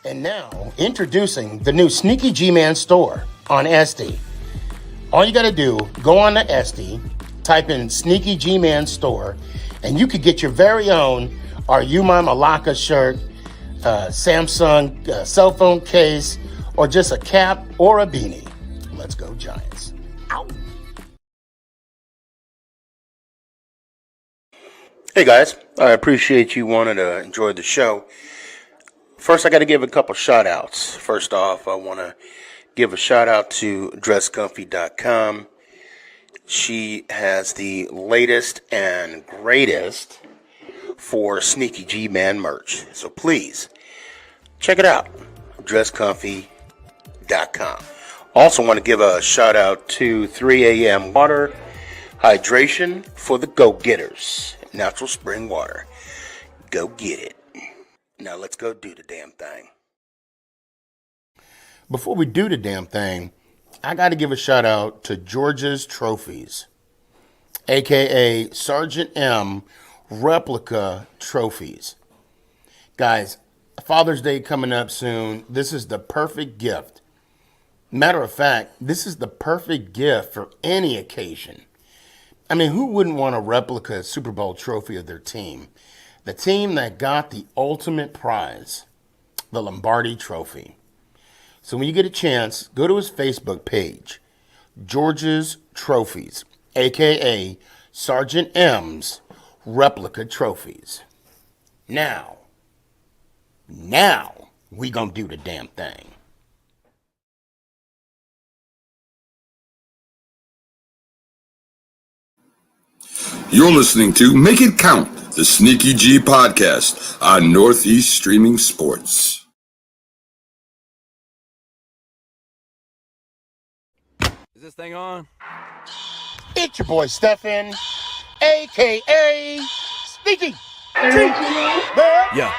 And now, introducing the new SneakyG Man store on SD. All you got to do, go on to SD, type in SneakyG Man store, and you could get your very own Are You My Malacca shirt, Samsung cell phone case, or just a cap or a beanie. Let's go Giants. Ow. Hey guys, I appreciate you wanting to enjoy the show. First, I got to give a couple shout outs. First off, I want to give a shout out to dresscomfy.com. She has the latest and greatest for SneakyG Man merch. So please check it out. dresscomfy.com. Also want to give a shout out to 3 a.m. water hydration for the go-getters. Natural spring water. Go get it. Now let's go do the damn thing. Before we do the damn thing, I got to give a shout out to George's Trophies, aka Sergeant M replica trophies. Guys, Father's Day coming up soon. This is the perfect gift. Matter of fact, this is the perfect gift for any occasion. I mean, who wouldn't want a replica Super Bowl trophy of their team? The team that got the ultimate prize, the Lombardi Trophy. So when you get a chance, go to his Facebook page, George's Trophies, a.k.a. Sergeant M's Replica Trophies. Now, we gonna do the damn thing. You're listening to Make It Count, the SneakyG podcast on Northeast Streaming Sports. Is this thing on? It's your boy Stefan, a.k.a. SneakyG. Yeah.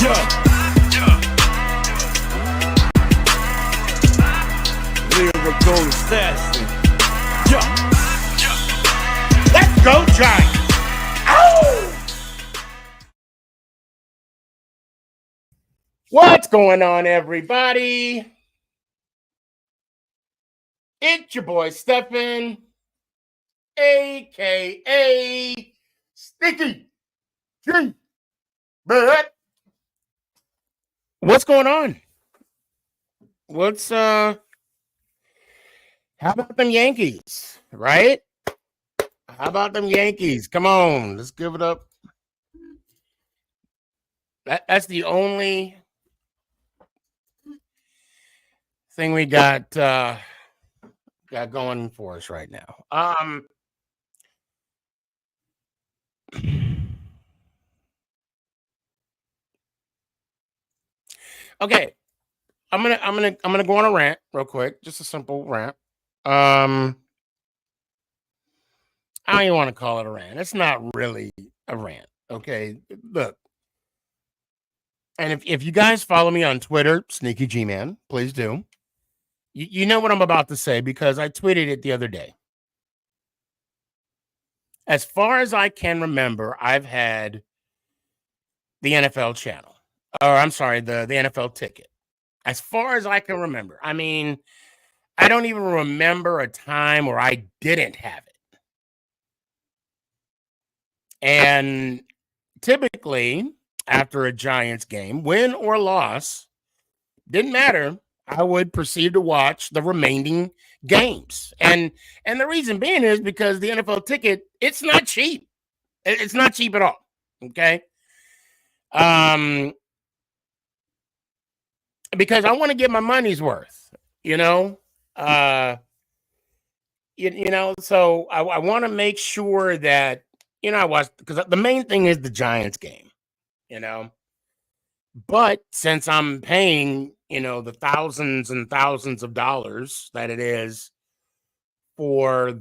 Yeah. Lyrical assassin. Yeah. Let's go Giants. Ow! What's going on, everybody? It's your boy Stefan, a.k.a. SneakyG. What's going on? How about them Yankees, right? How about them Yankees? Come on, let's give it up. That's the only thing we got going for us right now. Okay, I'm gonna go on a rant real quick, just a simple rant. I don't even want to call it a rant. It's not really a rant. Okay, look. And if you guys follow me on Twitter, SneakyG Man, please do. You know what I'm about to say because I tweeted it the other day. As far as I can remember, I've had the NFL channel. Or I'm sorry, the NFL ticket. As far as I can remember. I mean, I don't even remember a time where I didn't have it. And typically, after a Giants game, win or loss, didn't matter. I would proceed to watch the remaining games. And the reason being is because the NFL ticket, it's not cheap. It's not cheap at all. Okay. Because I want to get my money's worth, you know. So I want to make sure that, I watch, because the main thing is the Giants game, But since I'm paying, the thousands and thousands of dollars that it is for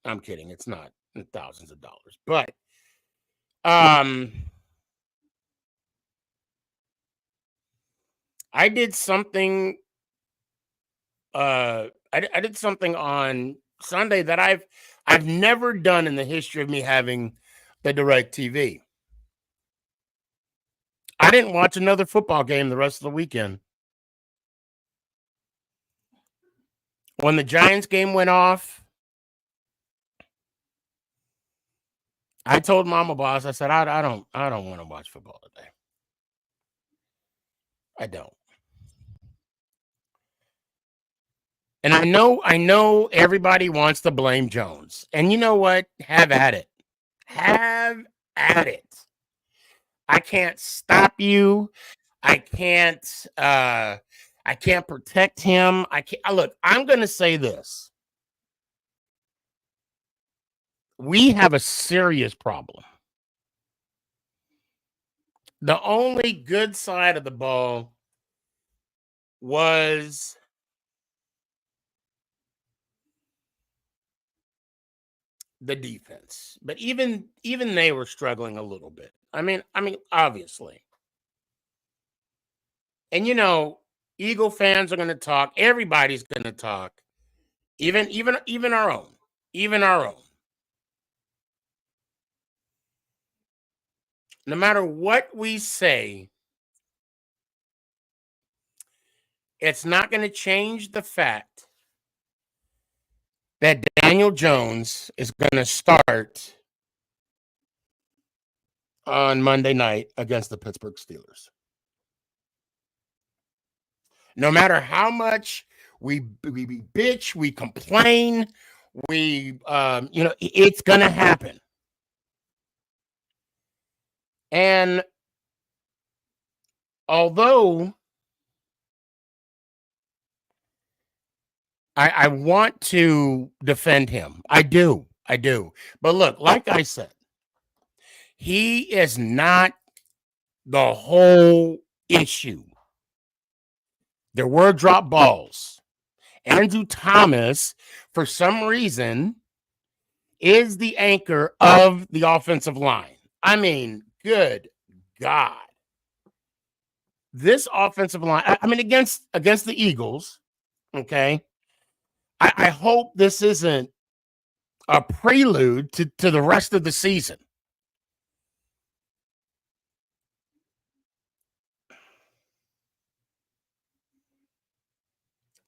I'm kidding, it's not thousands of dollars, but I did something. I did something on Sunday that I've I've never done in the history of me having the Direct TV. I didn't watch another football game the rest of the weekend. When the Giants game went off, I told Mama Boss, I said, I don't want to watch football today. I don't. And I know everybody wants to blame Jones. And you know what? Have at it. Have at it. I can't stop you. I can't protect him. I can't look, I'm gonna say this. We have a serious problem. The only good side of the ball was the defense. But even they were struggling a little bit. I mean, obviously. And you know, Eagle fans are going to talk. Everybody's going to talk. Even our own. Even our own. No matter what we say, it's not going to change the fact that Daniel Jones is going to start on Monday night against the Pittsburgh Steelers. No matter how much we bitch, we complain, it's going to happen. And although I want to defend him, I do. But look, like I said, he is not the whole issue. There were drop balls. Andrew Thomas, for some reason, is the anchor of the offensive line. I mean, good God. This offensive line, I mean, against the Eagles, okay, I hope this isn't a prelude to the rest of the season.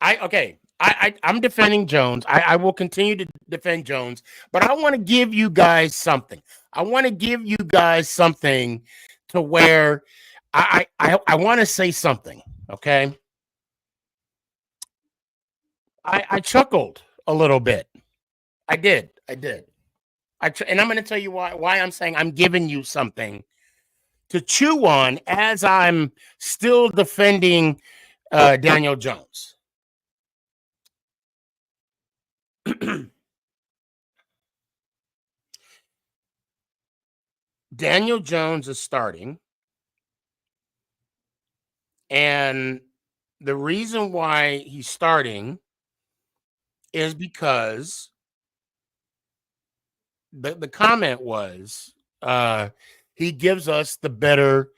I'm defending Jones. I will continue to defend Jones, but I want to give you guys something. I want to give you guys something to where I want to say something, okay? I chuckled a little bit. I did. And I'm going to tell you why I'm saying I'm giving you something to chew on as I'm still defending Daniel Jones. Daniel Jones is starting. And the reason why he's starting is because the comment was he gives us the better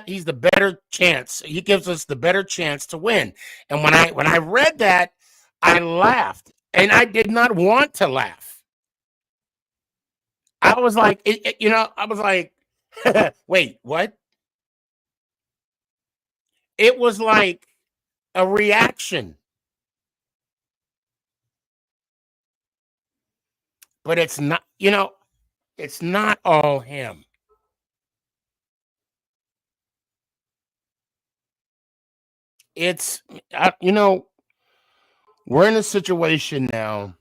he's the better chance. He gives us the better chance to win. And when I read that, I laughed, and I did not want to laugh. I was like, wait, what? It was like a reaction. But it's not, it's not all him. It's, we're in a situation now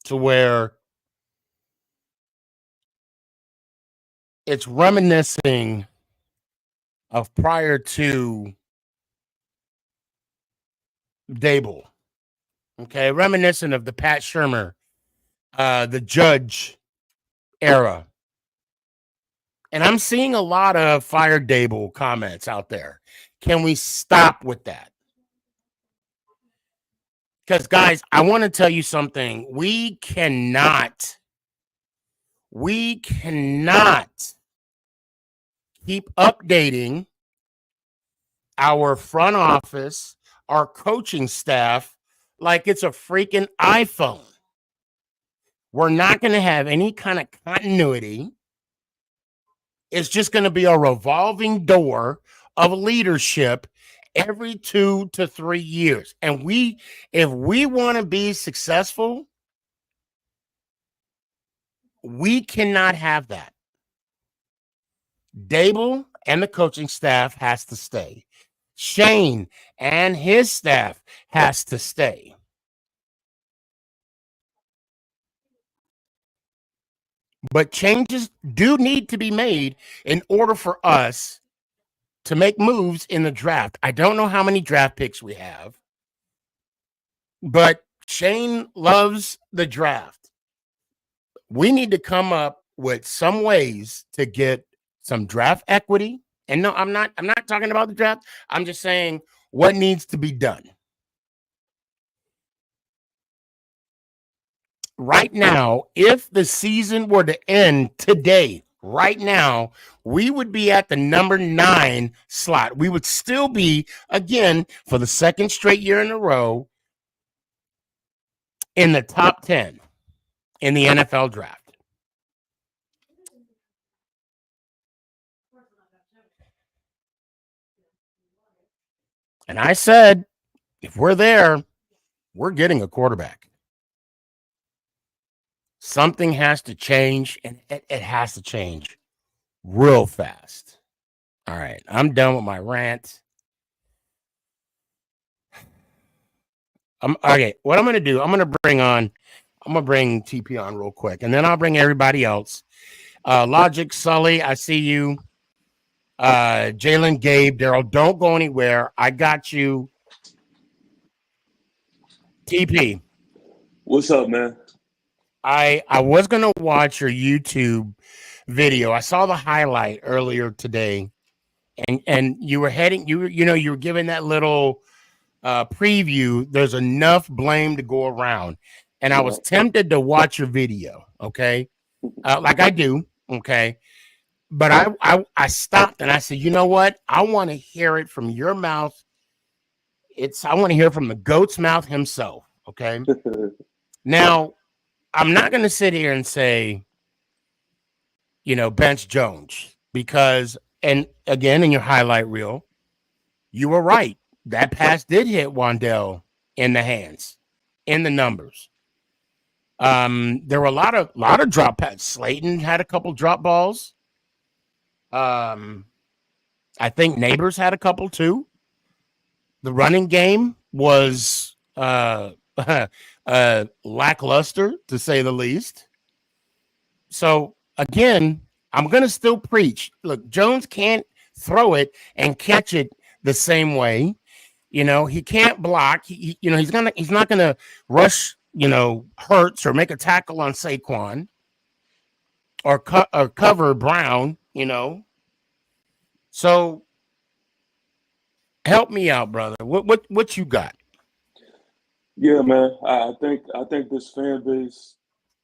to where it's reminiscing of prior to Dable. Okay, reminiscent of the Pat Shurmur, the Judge era. And I'm seeing a lot of fire Dable comments out there. Can we stop with that? Because, guys, I want to tell you something. We cannot keep updating our front office, our coaching staff like it's a freaking iPhone. We're not going to have any kind of continuity. It's just going to be a revolving door of leadership every 2 to 3 years. And if we want to be successful, we cannot have that. Dable and the coaching staff has to stay. Shane and his staff has to stay. But changes do need to be made in order for us to make moves in the draft. I don't know how many draft picks we have, but Shane loves the draft. We need to come up with some ways to get some draft equity. And no, I'm not talking about the draft. I'm just saying what needs to be done. Right now, if the season were to end today, right now, we would be at the number 9 slot. We would still be, again, for the second straight year in a row, in the top 10 in the NFL draft. And I said, if we're there, we're getting a quarterback. Something has to change, and it has to change real fast. All right, I'm done with my rant. Okay, what I'm going to do, I'm going to bring TP on real quick, and then I'll bring everybody else. Logic, Sully, I see you. Jalen, Gabe, Daryl, don't go anywhere. I got you. TP. What's up, man? I was going to watch your YouTube video. I saw the highlight earlier today, and you were heading, you were giving that little preview. There's enough blame to go around, and I was tempted to watch your video. Okay, like I do. Okay, but I stopped and I said, you know what? I want to hear it from your mouth. I want to hear from the goat's mouth himself. Okay, now I'm not going to sit here and say, bench Jones, because, and again, in your highlight reel, you were right. That pass did hit Wandell in the hands, in the numbers. There were a lot of drop passes. Slayton had a couple drop balls. I think Neighbors had a couple too. The running game was lackluster, to say the least. So again, I'm gonna still preach. Look, Jones can't throw it and catch it the same way. He can't block. He's not gonna rush, Hurts or make a tackle on Saquon or cover Brown. So help me out, brother. What you got? Yeah, man. I think this fan base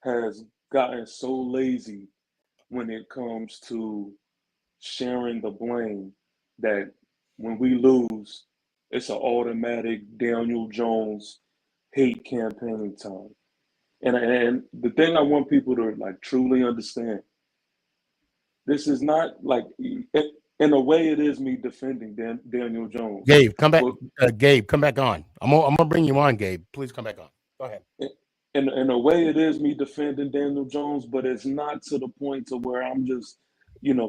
has gotten so lazy when it comes to sharing the blame that when we lose, it's an automatic Daniel Jones hate campaign time. And the thing I want people to truly understand, this is not in a way it is me defending Daniel Jones. Gabe, come back. Gabe, come back on. I'm gonna bring you on, Gabe. Please come back on. Go ahead. In a way it is me defending Daniel Jones, but it's not to the point to where I'm just,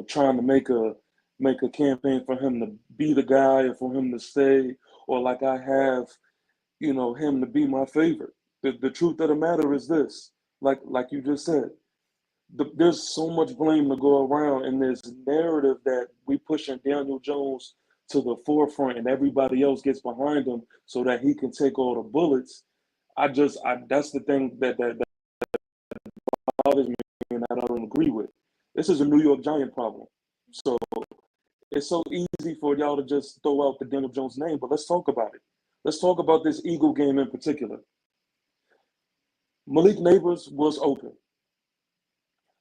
trying to make a campaign for him to be the guy or for him to stay, or like I have, him to be my favorite. The truth of the matter is this, like you just said, there's so much blame to go around, and this narrative that we pushing Daniel Jones to the forefront and everybody else gets behind him so that he can take all the bullets. That's the thing that bothers me and that I don't agree with. This is a New York Giant problem. So it's so easy for y'all to just throw out the Daniel Jones name, but let's talk about it. Let's talk about this Eagle game in particular. Malik Neighbors was open.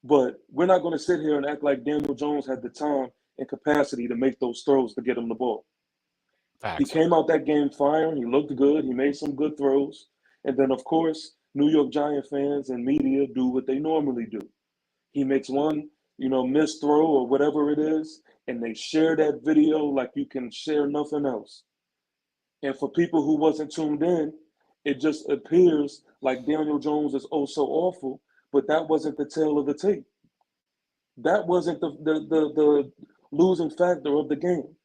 But we're not going to sit here and act like Daniel Jones had the time and capacity to make those throws to get him the ball. He Facts. came out that game firing. He looked good. He made some good throws. And then, of course, New York Giant fans and media do what they normally do. He makes one, missed throw or whatever it is, and they share that video like you can share nothing else. And for people who wasn't tuned in, it just appears like Daniel Jones is oh so awful, but that wasn't the tail of the tape. That wasn't the losing factor of the game.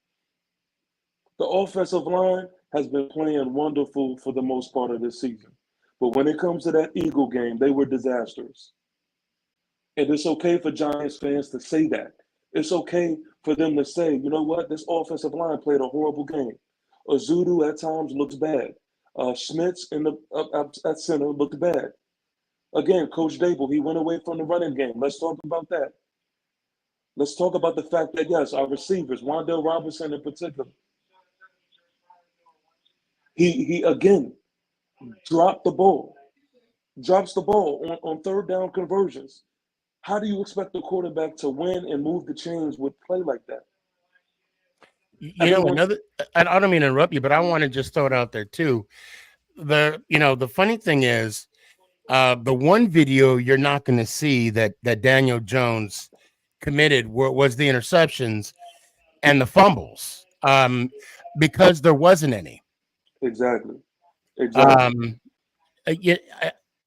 The offensive line has been playing wonderful for the most part of this season. But when it comes to that Eagle game, they were disasters. And it's okay for Giants fans to say that. It's okay for them to say, you know what, this offensive line played a horrible game. Azudu at times looks bad. Schmitz in the at center looked bad. Again, Coach Dable, he went away from the running game. Let's talk about that. Let's talk about the fact that, yes, our receivers, Wan'Dale Robinson in particular, he again dropped the ball, drops the ball on third down conversions. How do you expect the quarterback to win and move the chains with play like that? Everyone, I don't mean to interrupt you, but I want to just throw it out there too. The funny thing is, the one video you're not going to see that Daniel Jones committed was the interceptions and the fumbles, because there wasn't any. exactly. Um, yeah,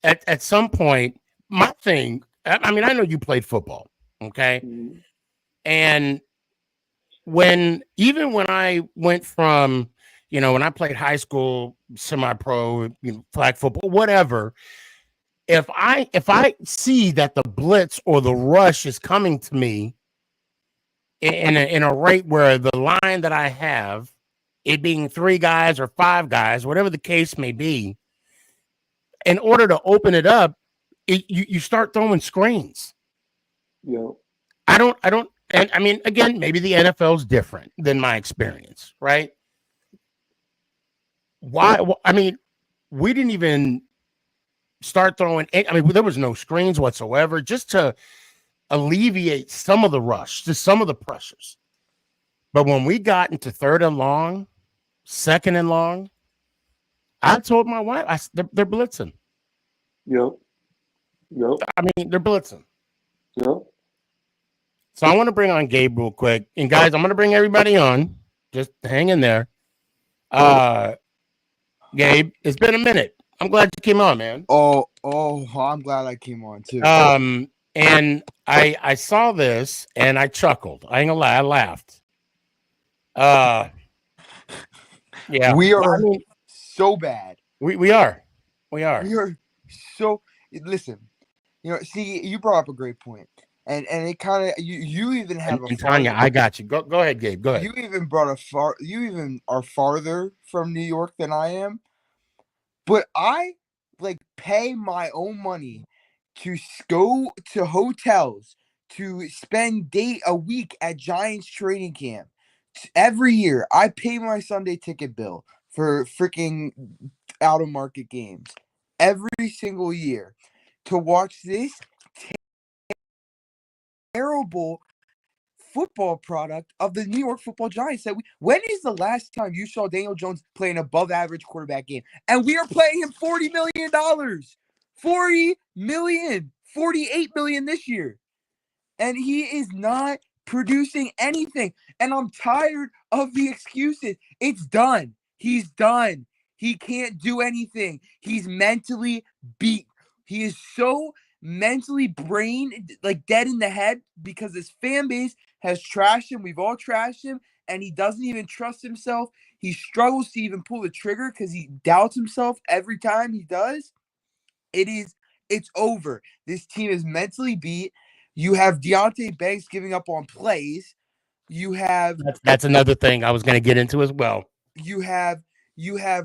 at some point, my thing. I mean, I know you played football, okay, Mhm. and even when I went from, when I played high school, semi-pro, flag football, whatever, if I see that the blitz or the rush is coming to me in a rate where the line that I have, it being 3 guys or 5 guys, whatever the case may be, in order to open it up, you start throwing screens. Yeah. I don't, and I mean, again, maybe the NFL is different than my experience, right? Why? I mean, we didn't even start throwing. I mean, there was no screens whatsoever, just to alleviate some of the rush, just some of the pressures. But when we got into third and long, second and long, I told my wife, they're blitzing. Yep. Yep. I mean, they're blitzing. Yep. So I want to bring on Gabe real quick. And guys, I'm going to bring everybody on. Just hang in there. Gabe, it's been a minute. I'm glad you came on, man. Oh, I'm glad I came on too. And I saw this and I chuckled. I ain't gonna lie, I laughed. Yeah. We are I mean, so bad. we are. We are. We are so. Listen, see, you brought up a great point, and it kind of you even have And Tanya, I got you. Go ahead, Gabe. Go ahead. You even you even are farther from New York than I am, but I pay my own money to go to hotels to spend a week at Giants training camp. Every year, I pay my Sunday ticket bill for freaking out of market games every single year to watch this terrible football product of the New York Football Giants. When is the last time you saw Daniel Jones play an above average quarterback game? And we are paying him $40 million, $40 million, $48 million this year. And he is not producing anything. And I'm tired of the excuses. It's done. He's done. He can't do anything. He's mentally beat. He is so mentally dead in the head because his fan base has trashed him. We've all trashed him, and he doesn't even trust himself. He struggles to even pull the trigger because he doubts himself every time he does. It's over. This team is mentally beat. You have Deontay Banks giving up on plays. You have that's another thing I was going to get into as well. You have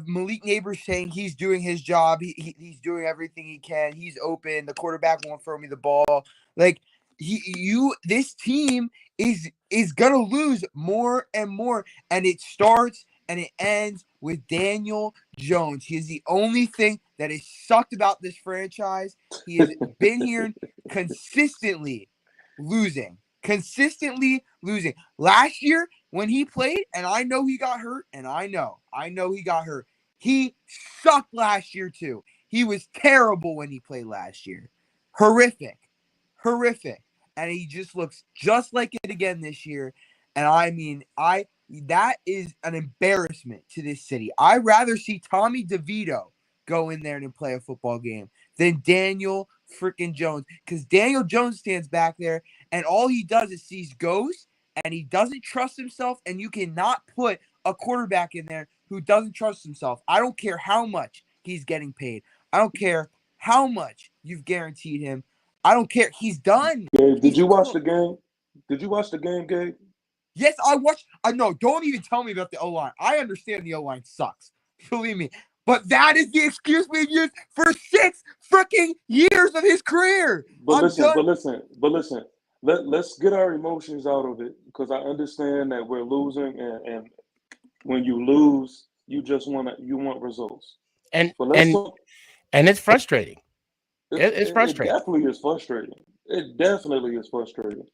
Malik Neighbors saying he's doing his job. He's doing everything he can. He's open. The quarterback won't throw me the ball. This team is gonna lose more and more, and it starts and it ends with Daniel Jones. He is the only thing that has sucked about this franchise. He has been here consistently losing. Last year, when he played, and I know he got hurt, and I know he got hurt. He sucked last year too. He was terrible when he played last year. Horrific. And he just looks just like it again this year. And I mean, that is an embarrassment to this city. I'd rather see Tommy DeVito go in there and play a football game than Daniel freaking Jones. Because Daniel Jones stands back there and all he does is sees ghosts and he doesn't trust himself. And you cannot put a quarterback in there who doesn't trust himself. I don't care how much he's getting paid. I don't care how much you've guaranteed him. I don't care. He's done. Gabe, did you watch the game? Did you watch the game, Gabe? Yes, I watched. I know. Don't even tell me about the O-line. I understand the O-line sucks. Believe me. But that is the excuse we've used for 6 freaking years of his career. But listen. Let's get our emotions out of it because I understand that we're losing, and when you lose, you want results. And it's frustrating. It's frustrating. It definitely is frustrating.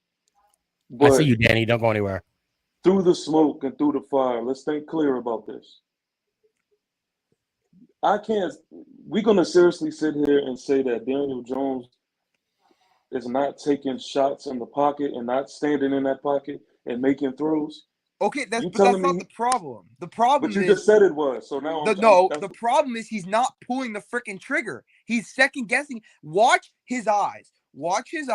But I see you, Danny. Don't go anywhere. Through the smoke and through the fire, let's think clear about this. We're going to seriously sit here and say that Daniel Jones is not taking shots in the pocket and not standing in that pocket and making throws. Okay, that's not the problem. The problem is... But you just said it was, so now... The problem is he's not pulling the freaking trigger. He's second-guessing. Watch his eyes. Watch his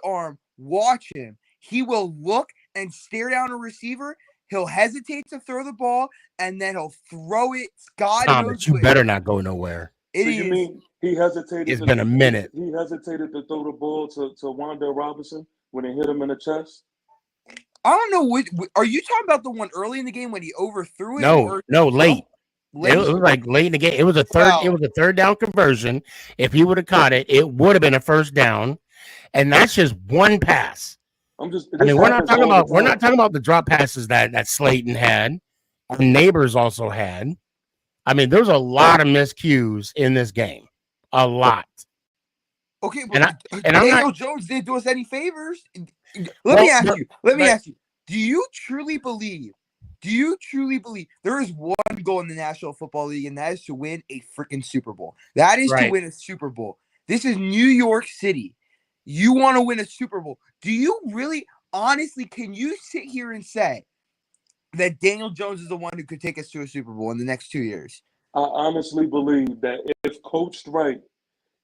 arm. Watch him. He will look and stare down a receiver. He'll hesitate to throw the ball, and then he'll throw it. God knows you better not go nowhere. You mean he hesitated? It's been a minute. He hesitated to throw the ball to Wan'Dale Robinson when it hit him in the chest? I don't know. Are you talking about the one early in the game when he overthrew it? No, late. It was like late in the game. It was a third. It was a third down conversion. If he would have caught it, it would have been a first down. And that's just one pass. We're not talking about the drop passes that Slayton had. Our neighbors also had. I mean, there's a lot of miscues in this game. A lot. Okay, but Daniel Jones didn't do us any favors. Let me ask you. Do you truly believe there is one goal in the National Football League, and that is to win a freaking Super Bowl? That is to win a Super Bowl. This is New York City. You want to win a Super Bowl. Do you really, honestly, can you sit here and say that Daniel Jones is the one who could take us to a Super Bowl in the next 2 years? I honestly believe that if coached right,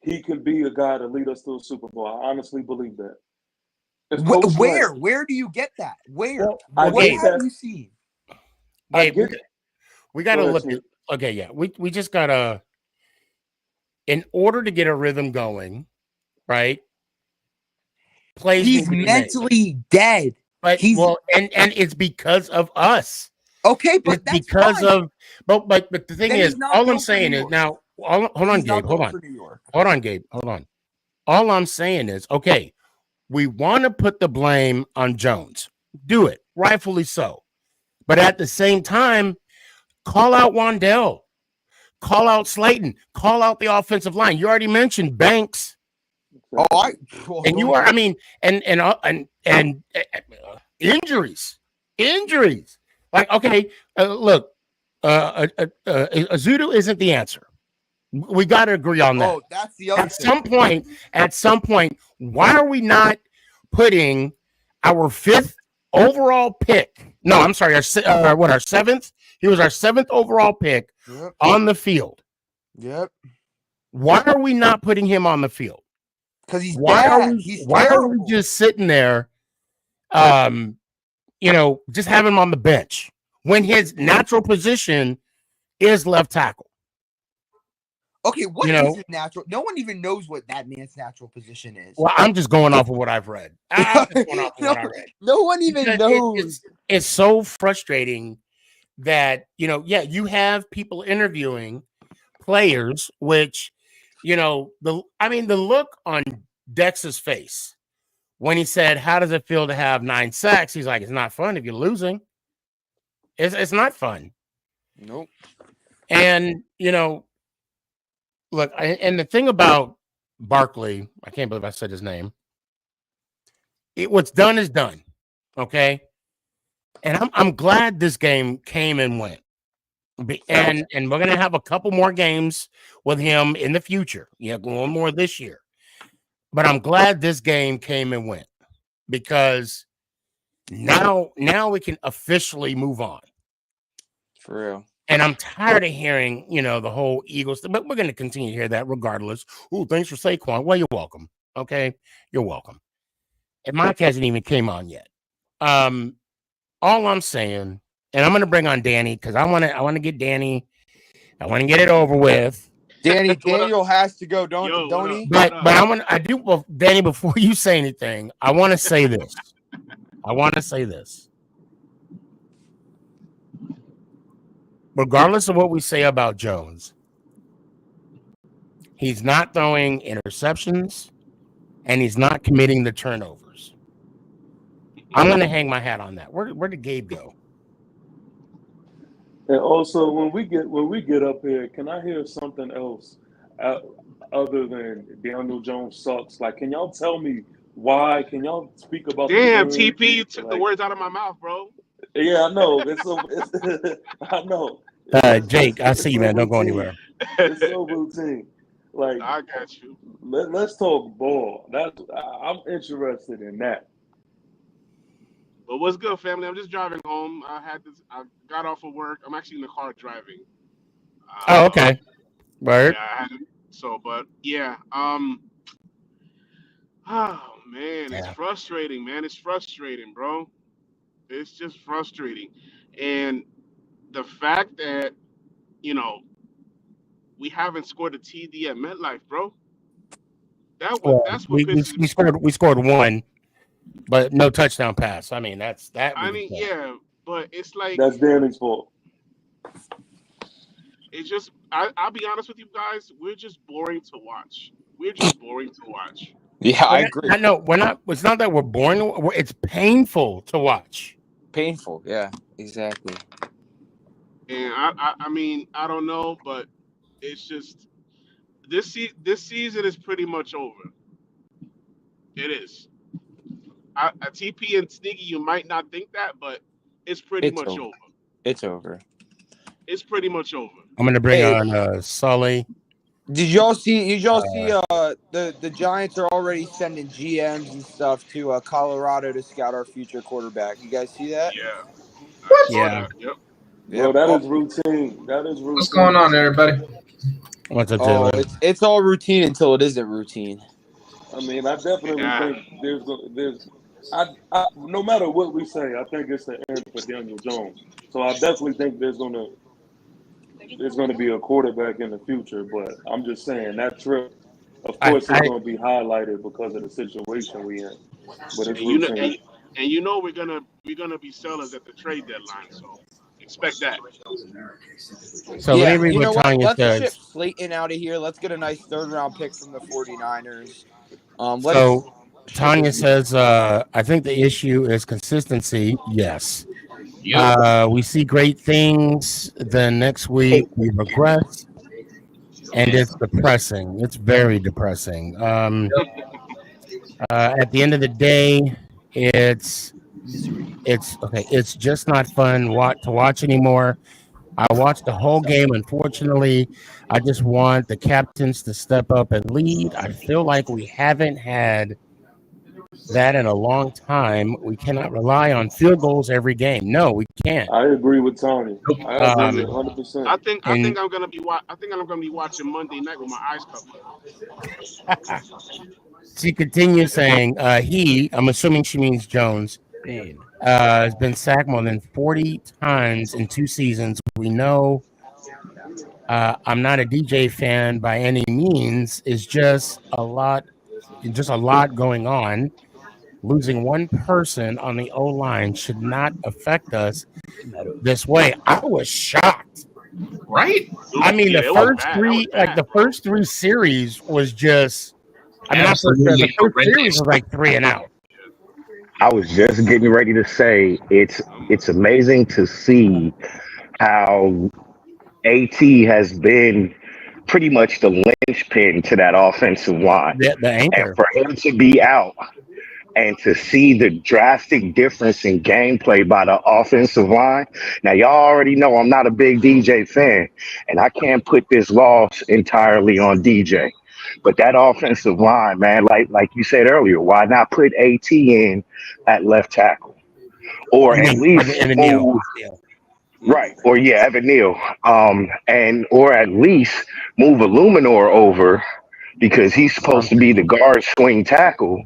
he could be a guy to lead us to a Super Bowl. I honestly believe that. Where do you get that? Where? Well, what have you seen? Hey, we got to look at. Okay, yeah, we just gotta. In order to get a rhythm going, right? He's mentally dead. But and it's because of us. Okay, but it's because of. But the thing is, all I'm saying is now. Hold on, Gabe. Hold on, Gabe. Hold on. All I'm saying is, okay, we want to put the blame on Jones. Do it, rightfully so. But at the same time, call out Wan'Dale. Call out Slayton. Call out the offensive line. You already mentioned Banks. And you are, I mean, and injuries. Like, okay, look, Azudu isn't the answer. We got to agree on that. Oh, that's the other At some point, why are we not putting our 5th overall pick? No, I'm sorry, our 7th? He was our 7th overall pick on the field. Yep. Why are we not putting him on the field? Because he's why bad. Are we just sitting there, just have him on the bench when his natural position is left tackle? Okay, what is his natural? No one even knows what that man's natural position is. Well, I'm just going off of what I've read. No one even knows. It's so frustrating that, you have people interviewing players, which, the look on Dex's face when he said, how does it feel to have 9 sacks? He's like, it's not fun if you're losing. It's not fun. Nope. And, look, and the thing about Barkley, I can't believe I said his name. What's done is done. Okay. And I'm glad this game came and went. And we're gonna have a couple more games with him in the future. Yeah, one more this year. But I'm glad this game came and went because now we can officially move on. For real. And I'm tired of hearing, the whole Eagles thing, but we're going to continue to hear that regardless. Oh, thanks for Saquon. Well, you're welcome. Okay, you're welcome. And Mike hasn't even came on yet. All I'm saying, and I'm going to bring on Danny because I want to get Danny. I want to get it over with. Daniel has to go, don't he? But well, Danny, before you say anything, I want to say this. Regardless of what we say about Jones, he's not throwing interceptions and he's not committing the turnovers. I'm going to hang my hat on that. Where did Gabe go? And also, when we get up here, can I hear something else other than Daniel Jones sucks? Like, can y'all tell me why? Can y'all speak about? Damn, TP, you took the words out of my mouth, bro. Yeah, I know. I know. Jake, I see you, man. Don't go anywhere. It's so routine. Like, I got you. Let's talk ball. I'm interested in that. But what's good, family? I'm just driving home. I got off of work. I'm actually in the car driving. Oh, okay. Word. Yeah, but yeah. Oh man, it's frustrating, man. It's frustrating, bro. It's just frustrating, and the fact that we haven't scored a TD at MetLife, bro. That's what pisses me. We scored one, but no touchdown pass. I mean, yeah, but it's like that's Danny's fault. It's just I'll be honest with you guys. We're just boring to watch. Yeah, I agree. No, we're not. It's not that we're boring. It's painful to watch. Painful, yeah, exactly. And I mean, I don't know, but it's just this season is pretty much over. It is. TP and Sneaky, you might not think that, but it's pretty much over. It's over. It's pretty much over. I'm gonna bring on Sully. Did y'all see? The Giants are already sending GMs and stuff to Colorado to scout our future quarterback. You guys see that? Yeah. Yeah. Yep. Bro, that is routine. What's going on, everybody? What's up, Taylor? It's all routine until it isn't routine. I mean, I definitely think there's no matter what we say, I think it's the end for Daniel Jones. So I definitely think there's gonna be a quarterback in the future. But I'm just saying that trip, of course, it's gonna be highlighted because of the situation we in. But it's routine. We're gonna be sellers at the trade deadline, so expect that. So let me read what Tanya Let's says. ship Slayton out of here. Let's get a nice third-round pick from the 49ers. So Tanya says, I think the issue is consistency. Yes. We see great things. Then next week we regress. And it's depressing. It's very depressing. At the end of the day, it's okay. It's just not fun to watch anymore. I watched the whole game. Unfortunately, I just want the captains to step up and lead. I feel like we haven't had that in a long time. We cannot rely on field goals every game. No, we can't. I agree with Tony. I agree 100%. I think I'm gonna be watching Monday night with my eyes covered. She continues saying, I'm assuming she means Jones, has been sacked more than 40 times in 2 seasons. We know I'm not a DJ fan by any means. It's just a lot going on. Losing one person on the O-line should not affect us this way. I was shocked. Right? I mean, the first three series was just. The first series was like 3 and out. I was just getting ready to say it's amazing to see how AT has been pretty much the linchpin to that offensive line. The anchor. And for him to be out and to see the drastic difference in gameplay by the offensive line. Now, y'all already know I'm not a big DJ fan, and I can't put this loss entirely on DJ. But that offensive line, man, like you said earlier, why not put AT in at left tackle, or You at mean least Evan Neal? move right, or yeah, Evan Neal, and or at least move Illuminor over because he's supposed to be the guard swing tackle,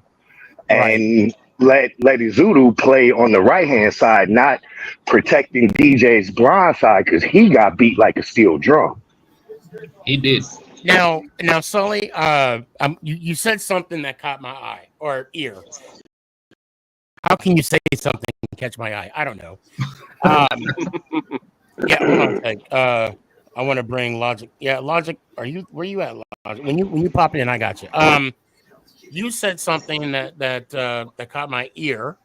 Right. and let Izudu play on the right hand side, not protecting DJ's blind side because he got beat like a steel drum. He did. Now, Sully, you said something that caught my eye or ear. How can you say something and catch my eye? I don't know. Yeah, hold on a sec. I want to bring Logic. Yeah, Logic. Where you at, Logic? When you pop in, I got you. You said something that caught my ear.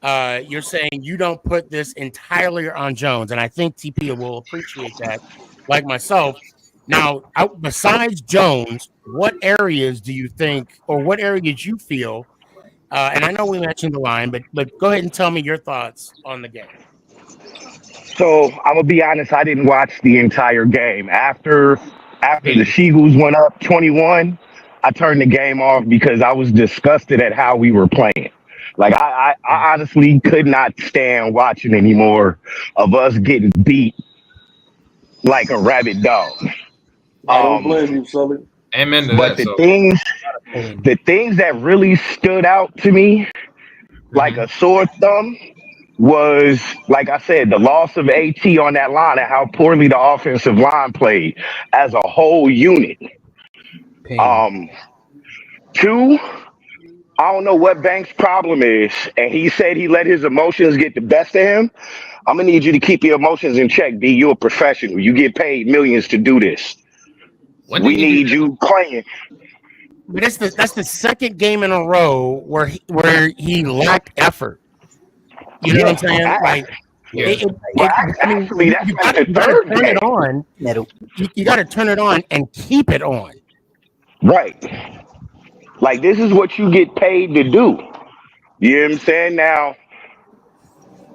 You're saying you don't put this entirely on Jones, and I think TP will appreciate that, like myself. Now, besides Jones, what areas do you think, or what areas you feel? And I know we mentioned the line, but go ahead and tell me your thoughts on the game. So I'm gonna be honest, I didn't watch the entire game. After the Eagles went up 21, I turned the game off because I was disgusted at how we were playing. Like I honestly could not stand watching anymore of us getting beat like a rabid dog. I don't Um, blame you, Sully. Amen to but that. the So, things that really stood out to me like a sore thumb was, like I said, the loss of AT on that line and how poorly the offensive line played as a whole unit. Um, Two, I don't know what Banks' problem is, and he said he let his emotions get the best of him. I'm gonna need you to keep your emotions in check, B. You're a professional. You get paid millions to do this. when did We he do need that? you playing. But that's the second game in a row where he lacked effort. You know what I'm saying? Like, Yeah. I mean, Actually, that's you like got the to third turn it game. on. You got to turn it on and keep it on. Right. Like, this is what you get paid to do. You know what I'm saying? Now,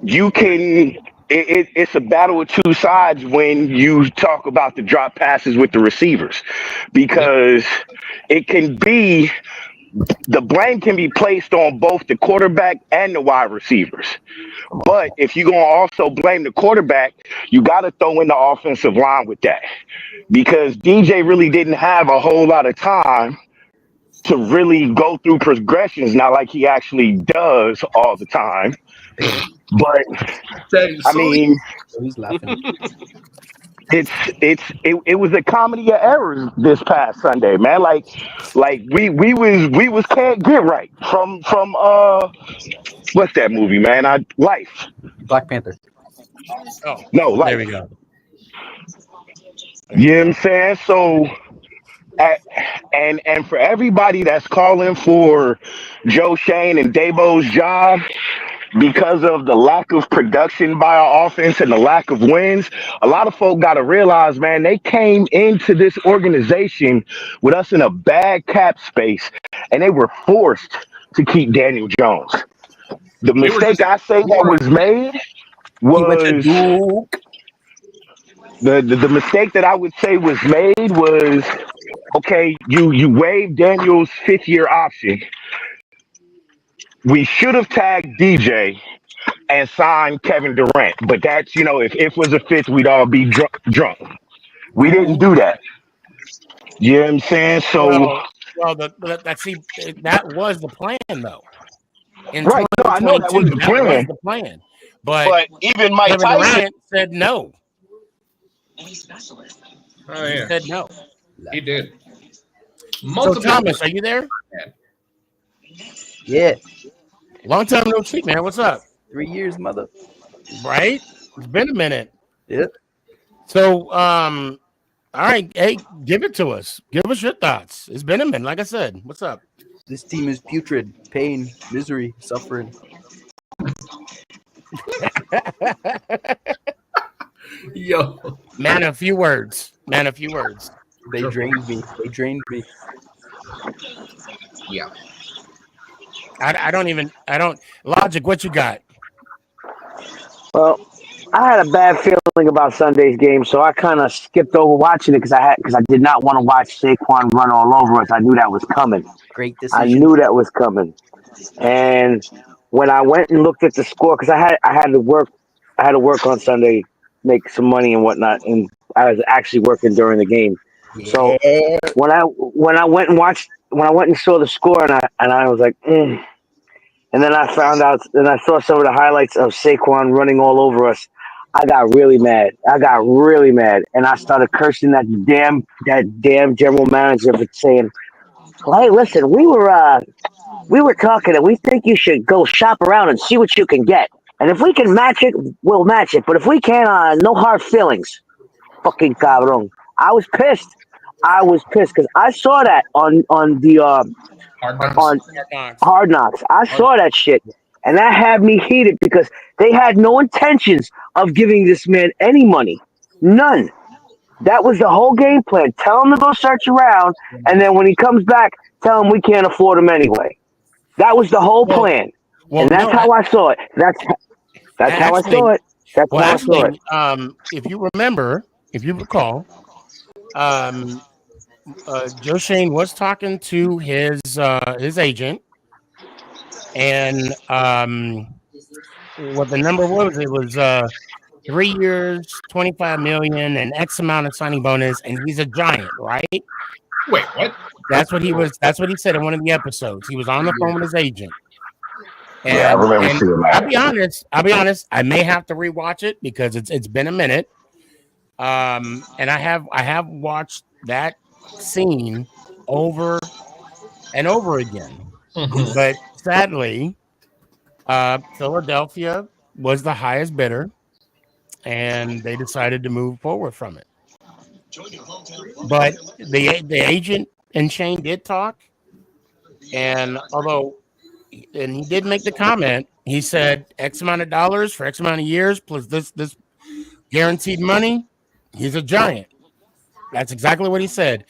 you can. It's a battle of two sides when you talk about the drop passes with the receivers Yep. because it can be the blame can be placed on both the quarterback and the wide receivers. But if you're going to also blame the quarterback, you got to throw in the offensive line with that because DJ really didn't have a whole lot of time to really go through progressions, not like he actually does all the time. But I Sully, mean, it was a comedy of errors this past Sunday, man. Like we was can't get right from what's that movie, man? Life. Black Panther. Oh, No, there we Life. go. There You we know what I'm go. saying? So and for everybody that's calling for Joe Shane and Dabo's job because of the lack of production by our offense and the lack of wins, a lot of folk got to realize, man, they came into this organization with us in a bad cap space, and they were forced to keep Daniel Jones. The we were mistake just I say we that were was made He went to was Duke. the mistake that I would say was made was okay. You waived Daniel's 5th-year option. We should have tagged DJ and signed Kevin Durant. But that's, if it was a fifth, we'd all be drunk. We didn't do that. You know what I'm saying? So, Well, that was the plan though. In right. No, I know that was 2022, the that was plan. the plan. But But even Mike Kevin Tyson, Durant said no. oh He yeah, said no. he did. So Multiple Thomas, are you there? Yeah. Long time no see, man. What's up? 3 years, mother. Right? It's been a minute. Yep. So, all right, hey, give it to us. Give us your thoughts. It's been a minute. Like I said, what's up? This team is putrid. Pain, misery, suffering. Yo. Man, a few words. Man, a few words. They drained me. They drained me. Yeah. I don't. Logic, what you got? Well, I had a bad feeling about Sunday's game, so I kind of skipped over watching it because I did not want to watch Saquon run all over us. I knew that was coming. Great I decision. knew that was coming. And when I went and looked at the score, because I had to work on Sunday, make some money and whatnot, and I was actually working during the game. So Yeah. when I went and saw the score, and I was like, and then I found out, and I saw some of the highlights of Saquon running all over us. I got really mad. And I started cursing that damn general manager for saying, "Well, hey, listen, we were talking, and we think you should go shop around and see what you can get. And if we can match it, we'll match it. But if we can't, no hard feelings." Fucking cabrón. I was pissed because I saw that Hard knocks. on Hard Knocks. Hard Knocks. I Hard- saw that shit, and that had me heated because they had no intentions of giving this man any money. None. That was the whole game plan. Tell him to go search around, and then when he comes back, tell him we can't afford him anyway. That was the whole Well, plan, well, and that's no, how I saw it. That's how I saw actually, it. That's well, how I saw it. actually, if you recall, um, Joe Shane was talking to his agent, and what the number was, it was 3 years, 25 million, and X amount of signing bonus, and he's a giant, right? Wait, what? That's what he said in one of the episodes. He was on the phone with his agent. Yeah, I And remember and seeing that. I'll be honest, I may have to rewatch it because it's been a minute. And I have watched that scene over and over again. Mhm. But sadly, Philadelphia was the highest bidder and they decided to move forward from it. But the agent and Shane did talk, and and he did make the comment. He said X amount of dollars for X amount of years plus this guaranteed money. He's a giant. That's exactly what he said.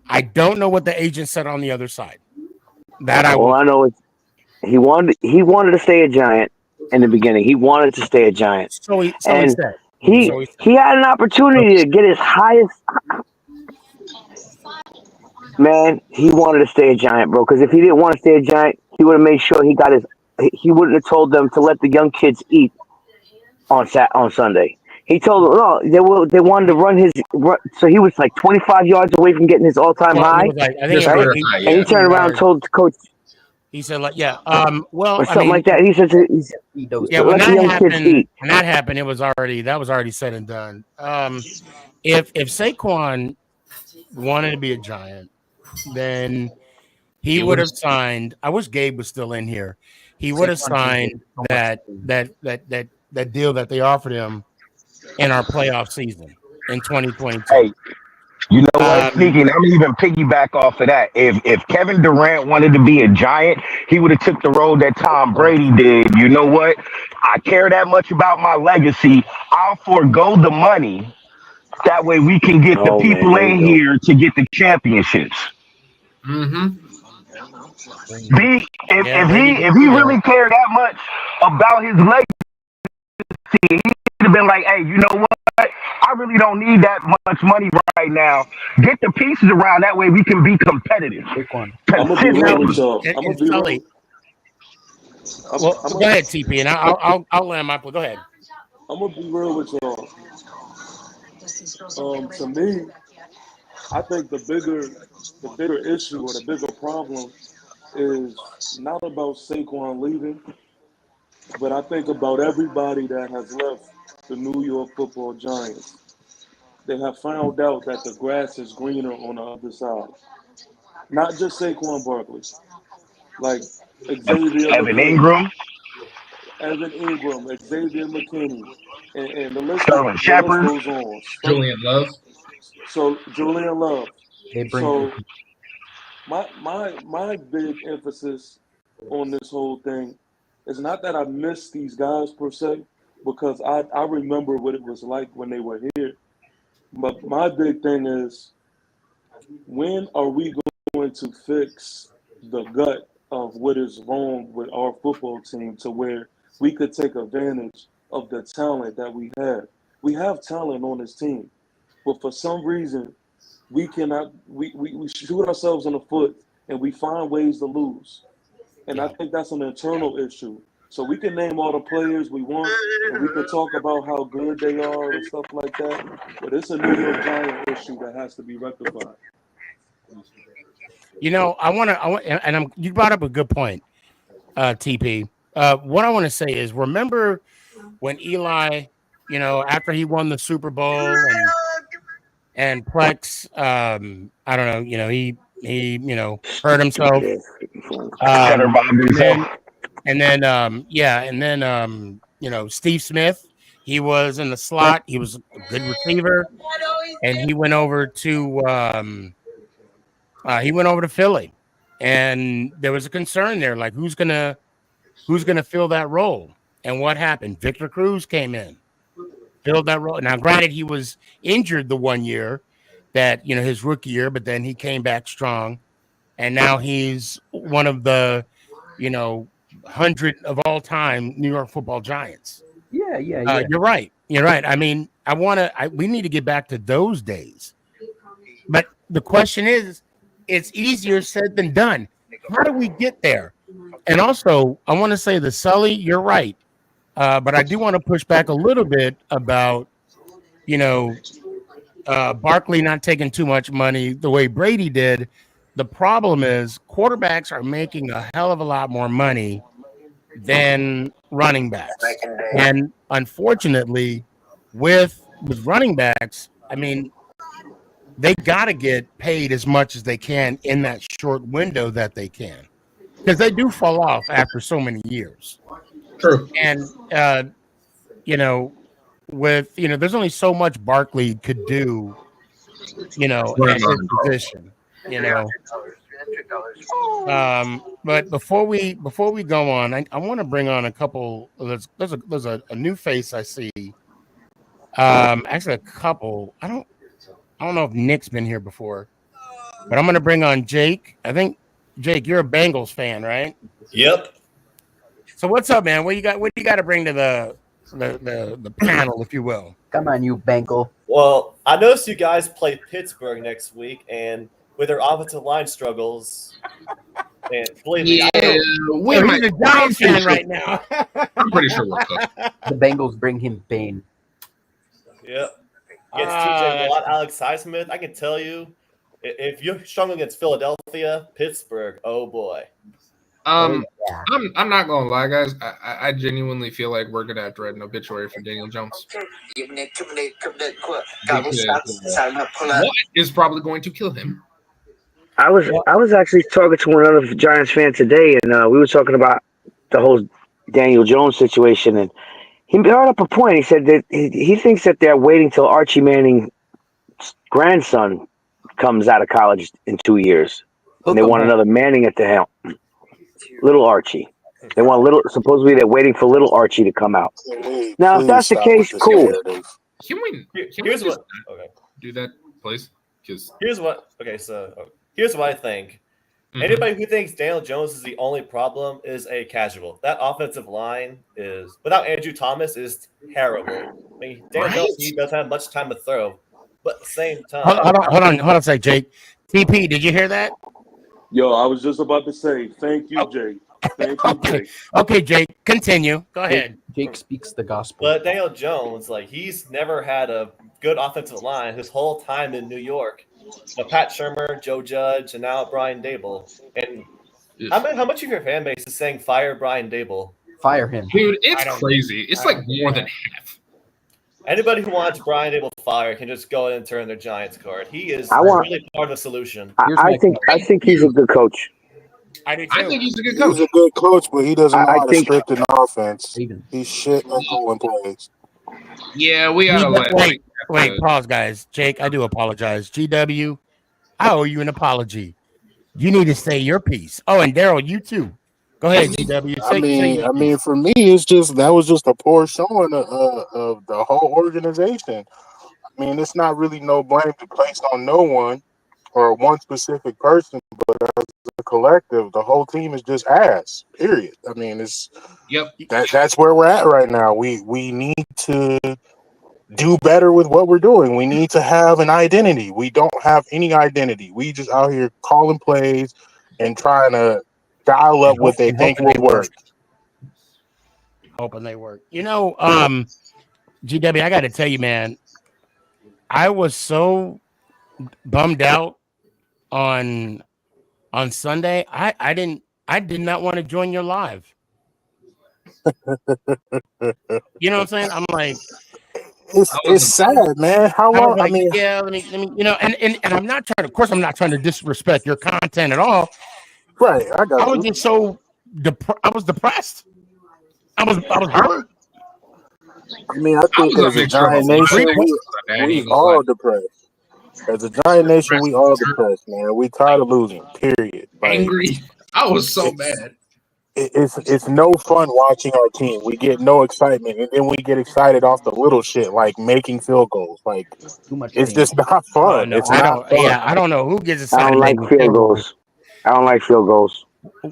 I don't know what the agent said on the other side. That I All will. I know is he wanted to stay a giant in the beginning. He wanted to stay a giant, So he and said. he So he said. he had an opportunity to get his highest. Man, he wanted to stay a giant, bro. Because if he didn't want to stay a giant, he would have made sure he got his. He wouldn't have told them to let the young kids eat on Sunday. He told them no. They wanted to run so he was like 25 yards away from getting his all time Well, he high, was like, I think Just it was right? career like high, And he yeah. 18 turned around and yards. told the coach He said, like, yeah. Well, or I something mean, like that. He said, Eat those yeah. "Let the young kids eat." When that happened, that was already said and done. If Saquon wanted to be a giant, then he He would would have. have signed. I wish Gabe was still in here. He would have Saquon can get signed so much. that deal that they offered him in our playoff season in 2022. Hey, you know what? Um, Speaking, I'm even piggyback off of that. If Kevin Durant wanted to be a giant, he would have took the road that Tom Brady did. You know what? I care that much about my legacy. I'll forego the money. That way we can get the Oh man, people here we in go. here to get the championships. Mm-hmm. yeah, If Brady he did if do he that. really cared that much about his legacy, he'd have been like, hey, you know what? I really don't need that much money right now. Get the pieces around that way we can be competitive Saquon. I'm gonna be You real know, with y'all. I'm gonna and be real. Sully. Well, I'm go gonna ahead, TP, and I'll land my. Go ahead. I'm gonna be real with y'all. To me, I think the bigger issue or the bigger problem is not about Saquon leaving, but I think about everybody that has left the New York Football Giants. They have found out that the grass is greener on the other side. Not just Saquon Barkley, like Xavier Evan McKinney, Ingram, Evan Ingram, Xavier McKinney, and Sterling the list Shepard. goes on. Julian Love. So Julian Love. They bring So my big emphasis on this whole thing is not that I miss these guys per se, because I remember what it was like when they were here. But my big thing is, when are we going to fix the gut of what is wrong with our football team to where we could take advantage of the talent that we have. We have talent on this team, but for some reason, we cannot, we shoot ourselves in the foot and we find ways to lose. And I Yeah. think that's an internal issue. So we can name all the players we want and we can talk about how good they are and stuff like that, but it's a New York Giant issue that has to be rectified. You brought up a good point, TP. What I want to say is, remember when Eli, after he won the Super Bowl and Plex, I don't know, he hurt himself. Cheddar bombed And himself. then Steve Smith, he was in the slot. He was a good receiver, and he went over to Philly, and there was a concern there, like who's gonna fill that role. And what happened? Victor Cruz came in, filled that role. Now, granted, he was injured the 1 year that his rookie year, but then he came back strong, and now he's one of the 100 of all time New York Football Giants. Yeah. You're right. I mean, we need to get back to those days. But the question is, it's easier said than done. How do we get there? And also, I want to say the Sully, you're right. But I do want to push back a little bit about, Barkley not taking too much money the way Brady did. The problem is quarterbacks are making a hell of a lot more money than running backs. And unfortunately, with running backs, I mean, they got to get paid as much as they can in that short window that they can, because they do fall off after so many years. True. And there's only so much Barkley could do, at his position. But before we go on, I want to bring on a couple. There's a new face I see. Actually, a couple. I don't know if Nick's been here before, but I'm going to bring on Jake. I think Jake, you're a Bengals fan, right? Yep. So what's up, man? What do you got to bring to the panel, if you will? Come on, you Bengal. Well, I noticed you guys play Pittsburgh next week, and with their offensive line struggles, and believe me, He's a Giants fan right now. I'm pretty sure we're cooked. The Bengals bring him pain. Yep. Against TJ Watt, Alex Highsmith, I can tell you, if you're struggling against Philadelphia, Pittsburgh, oh boy. I'm not gonna lie, guys. I genuinely feel like we're gonna have to write an obituary for Daniel Jones. What is probably going to kill him? I was actually talking to another Giants fan today, and we were talking about the whole Daniel Jones situation, and he brought up a point. He said that he thinks that they're waiting till Archie Manning's grandson comes out of college in 2 years, and they want another Manning at the helm. Little Archie. They want supposedly they're waiting for little Archie to come out. Now, if that's the case, cool. Can we do that, please? Here's what I think. Mm-hmm. Anybody who thinks Daniel Jones is the only problem is a casual. That offensive line is, without Andrew Thomas, is terrible. I mean, Daniel Jones, he doesn't have much time to throw, but at the same time. Hold on a sec, Jake. TP, did you hear that? Yo, I was just about to say, thank you, Jake. Thank you, Jake. Okay, Jake, continue. Go ahead. Jake speaks the gospel. But Daniel Jones, he's never had a good offensive line his whole time in New York. Pat Shurmur, Joe Judge, and now Brian Dable. And how much of your fan base is saying fire Brian Dable? Fire him. Dude, it's crazy. It's like more than half. Anybody who wants Brian Dable fired can just go in and turn their Giants card. He is really part of the solution. I think he's a good coach. I do too. I think he's a good coach. He's a good coach, but he doesn't know how to script an offense. He's shit at calling plays. Yeah, we gotta wait, pause, guys. Jake, I do apologize. GW, I owe you an apology. You need to say your piece. Oh, and Daryl, you too. Go ahead, GW. I mean, for me, that was just a poor showing of the whole organization. I mean, it's not really no blame to place on no one or one specific person, but as a collective, the whole team is just ass. Period. I mean, it's Yep. that's where we're at right now. We need to do better with what we're doing. We need to have an identity. We don't have any identity. We just out here calling plays and trying to dial up what they think will work. Hoping they work. GW, I got to tell you, man, I was so bummed out on Sunday. I did not want to join your live. You know what I'm saying? I'm like, it's sad, man. How long? Like, yeah, let me, and I'm not trying to. Of course, I'm not trying to disrespect your content at all. Right, I got. I was just so I was depressed. I was hurt. I mean, I think as a Giant Nation, we all depressed. As a Giant Nation, we all depressed, man. We tired of losing. Period. Like, Angry. I was so mad. It's no fun watching our team. We get no excitement, and then we get excited off the little shit like making field goals. Like, too much. It's just not fun. No, it's not fun. Yeah, I don't know who gets excited. I don't like field goals. I don't like field goals.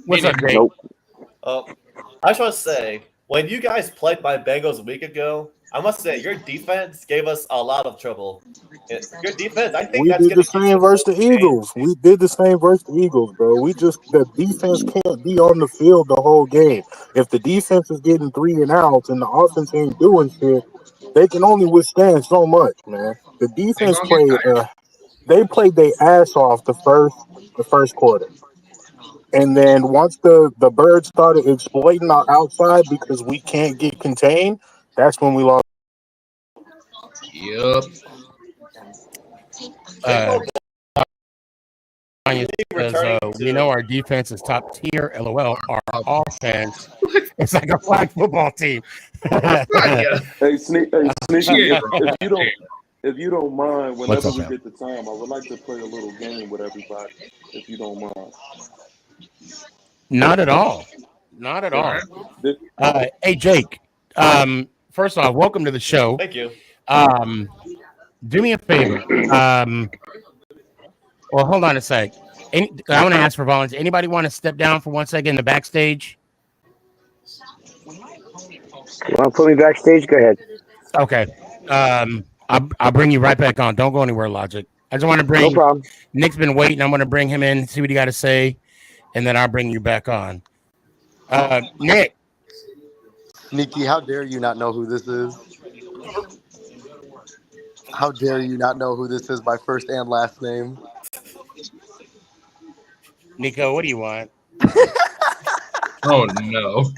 What's up, Jake? Nope. I just want to say, when you guys played my Bengals a week ago, I must say your defense gave us a lot of trouble. Your defense, I think we that's did the same versus the Eagles. We did the same versus the Eagles, bro. The defense can't be on the field the whole game. If the defense is getting 3 and outs and the offense ain't doing shit, they can only withstand so much, man. The defense played their ass off the first quarter. And then once the birds started exploiting our outside because we can't get contained, that's when we lost. Yep. We know our defense is top tier. LOL. Our offense, it's like a flag football team. Hey, Sneaky, if you don't mind, whenever we get the time, I would like to play a little game with everybody, if you don't mind. Not at all. Not at all. Hey, Jake. First off, welcome to the show. Thank you. Do me a favor. Well, hold on a sec. I want to ask for volunteers. Anybody want to step down for 1 second in the backstage? You want to put me backstage? Go ahead. Okay. I'll bring you right back on. Don't go anywhere, Logic. I just want to bring. No problem. Nick's been waiting. I'm going to bring him in, see what he got to say, and then I'll bring you back on. Nick. Sneaky, how dare you not know who this is? How dare you not know who this is by first and last name? Nico, what do you want? Oh, no.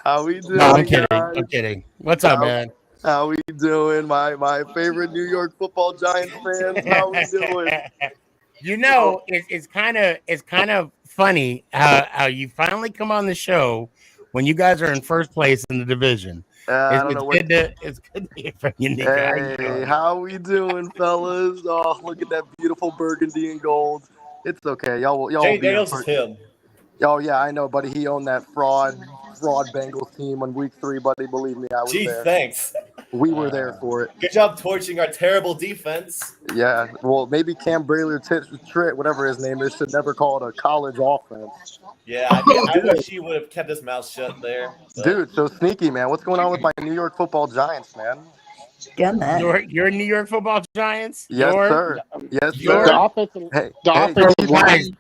How we doing? No, I'm kidding. Guys? I'm kidding. What's up, man? How we doing? My favorite New York Football Giants fans. How we doing? It's kind of funny how you finally come on the show when you guys are in first place in the division. It's good to hear from you, Nick. Hey, how we doing, fellas? Oh, look at that beautiful burgundy and gold. It's okay. Y'all Jay Daniels is him. Oh, yeah, I know, buddy. He owned that fraud Bengals team on week 3, buddy. Believe me, I was there. Thanks. We were there for it. Good job torching our terrible defense. Yeah, well, maybe Cam Brayler, Tritt, whatever his name is, should never call it a college offense. Yeah, I wish he would have kept his mouth shut there. But. Dude, so Sneaky, man. What's going on with my New York Football Giants, man? Your New York Football Giants? Yes, sir. Yes, sir. The offensive line.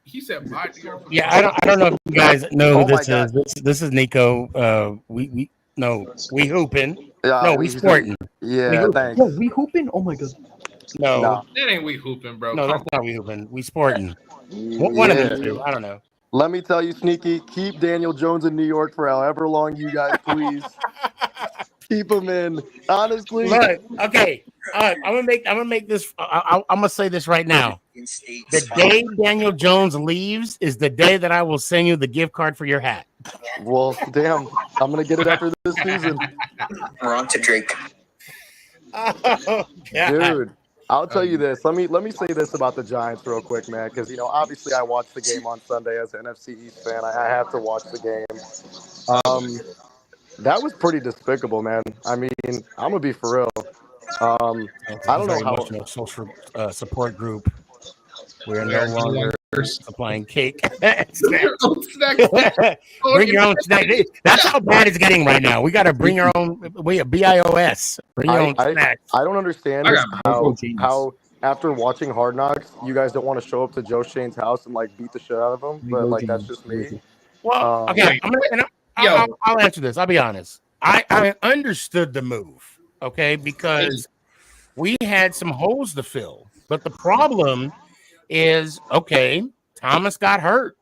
He said my New York. Yeah, I don't know if you guys know who this is. This is Nico. We hooping. Yeah, no, we sporting. Yeah, thanks. Yo, we hooping? Oh my god. No. That ain't we hooping, bro. No, that's not we hooping. We sporting. One of them two. I don't know. Let me tell you, Sneaky, keep Daniel Jones in New York for however long you guys please. Keep him in. Honestly. Look, okay. I'm gonna make this. I'm gonna say this right now. The day Daniel Jones leaves is the day that I will send you the gift card for your hat. Well, damn, I'm gonna get it after this season. We're on to Drake. Oh, dude. I'll tell you this. Let me say this about the Giants real quick, man, because obviously I watched the game on Sunday as an NFC East fan. I have to watch the game. That was pretty despicable, man. I mean, I'm gonna be for real. I don't know how social support group. We are no longer supplying cake. Bring your own snacks. Bring your own snack. That's how bad it's getting right now. We got to bring our own. We BIOS. Bring your own snacks. I don't understand how after watching Hard Knocks, you guys don't want to show up to Joe Shane's house and like beat the shit out of him. But like that's just me. Well, okay. I'll answer this. I'll be honest. I understood the move. Okay, because we had some holes to fill. But the problem is, okay, Thomas got hurt.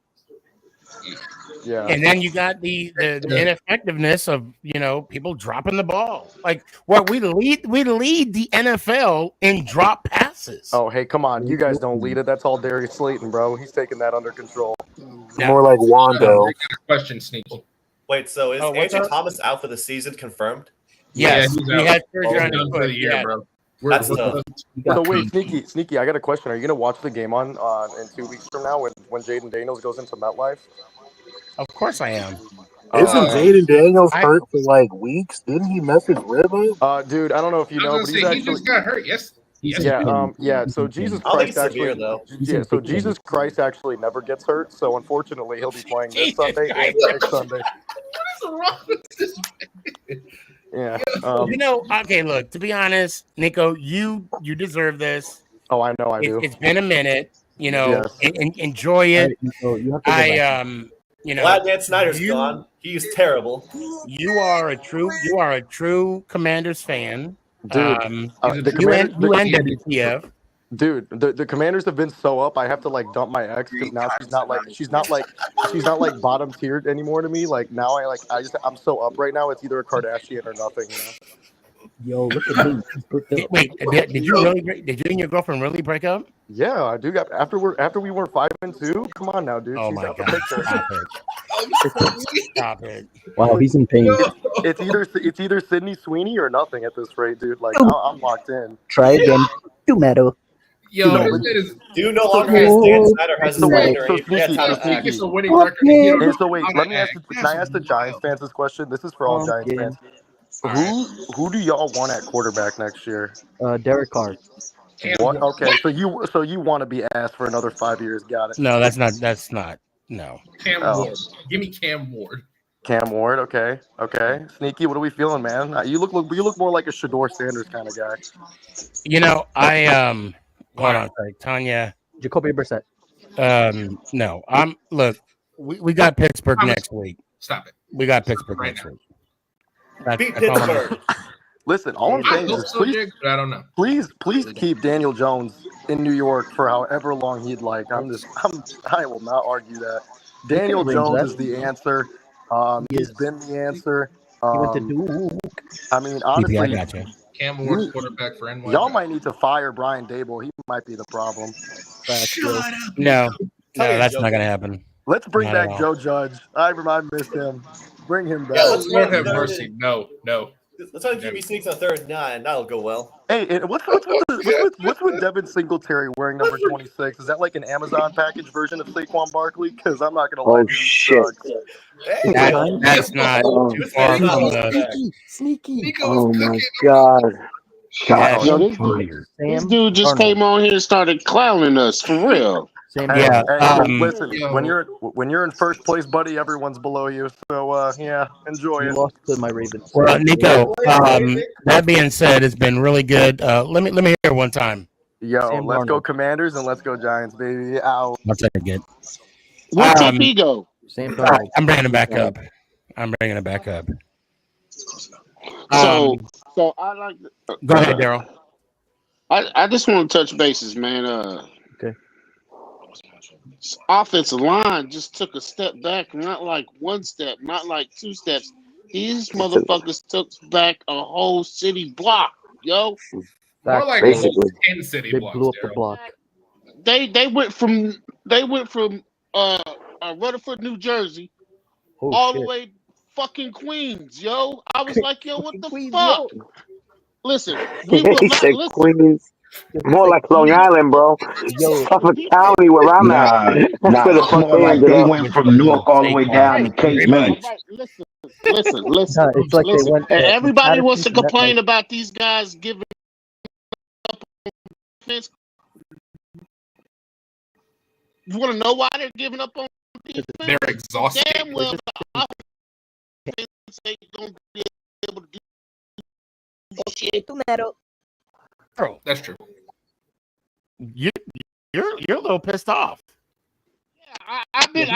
Yeah. And then you got the ineffectiveness of, people dropping the ball. Like, we lead the NFL in drop passes. Oh, hey, come on. You guys don't lead it. That's all Darius Slayton, bro. He's taking that under control. More like Wando. Question, Sneaky. Wait, so is Andrew Thomas out for the season confirmed? Yes, he had surgery on his for foot. the year, bro. That's tough. So wait, Sneaky, I got a question. Are you gonna watch the game in 2 weeks from now when Jaden Daniels goes into MetLife? Of course I am. Isn't Jaden Daniels hurt for like weeks? Didn't he mess his rib up? Dude, I don't know if you know, but he just got hurt. Yes. Yeah. So Jesus Christ severe, though. So Jesus Christ actually never gets hurt. So unfortunately, he'll be playing this Sunday and next Sunday. What is wrong with this? Yeah. Okay, look, to be honest, Nico, you deserve this. Oh, I know I do. It's been a minute, enjoy it. Glad Dan Snyder's gone. He's terrible. You are a true Commanders fan. Dude, WTF. Dude, the Commanders have been so up. I have to like dump my ex because now she's not like bottom tiered anymore to me. Like now I'm so up right now. It's either a Kardashian or nothing. Yo, look at me. Wait, did you and your girlfriend really break up? Yeah, I do. After we were 5-2. Come on now, dude. Oh She's my out the God! picture. Stop it! Wow, he's in pain. It's either Sydney Sweeney or nothing at this rate, dude. Like I'm locked in. Try again. Tomato. Yo, do no longer has Dan Snyder has his winner. It's a winning record. So wait, can I ask the Giants fans this question? This is for all Giants fans. Who do y'all want at quarterback next year? Derek Carr. What? Okay, so you want to be asked for another 5 years? Got it. No, that's not. No. Cam Ward. Give me Cam Ward. Cam Ward. Okay. Sneaky. What are we feeling, man? You look more like a Shador Sanders kind of guy. Hold on, sorry, Tanya. Jacoby Brissett. No. Look. We got Pittsburgh next week. Stop it. We got Pittsburgh next week. Beat Pittsburgh. Listen, all I'm saying is I don't know. Please keep Daniel Jones in New York for however long he'd like. I will not argue that. Daniel Jones is the answer. He's been the answer. He went to Duke. I mean, honestly, I got you. Cam Ward, quarterback for NY. Y'all might need to fire Brian Dable. He might be the problem. No, that's not gonna happen. Let's bring back Joe Judge. I miss him. Bring him back. Yeah, let's Lord have mercy. No. Let's try to QB sneaks on 3rd and 9. That'll go well. Hey, what's with Devin Singletary wearing number 26? Is that like an Amazon package version of Saquon Barkley? Because I'm not gonna lie. Oh shit! That's not too far from the Sneaky. Oh my god! Yo, this dude just came on here and started clowning us for real. Listen, when you're in first place, buddy, everyone's below you. So enjoy it. Lost to my Ravens. Well, Nico, that being said, it's been really good. Let me hear one time. Yo, let's go Commanders and let's go Giants, baby. Ow. I'll take it again. Where's Ego? Sam I'm bringing it back up. So I like. Go ahead, Daryl. I just want to touch bases, man. Okay. Offensive line just took a step back, not like one step, not like 2 steps. These motherfuckers took back a whole city block, yo. More like basically. 10 city They blocks. blew up the block. They went from Rutherford, New Jersey, all the way fucking Queens, yo. I was like, yo, what the fuck? Listen, we will He not said listen. Queens. More like Long Island, bro. Suffolk County, where I'm at. That's where the fuck more like they went from Newark all the way down to Case Village. Listen. It's like they went. And everybody wants to complain about these guys giving up offense. You want to know why they're giving up on defense? They're exhausted. Damn well the offense ain't going to be able to do shit. Bro, That's true. you're a little pissed off. Yeah, I've been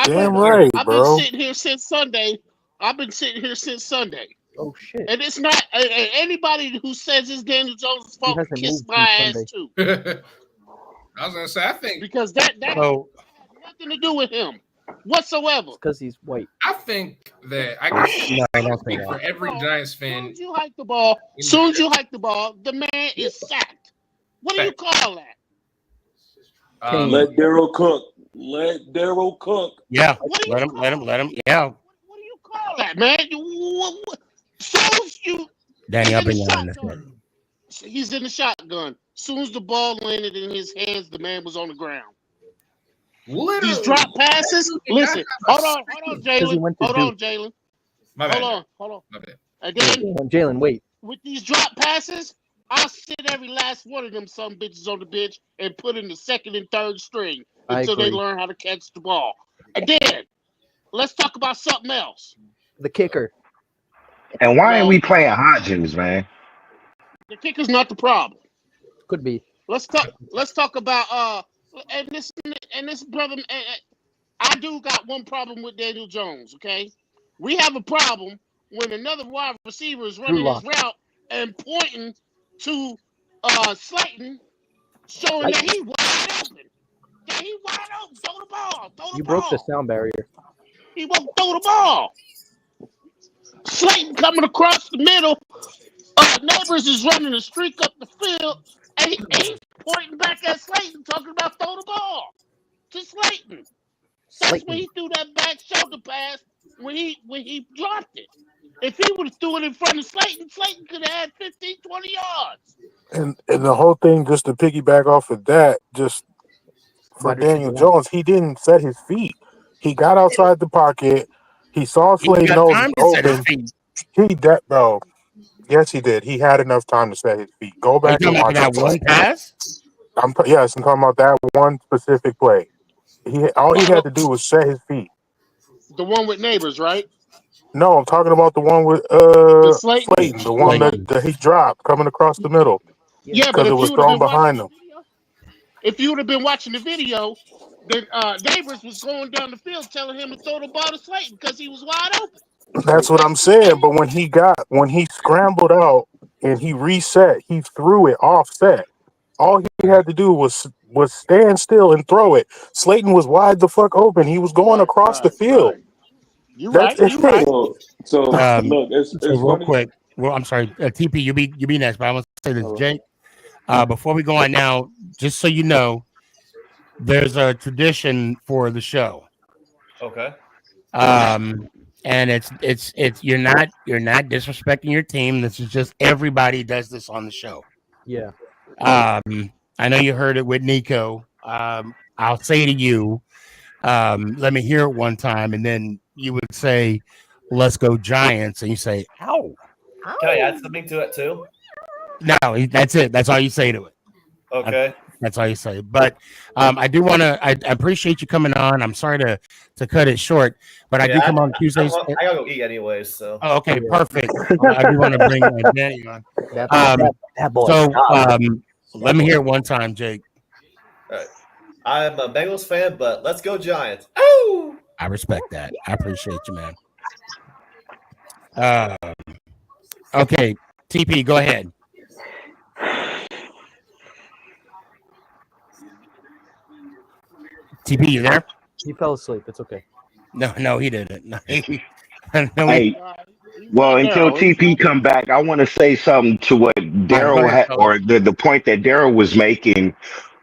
sitting here since Sunday. I've been sitting here since Sunday. Oh shit! And it's not anybody who says it's Daniel Jones' fault can kiss my ass too. I was gonna say, I think because that has nothing to do with him whatsoever. Because he's white. I think that I can speak for every Giants fan. As soon as you hike the ball, the man is sacked. What do you call that? Let Daryl cook. Let Daryl cook. Yeah, let him. Yeah. What do you call that, man? Danny, I've been yelling this. He's in the shotgun. As soon as the ball landed in his hands, the man was on the ground. Literally. These drop passes. Listen, hold on, Jalen. Hold on. And then, Jalen, wait. With these drop passes, I'll sit every last one of them some bitches on the bench and put in the second and third string until they learn how to catch the ball. And then, let's talk about something else. The kicker. And why ain't we playing Hodgins, man? The kicker's not the problem. Could be. Let's talk about and this brother. I do got one problem with Daniel Jones. Okay, we have a problem when another wide receiver is running his route and pointing to Slayton, showing that he's wide open. That he's wide open. Throw the ball. You broke the sound barrier. He won't throw the ball. Slayton coming across the middle. Neighbors is running a streak up the field, and he's pointing back at Slayton, talking about throw the ball to Slayton. That's when he threw that back shoulder pass when he dropped it. If he would have threw it in front of Slayton, Slayton could have had 15, 20 yards. And the whole thing, just to piggyback off of that, just for Daniel Jones, he didn't set his feet. He got outside the pocket. He saw Slayton open. Bro. Yes, he did. He had enough time to set his feet. Go back and watch that one pass. I'm talking about that one specific play. All he had to do was set his feet. The one with Neighbors, right? No, I'm talking about the one with Slayton, the one that he dropped coming across the middle. Yeah, but it was thrown behind him. If you would have been watching the video, then Neighbors was going down the field telling him to throw the ball to Slayton because he was wide open. That's what I'm saying. But when he scrambled out and he reset, he threw it offset. All he had to do was stand still and throw it. Slayton was wide the fuck open. He was going across the field. You're right. So look, it's real quick. Well, I'm sorry, TP. You be next, but I want to say this, Jake. Before we go on now, just so you know, there's a tradition for the show. Okay. And it's you're not disrespecting your team. This is just everybody does this on the show. Yeah. I know you heard it with Nico. I'll say to you, let me hear it one time, and then you would say, "Let's go Giants," and you say, "Ow." Can I add something to it too? No, that's it. That's all you say to it. Okay. That's all you say. But I do want to. I appreciate you coming on. I'm sorry to cut it short, but I do come on Tuesdays. I gotta go eat anyways. So. Oh, okay, perfect. I do want to bring Danny on. That boy. So let me hear it one time, Jake. All right. I'm a Bengals fan, but let's go Giants. Oh! I respect that. I appreciate you, man. Okay, TP, go ahead. TP, you there? He fell asleep. It's okay. No, he didn't. No, Hey, well, until TP come back, I want to say something to what Daryl had, or the point that Daryl was making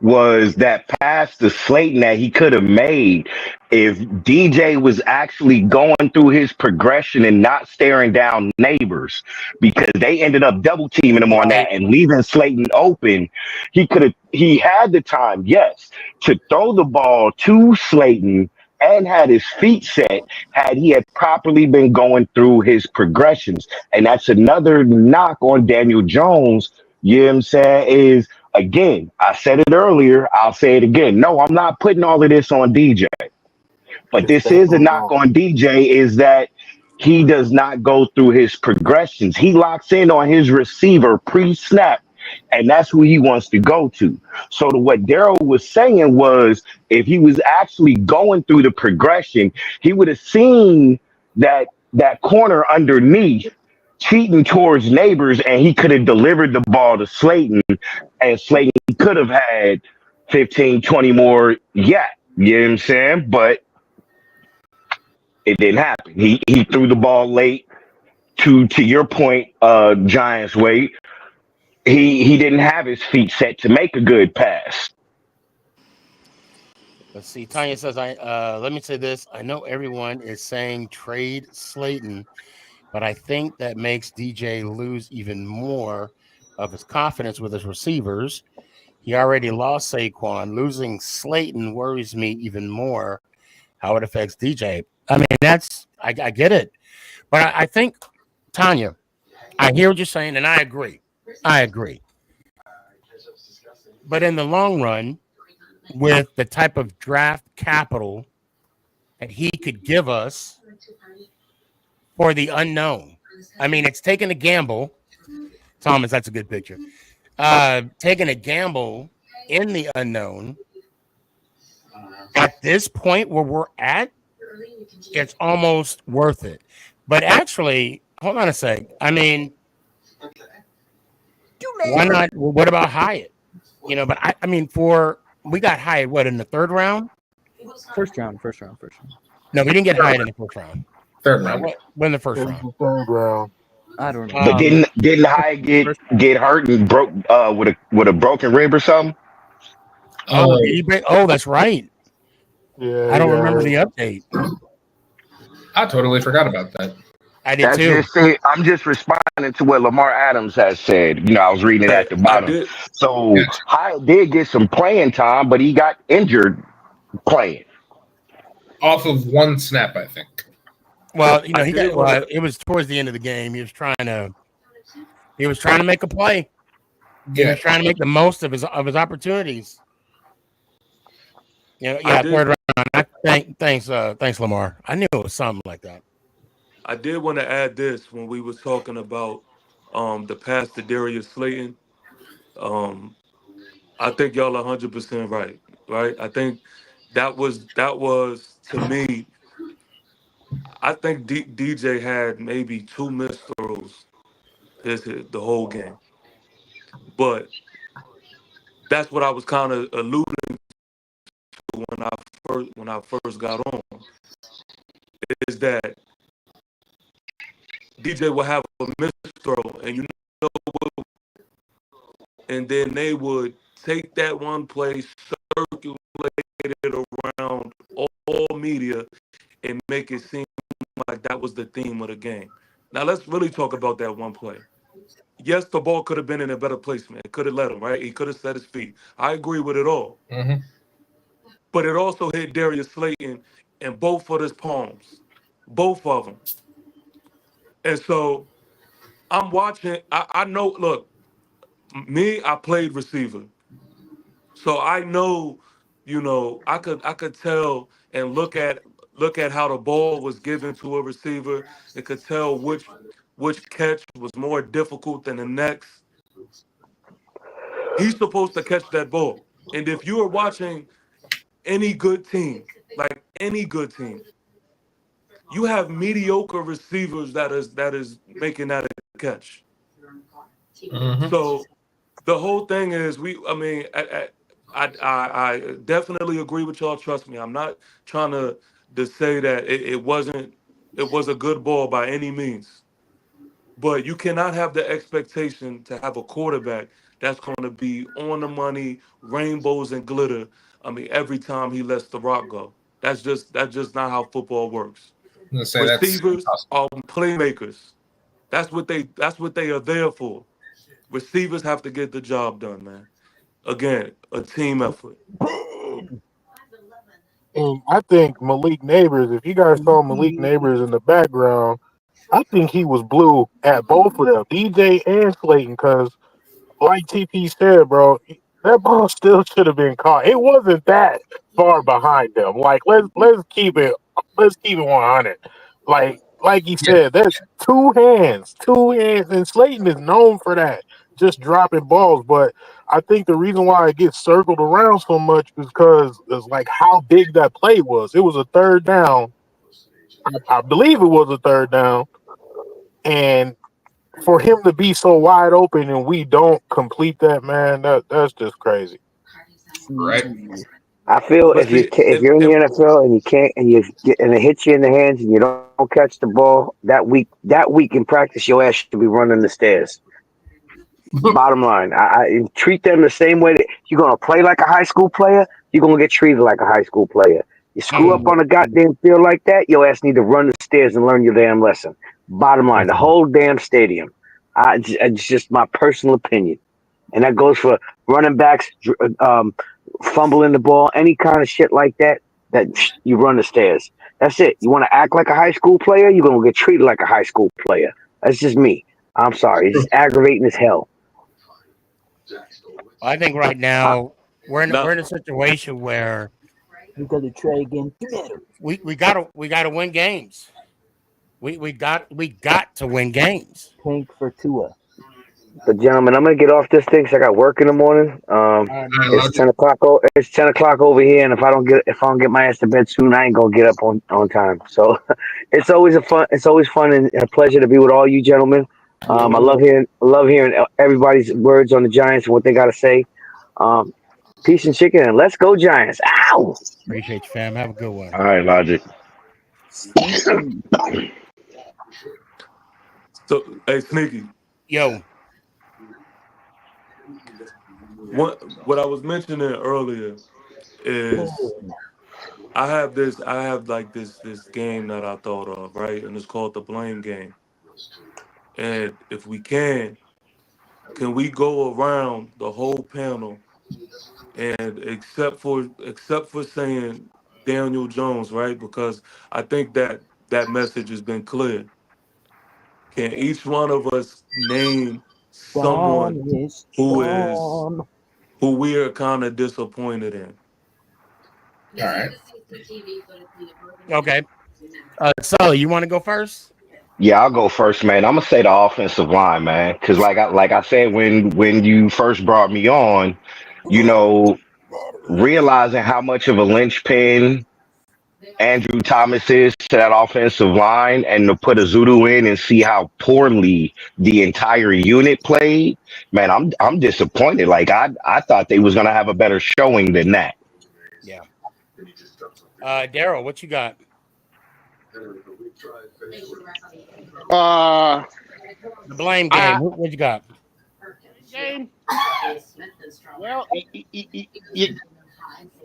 was that pass to Slayton that he could have made if DJ was actually going through his progression and not staring down Neighbors, because they ended up double teaming him on that and leaving Slayton open. He had the time, yes, to throw the ball to Slayton and had his feet set had he had properly been going through his progressions. And that's another knock on Daniel Jones, you know what I'm saying, is again, I said it earlier. I'll say it again. No, I'm not putting all of this on DJ. But It's this is a definitely knock not. on DJ is that he does not go through his progressions. He locks in on his receiver pre-snap, and that's who he wants to go to. So to what Daryl was saying was if he was actually going through the progression, he would have seen that corner underneath cheating towards neighbors, and he could have delivered the ball to Slayton, and Slayton could have had 15, 20 more. Yeah, you know what I'm saying? But it didn't happen. He threw the ball late. To your point, Giants way. He didn't have his feet set to make a good pass. Let's see. Tanya says, let me say this. I know everyone is saying trade Slayton, but I think that makes DJ lose even more of his confidence with his receivers. He already lost Saquon. Losing Slayton worries me even more how it affects DJ. I mean, I get it. But I think, Tanya, I hear what you're saying, and I agree. I agree. But in the long run, with the type of draft capital that he could give us for the unknown, I mean, it's taking a gamble. Thomas, that's a good picture. Taking a gamble in the unknown at this point where we're at, it's almost worth it. But actually, hold on a sec. I mean, why not? What about Hyatt? But I mean, we got Hyatt what in the third round? First round. No, we didn't get Hyatt in the first round. Third round. When the first It was round? the third round. I don't know. But didn't Hyatt get hurt and broke with a broken rib or something? Oh, that's right. Yeah, I don't yeah. remember the update. I totally forgot about that. I did too. I'm just responding to what Lamar Adams has said. I was reading it at the bottom. did. So Hyatt did get some playing time, but he got injured playing. Off of one snap, I think. Well, it was towards the end of the game. He was trying to make a play. He was trying to make the most of his opportunities. Third round. Thanks, Lamar. I knew it was something like that. I did want to add this when we was talking about the pass to Darius Slayton. I think y'all 100% right. Right? I think that was to me. I think DJ had maybe 2 missed throws the whole game, but that's what I was kind of alluding to when I first got on. Is that DJ will have a missed throw, and and then they would take that one play, circulate it around all media, and make it seem like that was the theme of the game. Now let's really talk about that one play. Yes, the ball could have been in a better placement. It could have let him, right? He could have set his feet. I agree with it all. Mm-hmm. But it also hit Darius Slayton in both of his palms. Both of them. And so I'm watching. I know, look, I played receiver. So I know, I could tell and look at how the ball was given to a receiver. It could tell which catch was more difficult than the next. He's supposed to catch that ball. And if you are watching any good team, like any good team, you have mediocre receivers that is making that a catch. Mm-hmm. So the whole thing is I definitely agree with y'all. Trust me, I'm not trying to say that it was a good ball by any means. But you cannot have the expectation to have a quarterback that's going to be on the money, rainbows and glitter. Every time he lets the rock go, that's just not how football works. Receivers are playmakers. That's what they are there for. Receivers have to get the job done, man. Again, a team effort. And I think Malik Neighbors, if you guys saw Malik Neighbors in the background, I think he was blue at both of them, DJ and Slayton, because like TP said, bro, That ball still should have been caught. It wasn't that far behind them. Like let's keep it 100. Like he Yeah, said, there's two hands, and Slayton is known for that, just dropping balls. But I think the reason why it gets circled around so much is because it's like how big that play was. It was a third down. I believe it was a third down, and for him to be so wide open and we don't complete that, man, that's just crazy. right. I feel But see, if you're in the NFL and you can't and it hits you in the hands and you don't catch the ball that week in practice, your ass should be running the stairs. Bottom line, I treat them the same way that you're gonna play like a high school player. You're gonna get treated like a high school player. You screw up on a goddamn field like that, your ass need to run the stairs and learn your damn lesson. Bottom line, the whole damn stadium. It's just my personal opinion, and that goes for running backs, fumbling the ball, any kind of shit like that. That you run the stairs. That's it. You want to act like a high school player, you're gonna get treated like a high school player. That's just me. I'm sorry. It's just aggravating as hell. I think right now we're in a situation where You got to try again. we gotta win games. We got to win games. Tank for Tua. But gentlemen, I'm gonna get off this thing because I got work in the morning. It's 10 o'clock. It's 10 o'clock over here, and if I don't get my ass to bed soon, I ain't gonna get up on time. So it's always fun and a pleasure to be with all you gentlemen. I love hearing everybody's words on the Giants and what they got to say. Peace and chicken, and let's go Giants! Ow! Appreciate you, fam. Have a good one. All right, Logic. So, hey, Sneaky. Yo. What I was mentioning earlier is I have this game that I thought of, right? And it's called the blame game. And if we can we go around the whole panel and except for saying Daniel Jones, right? Because I think that message has been clear. Can each one of us name someone who we are kind of disappointed in? All right. Okay. Sully, you want to go first? Yeah, I'll go first, man. I'm gonna say the offensive line, man, because like I said when you first brought me on, you know, realizing how much of a linchpin Andrew Thomas is to that offensive line, and to put a Zudu in and see how poorly the entire unit played, man, I'm disappointed. Like I thought they was gonna have a better showing than that. Yeah. Daryl, what you got? The blame game. What you got? Game. Well,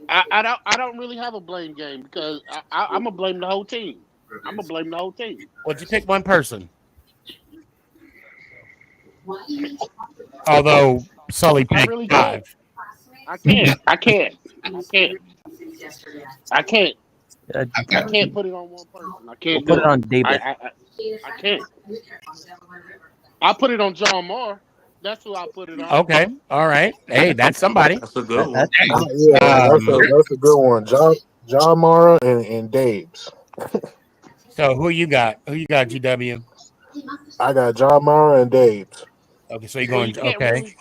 I don't really have a blame game because I'm gonna blame the whole team. Would you pick one person? Although Sully picked really five. I can't put it on one person. I can't We'll put do it on David. I can't. I'll put it on John Moore. That's who I put it on. Okay. All right. Hey, that's somebody. That's a good one. That's a good one. John Mara and Dave's. So who you got? GW? I got John Mara and Dave's. Okay, so you're going okay.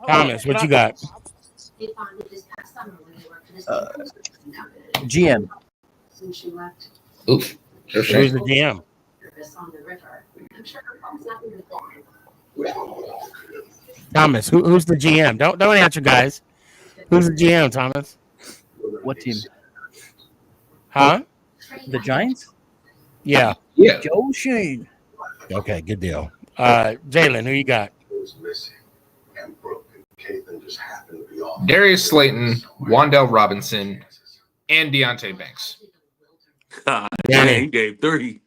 Thomas, what you got? GM. Oof. Who's the GM? Thomas, who's the GM? Don't answer, guys. Who's the GM, Thomas? What team? Huh? The Giants? Yeah. Joe Shane. Okay, good deal. Jalen, who you got? Darius Slayton, Wandell Robinson, and Deontay Banks. Yeah, he gave 3.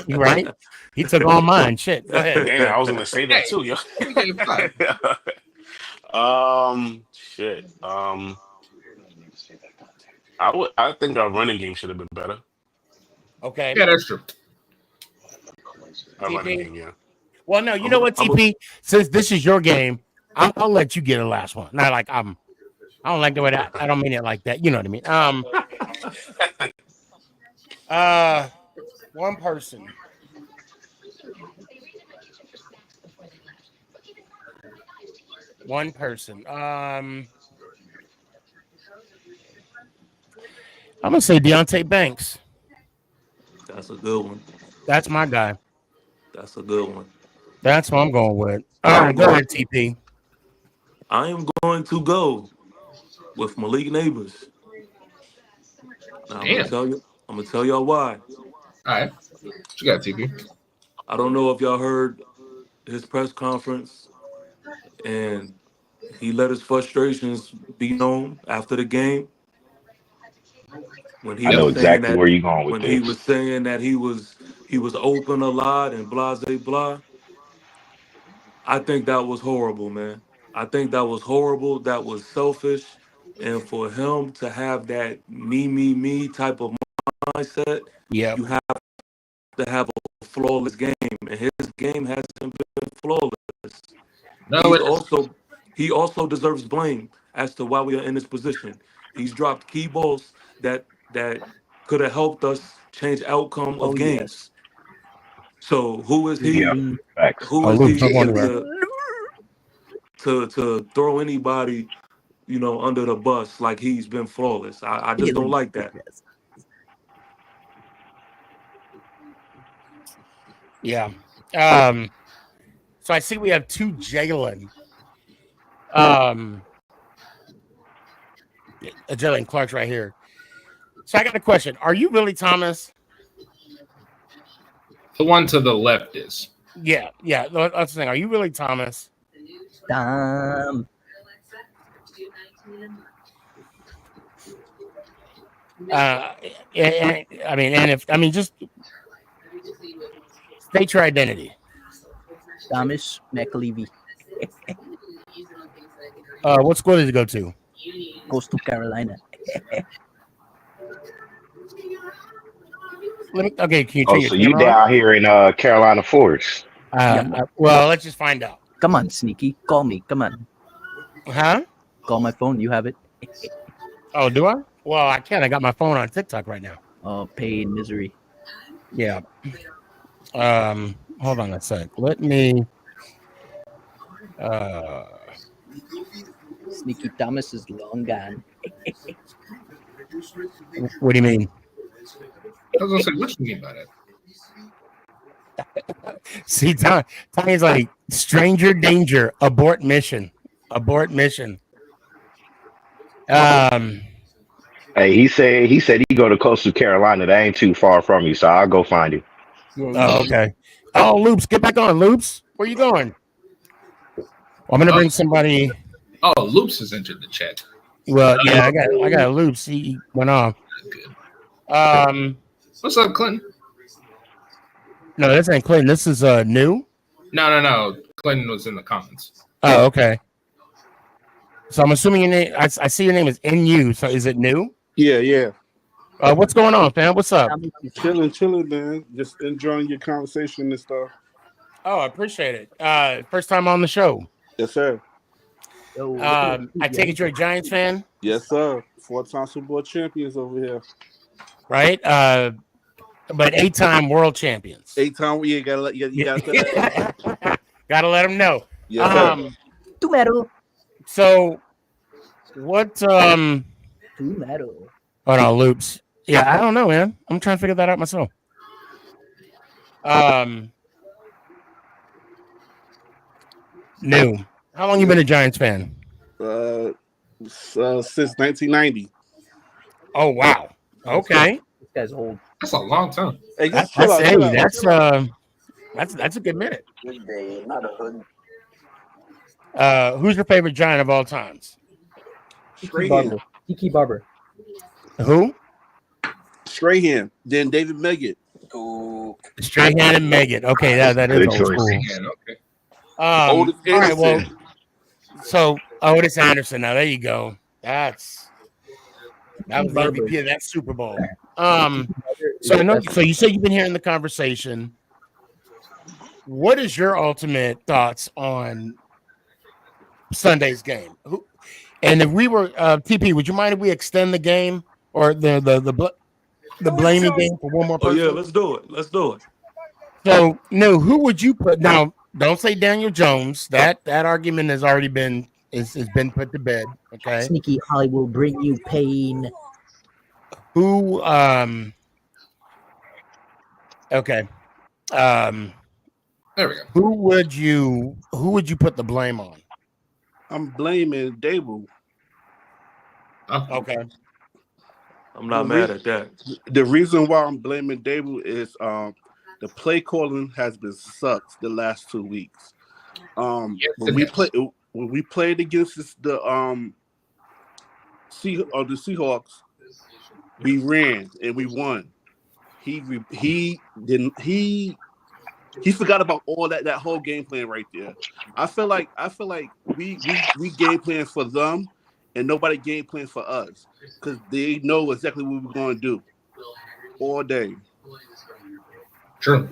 You right? He took all mine. Shit. Go ahead. Damn, I was gonna say that too, yo. Shit. I think our running game should have been better. Okay. Yeah, that's true. Our running game, yeah. Well, no, you know what, TP? Since this is your game, I'll let you get a last one. Not like I don't like the way that I don't mean it like that. You know what I mean? One person. One person. I'm gonna say Deontay Banks. That's a good one. That's my guy. That's a good one. That's what I'm going with. All right, go ahead, TP. I am going to go with Malik Neighbors. Now, Damn. I'm gonna tell y'all why. All right. What you got, TP? I don't know if y'all heard his press conference, and he let his frustrations be known after the game. When he I know was saying exactly that where you're going with when he this. was saying that he was open a lot and blah blah blah. I think that was horrible, man. I think that was horrible. That was selfish. And for him to have that me type of mindset, Yep. you have to have a flawless game. And his game hasn't been flawless. No, He also deserves blame as to why we are in this position. He's dropped key balls that could have helped us change outcome of Oh yes. games. So who is Yeah, he? facts. Who Oh, is Luke, he jump on there. to throw anybody, under the bus like he's been flawless? I just don't like that. Yeah. So I see we have two Jalen. Jalen Clark's right here. So I got a question. Are you really Thomas? the one to the left is. Yeah. That's the thing. Are you really Thomas? Damn. Just state your identity. Thomas McLevy What school did you go to? goes to Carolina. Okay, can you Oh, turn your so you camera on? down here in Carolina Forest? Well, let's just find out. Come on, Sneaky. Call me. Come on. Huh? Call my phone. You have it. Oh, do I? Well, I can't. I got my phone on TikTok right now. Oh, pain, misery. Yeah. Hold on a sec. Let me. Sneaky Thomas is long gone. What do you mean? I was gonna say, what you mean by that? See, Tiny's like stranger danger. Abort mission. Abort mission. Hey, he said he go to Coastal Carolina. That ain't too far from you, so I'll go find him. Oh, okay. Oh, Loops, get back on. Loops, where you going? I'm gonna bring somebody. Oh, Loops has entered the chat. Well, yeah, I got Loops. He went off. What's up, Clinton? No, this ain't Clinton. This is new. No. Clinton was in the comments. Oh, okay. So I'm assuming your name. I see your name is NU. So is it new? Yeah. What's going on, fam? What's up? Chilling, man. Just enjoying your conversation and stuff. Oh, I appreciate it. First time on the show. Yes, sir. I take it you're a Giants fan? Yes, sir. 4-time Super Bowl champions over here. Right? But 8-time world champions. 8-time, you gotta gotta let them know. Yes, sir. Tomato. So what Tomato. Oh no, Loops. Yeah, I don't know, man. I'm trying to figure that out myself. New. How long you been a Giants fan? Since 1990. Oh wow. Okay. This guy's old. That's a long time. Hey, That's a good minute. Good day, not a hood. Who's your favorite Giant of all times? Tiki Barber. Who? Strahan. Then David Meggett. Strahan and Meggett. Okay, that is old school. Okay. All right, well, so Otis Anderson. Now there you go. That was the MVP of that Super Bowl. So I know. So you said you've been hearing the conversation. What is your ultimate thoughts on Sunday's game. And if we were TP, would you mind if we extend the game or the blaming game for one more Oh yeah, person? let's do it. Let's do it. So no, who would you put now? Don't say Daniel Jones. That argument has already been has been put to bed. Okay. Sneaky Holly will bring you pain. Who okay. There we go. Who would you put the blame on? I'm blaming Dable. Okay. I'm not mad at that. The reason why I'm blaming Dable is the play calling has been sucked the last 2 weeks. When we played against the Seahawks, we ran and we won. He forgot about all that whole game plan right there. I feel like we game plan for them and nobody game plan for us because they know exactly what we're going to do all day. True.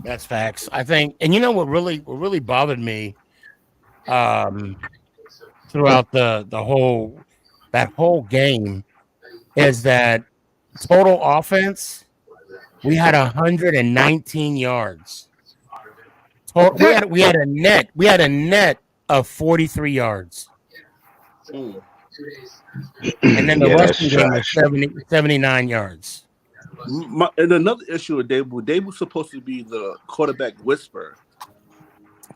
That's facts. I think, and you know what really bothered me throughout the whole game is that total offense we had 119 yards. We had a net of 43 yards. Mm. And then the rushing game was 79 yards. And another issue with Dable's supposed to be the quarterback whisperer.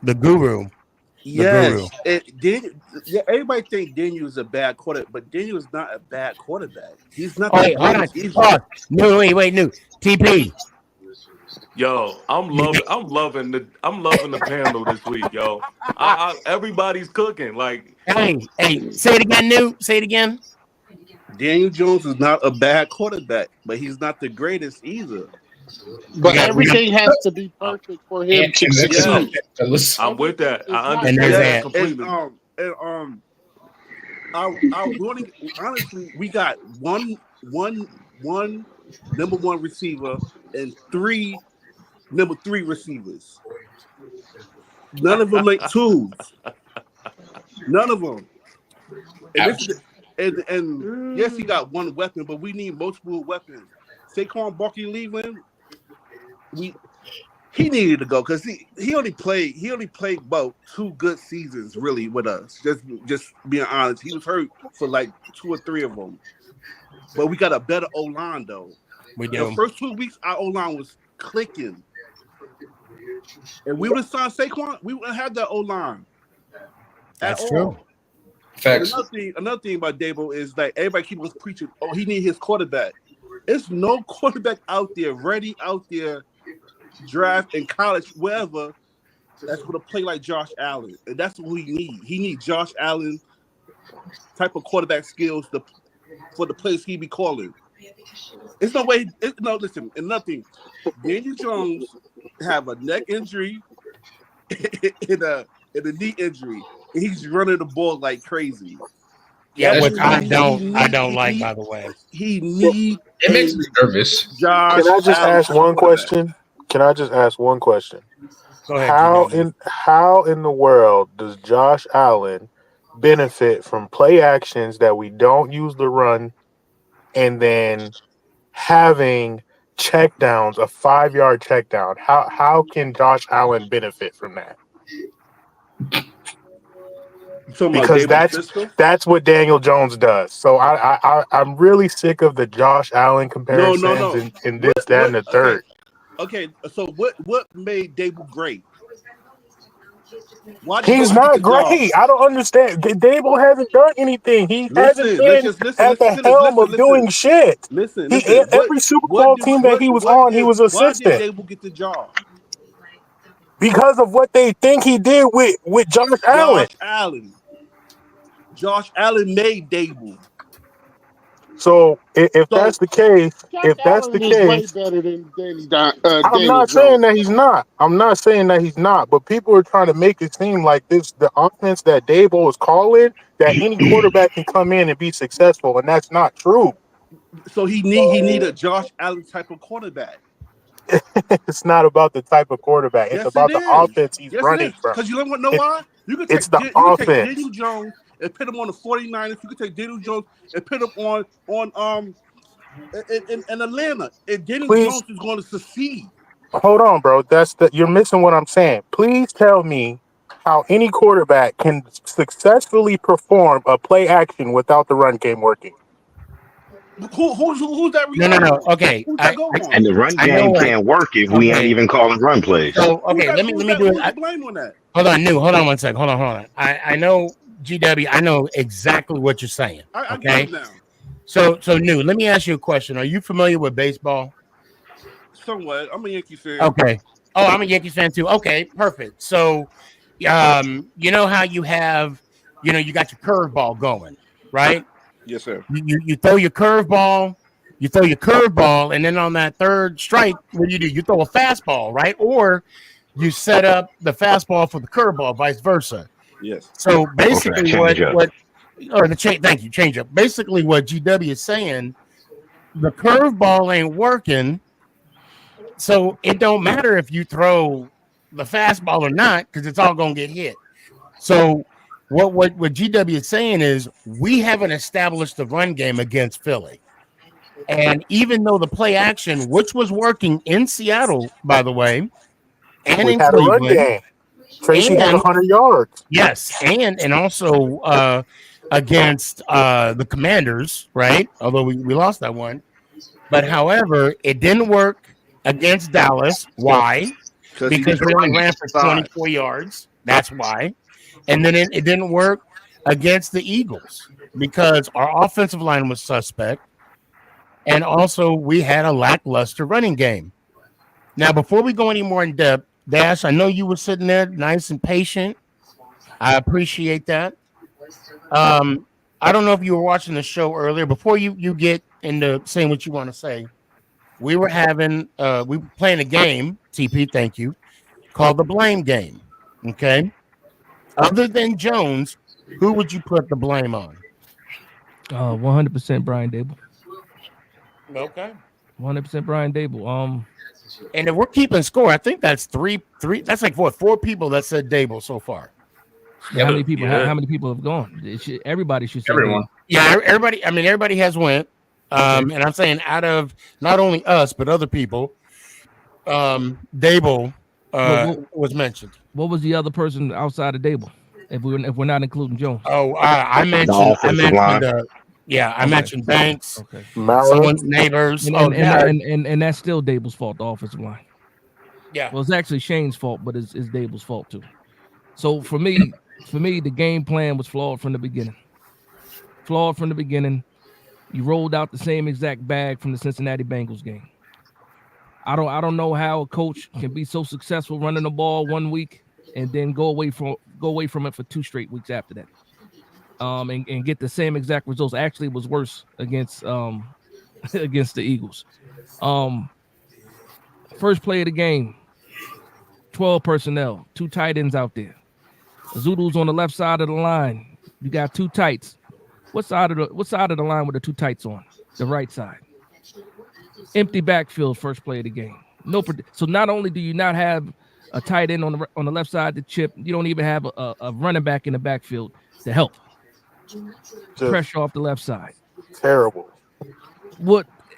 The guru. Yes. Everybody think Daniel's a bad quarterback, but Daniel's not a bad quarterback. He's not that great. No, wait, no. TP. Yo, I'm loving the panel this week, yo. Everybody's cooking. Like, hey, say it again, New. Say it again. Daniel Jones is not a bad quarterback, but he's not the greatest either. But everything has to be perfect for him to succeed. I'm with that. I understand that completely. Honestly, we got one number one receiver and 3 number 3 receivers. None of them like twos. None of them. And yes, he got one weapon, but we need multiple weapons. Saquon Barkley leaving, he needed to go because he only played about 2 good seasons really with us. Just being honest, he was hurt for like 2 or 3 of them. But we got a better O-line though. We do. The first 2 weeks, our O-line was clicking. And we would have signed Saquon, we wouldn't have that O-line. That's true. Facts. Another thing about Dable is like everybody keeps preaching, he need his quarterback. There's no quarterback out there, draft in college, wherever, that's going to play like Josh Allen. And that's what we need. He needs Josh Allen type of quarterback skills for the plays he be calling. It's no way. Listen, and nothing. Daniel Jones have a neck injury and a knee injury, and he's running the ball like crazy. Yeah, which I don't like, by the way. It makes me nervous. Josh Can I just Allen ask one question? Go ahead, How in the world does Josh Allen benefit from play actions that we don't use the run and then having checkdowns, a 5-yard checkdown? How can Josh Allen benefit from that? Because that's what Daniel Jones does. So I'm really sick of the Josh Allen comparisons and this, that, and the third. Okay, so what made Dable great? He's not great. I don't understand. Dable hasn't done anything. He hasn't been at the helm of doing shit. Every Super Bowl team that he was on, he was assistant. Why did Dable get the job? Because of what they think he did with Josh Allen. Josh Allen made Dable. So if that's the case, way better than I'm not saying that he's not. I'm not saying that he's not. But people are trying to make it seem like the offense that Dable is calling, that any quarterback can come in and be successful, and that's not true. So he need a Josh Allen type of quarterback. It's not about the type of quarterback. It's about the offense he's running from. Because you know why? You could It's take the you could take offense. Daniel Jones and put him on the 49ers. You could take Daniel Jones and put him on in Atlanta. And Daniel Please Jones is going to succeed. hold on, bro. You're missing what I'm saying. Please tell me how any quarterback can successfully perform a play action without the run game working. Who's that No, no, relying no. on? Okay, Who's that go on? And the run I know game what. can't work if we ain't Okay, even calling run plays. so okay, let me do it. Who's to blame on that? Hold on, New. Hold on one second. Hold on. I know GW. I know exactly what you're saying. I get Okay. it now. So New. Let me ask you a question. Are you familiar with baseball? Somewhat. I'm a Yankee fan. Okay. Oh, I'm a Yankees fan too. Okay, perfect. So, you know how you have, you got your curveball going, right? Yes, sir. You throw your curveball, and then on that third strike, what do? You throw a fastball, right? Or you set up the fastball for the curveball, vice versa. Yes. So Or basically, change up. thank you, change up. Basically, what GW is saying, the curveball ain't working, so it don't matter if you throw the fastball or not, because it's all gonna get hit. So what GW is saying is we haven't established the run game against Philly. And even though the play action, which was working in Seattle, by the way, and We in had a run Cleveland, game. Tracy had and 100 yards. yes, and also against the Commanders, right? Although we lost that one. But however, it didn't work against Dallas. Why? Because we only ran for 24 yards. That's why. And then it didn't work against the Eagles because our offensive line was suspect. And also, we had a lackluster running game. Now, before we go any more in depth, Dash, I know you were sitting there nice and patient. I appreciate that. I don't know if you were watching the show earlier. Before you get into saying what you want to say, we were playing a game, TP, thank you, called the blame game. Okay. Other than Jones, who would you put the blame on? 100% Brian Dable. Okay. 100% Brian Dable. And if we're keeping score, I think that's three. That's like four people that said Dable so far. How many people? How many people have gone? Everybody should say Everyone. Dable. Yeah, everybody. I mean, everybody has went. And I'm saying out of not only us but other people, Dable was mentioned. What was the other person outside of Dable? If we're not including Jones. Oh, I mentioned. I mentioned Banks. Okay. Someone neighbors. And that's still Dable's fault. The offensive line. Yeah. Well, it's actually Shane's fault, but it's Dable's fault too. So for me, the game plan was flawed from the beginning. You rolled out the same exact bag from the Cincinnati Bengals game. I don't know how a coach can be so successful running the ball 1 week and then go away from it for 2 straight weeks after that. And get the same exact results. Actually, it was worse against against the Eagles. First play of the game, 12 personnel, 2 tight ends out there. Zudu's on the left side of the line. You got 2 tights. What side of the line with the 2 tights on? The right side. Empty backfield, first play of the game. So not only do you not have a tight end on the left side to chip, you don't even have a running back in the backfield to help. Pressure off the left side. Terrible.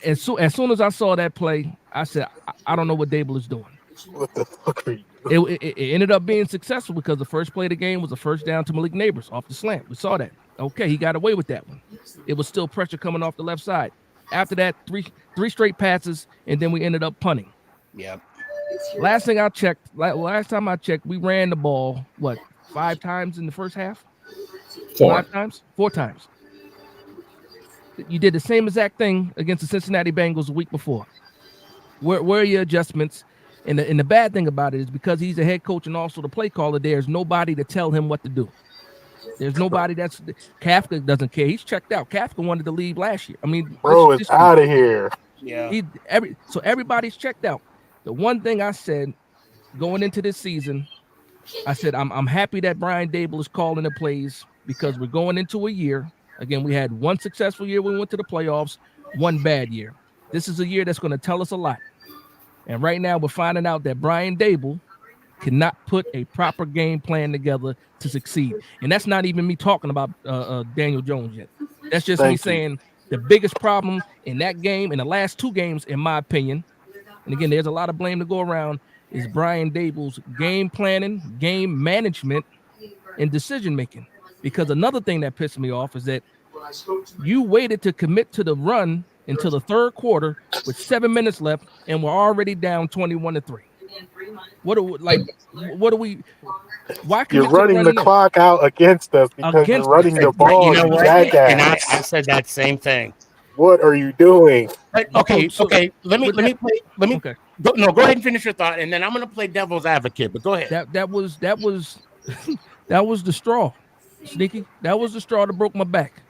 As soon as I saw that play, I said, I don't know what Dable is doing. What the fuck are you doing? It ended up being successful because the first play of the game was a first down to Malik Neighbors off the slant. We saw that. Okay, he got away with that one. It was still pressure coming off the left side. After that, three straight passes, and then we ended up punting. Yep. Last time I checked, we ran the ball, 5 times in the first half? 4 times? 4 times. You did the same exact thing against the Cincinnati Bengals the week before. Where are your adjustments? And the bad thing about it is because he's a head coach and also the play caller, there's nobody to tell him what to do. There's nobody Kafka doesn't care. He's checked out. Kafka wanted to leave last year. I mean, bro, it's out of here. Yeah. So everybody's checked out. The one thing I said going into this season, I said I'm happy that Brian Dable is calling the plays because we're going into a year. Again, we had 1 successful year when we went to the playoffs, 1 bad year. This is a year that's going to tell us a lot. And right now we're finding out that Brian Dable cannot put a proper game plan together to succeed. And that's not even me talking about Daniel Jones yet. That's just me Thank you. saying the biggest problem in that game, in the last two games, in my opinion, and again, there's a lot of blame to go around, is Brian Dable's game planning, game management, and decision making. Because another thing that pissed me off is that you waited to commit to the run until the third quarter with 7 minutes left, and we're already down 21-3. What do we? Why You're commit to the running run the then? clock out against us because you're running the Right, you ball, know you what? And I jackass. said that same thing. What are you doing? But okay. Let me Okay. go ahead and finish your thought, and then I'm going to play devil's advocate. But go ahead. That was that was the straw, Sneaky. That was the straw that broke my back.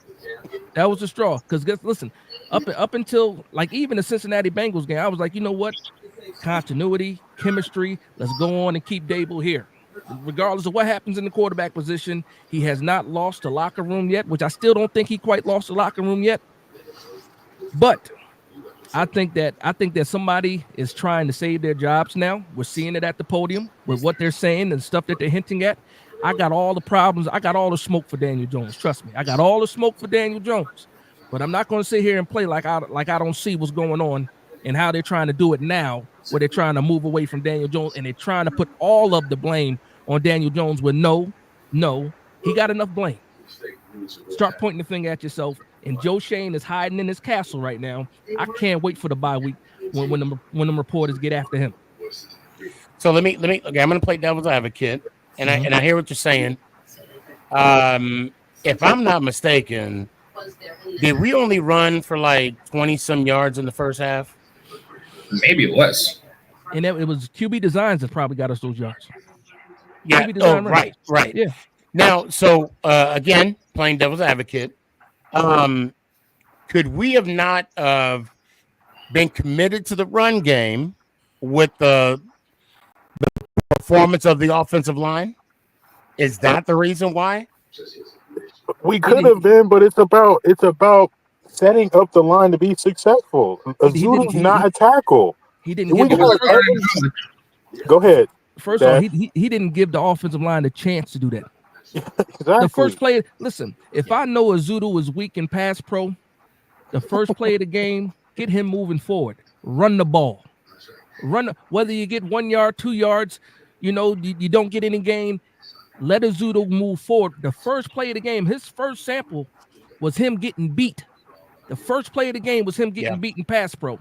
That was the straw. Because listen, up until like even the Cincinnati Bengals game, I was like, you know what? Continuity, chemistry. Let's go on and keep Dable here. Regardless of what happens in the quarterback position, he has not lost the locker room yet, which I still don't think he quite lost the locker room yet. But I think that somebody is trying to save their jobs now. We're seeing it at the podium with what they're saying and stuff that they're hinting at. I got all the problems. I got all the smoke for Daniel Jones. Trust me, I got all the smoke for Daniel Jones. But I'm not going to sit here and play like I don't see what's going on and how they're trying to do it now, where they're trying to move away from Daniel Jones and they're trying to put all of the blame on Daniel Jones. When no, he got enough blame. Start pointing the finger at yourself. And Joe Shane is hiding in his castle right now. I can't wait for the bye week when the reporters get after him. So let me. Okay, I'm going to play devil's advocate, and I hear what you're saying. If I'm not mistaken, did we only run for like 20 some yards in the first half? Maybe less. And it was QB Designs that probably got us those yards. Yeah. Oh, right. Yeah. Now, so again, playing devil's advocate, could we have not been committed to the run game with the performance of the offensive line? Is that the reason why? We could have been, but it's about setting up the line to be successful. Azudu's not a tackle. He didn't give Go ahead. First of all, he didn't give the offensive line the chance to do that. Exactly. The first play, listen, if I know Azudu is weak in pass pro, the first play of the game, get him moving forward. Run the ball. Whether you get 1 yard, 2 yards, you don't get any gain. Let Azudu move forward. The first play of the game, his first sample was him getting beat. The first play of the game was him getting beat in pass pro.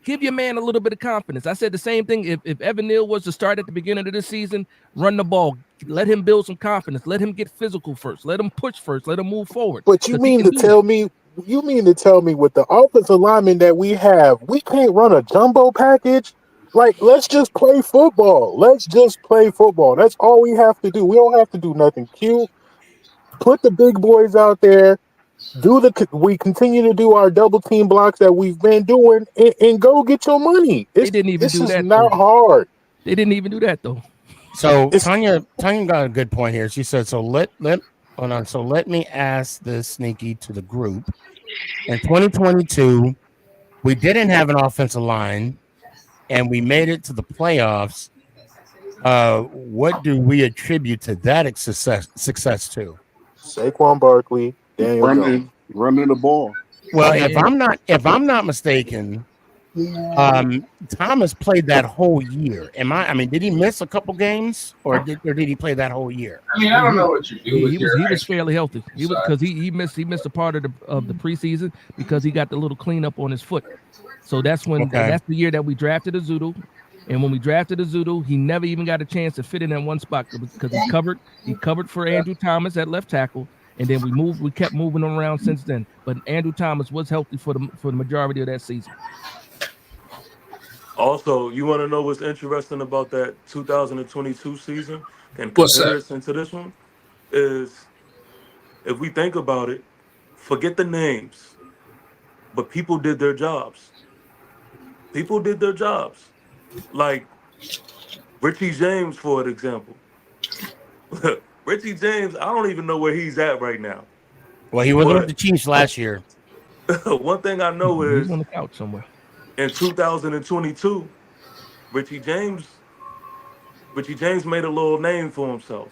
Give your man a little bit of confidence. I said the same thing. If Evan Neal was to start at the beginning of the season, run the ball. Let him build some confidence. Let him get physical first. Let him push first. Let him move forward. But you mean to tell me with the offensive lineman that we have, we can't run a jumbo package? Like, let's just play football. That's all we have to do. We don't have to do nothing cute. Put the big boys out there. We continue to do our double team blocks that we've been doing, and go get your money. They didn't even do that. This is not hard. They didn't even do that though. So Tanya got a good point here. She said, "So let me ask this, Sneaky, to the group. In 2022, we didn't have an offensive line, and we made it to the playoffs. What do we attribute to that success to?" Saquon Barkley, Daniel Jones. Running the ball. Well, if I'm not mistaken, Thomas played that whole year. I mean, did he miss a couple games, or did he play that whole year? I mean, I don't know what you do. He was fairly healthy. He was, because he missed a part of the preseason because he got the little cleanup on his foot. So that's the year that we drafted Azudu. And when we drafted Azudu, he never even got a chance to fit in one spot because he covered for Andrew Thomas at left tackle. And then we kept moving him around since then. But Andrew Thomas was healthy for the majority of that season. Also, you want to know what's interesting about that 2022 season in comparison to this one? Is if we think about it, forget the names, but people did their jobs. People did their jobs. Like Richie James, for example. Richie James, I don't even know where he's at right now. Well, he was with the Chiefs last year. One thing I know is he's on the couch somewhere. In 2022, Richie James Richie James made a little name for himself,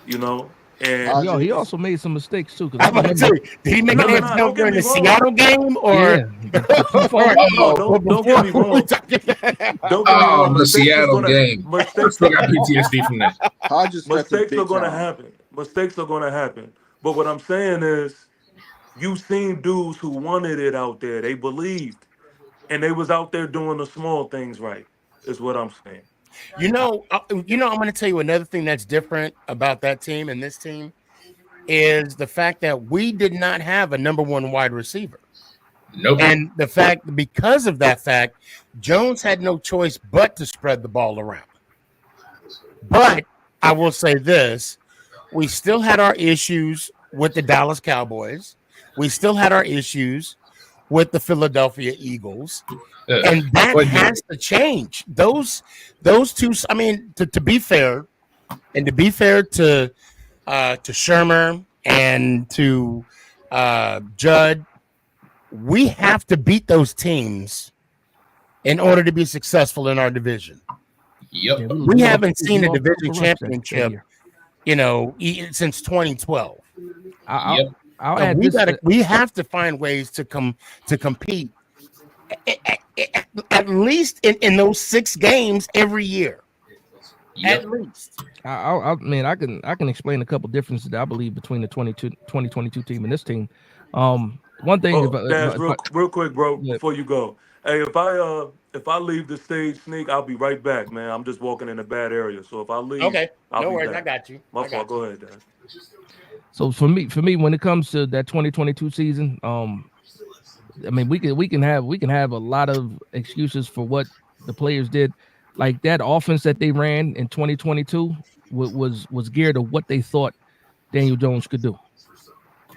you know. And He also made some mistakes too. Because I I'm about to remember, tell you, did he make no, any no, of no, them don't get during me the wrong. Seattle game yeah, or, the two or, fumbles. No, or don't get before? me We wrong. talking- Don't get me Oh, wrong. the Mistakes is Seattle gonna game. I mistakes still got PTSD from that. Hodges kept it mistakes are big gonna time. happen. Mistakes are gonna happen. But what I'm saying is, you seen dudes who wanted it out there. They believed, and they was out there doing the small things right. Is what I'm saying. I'm going to tell you another thing that's different about that team and this team is the fact that we did not have a number one wide receiver. Nope. And the fact, because of that fact, Jones had no choice but to spread the ball around. But I will say this, we still had our issues with the Dallas Cowboys. We still had our issues with the Philadelphia Eagles. And that has to change. Those two, I mean, to be fair, and to be fair to Shermer and to Judd, we have to beat those teams in order to be successful in our division. Yep. Yeah, We haven't seen a lost division Cooper Rush that championship, year. Since 2012. I'll So add this. we have to find ways to compete at least in those 6 games every year. Yep. At least. I can explain a couple differences that I believe between the 2022 team and this team. One thing, Oh, Daz, real quick, bro, before you go. Hey, if I leave the stage, Sneak, I'll be right back, man. I'm just walking in a bad area, so if I leave, Okay, I'll no be worries. back. I got you. My fault. Go ahead, Daz. So for me, when it comes to that 2022 season, I mean, we can have a lot of excuses for what the players did. Like that offense that they ran in 2022 was geared to what they thought Daniel Jones could do.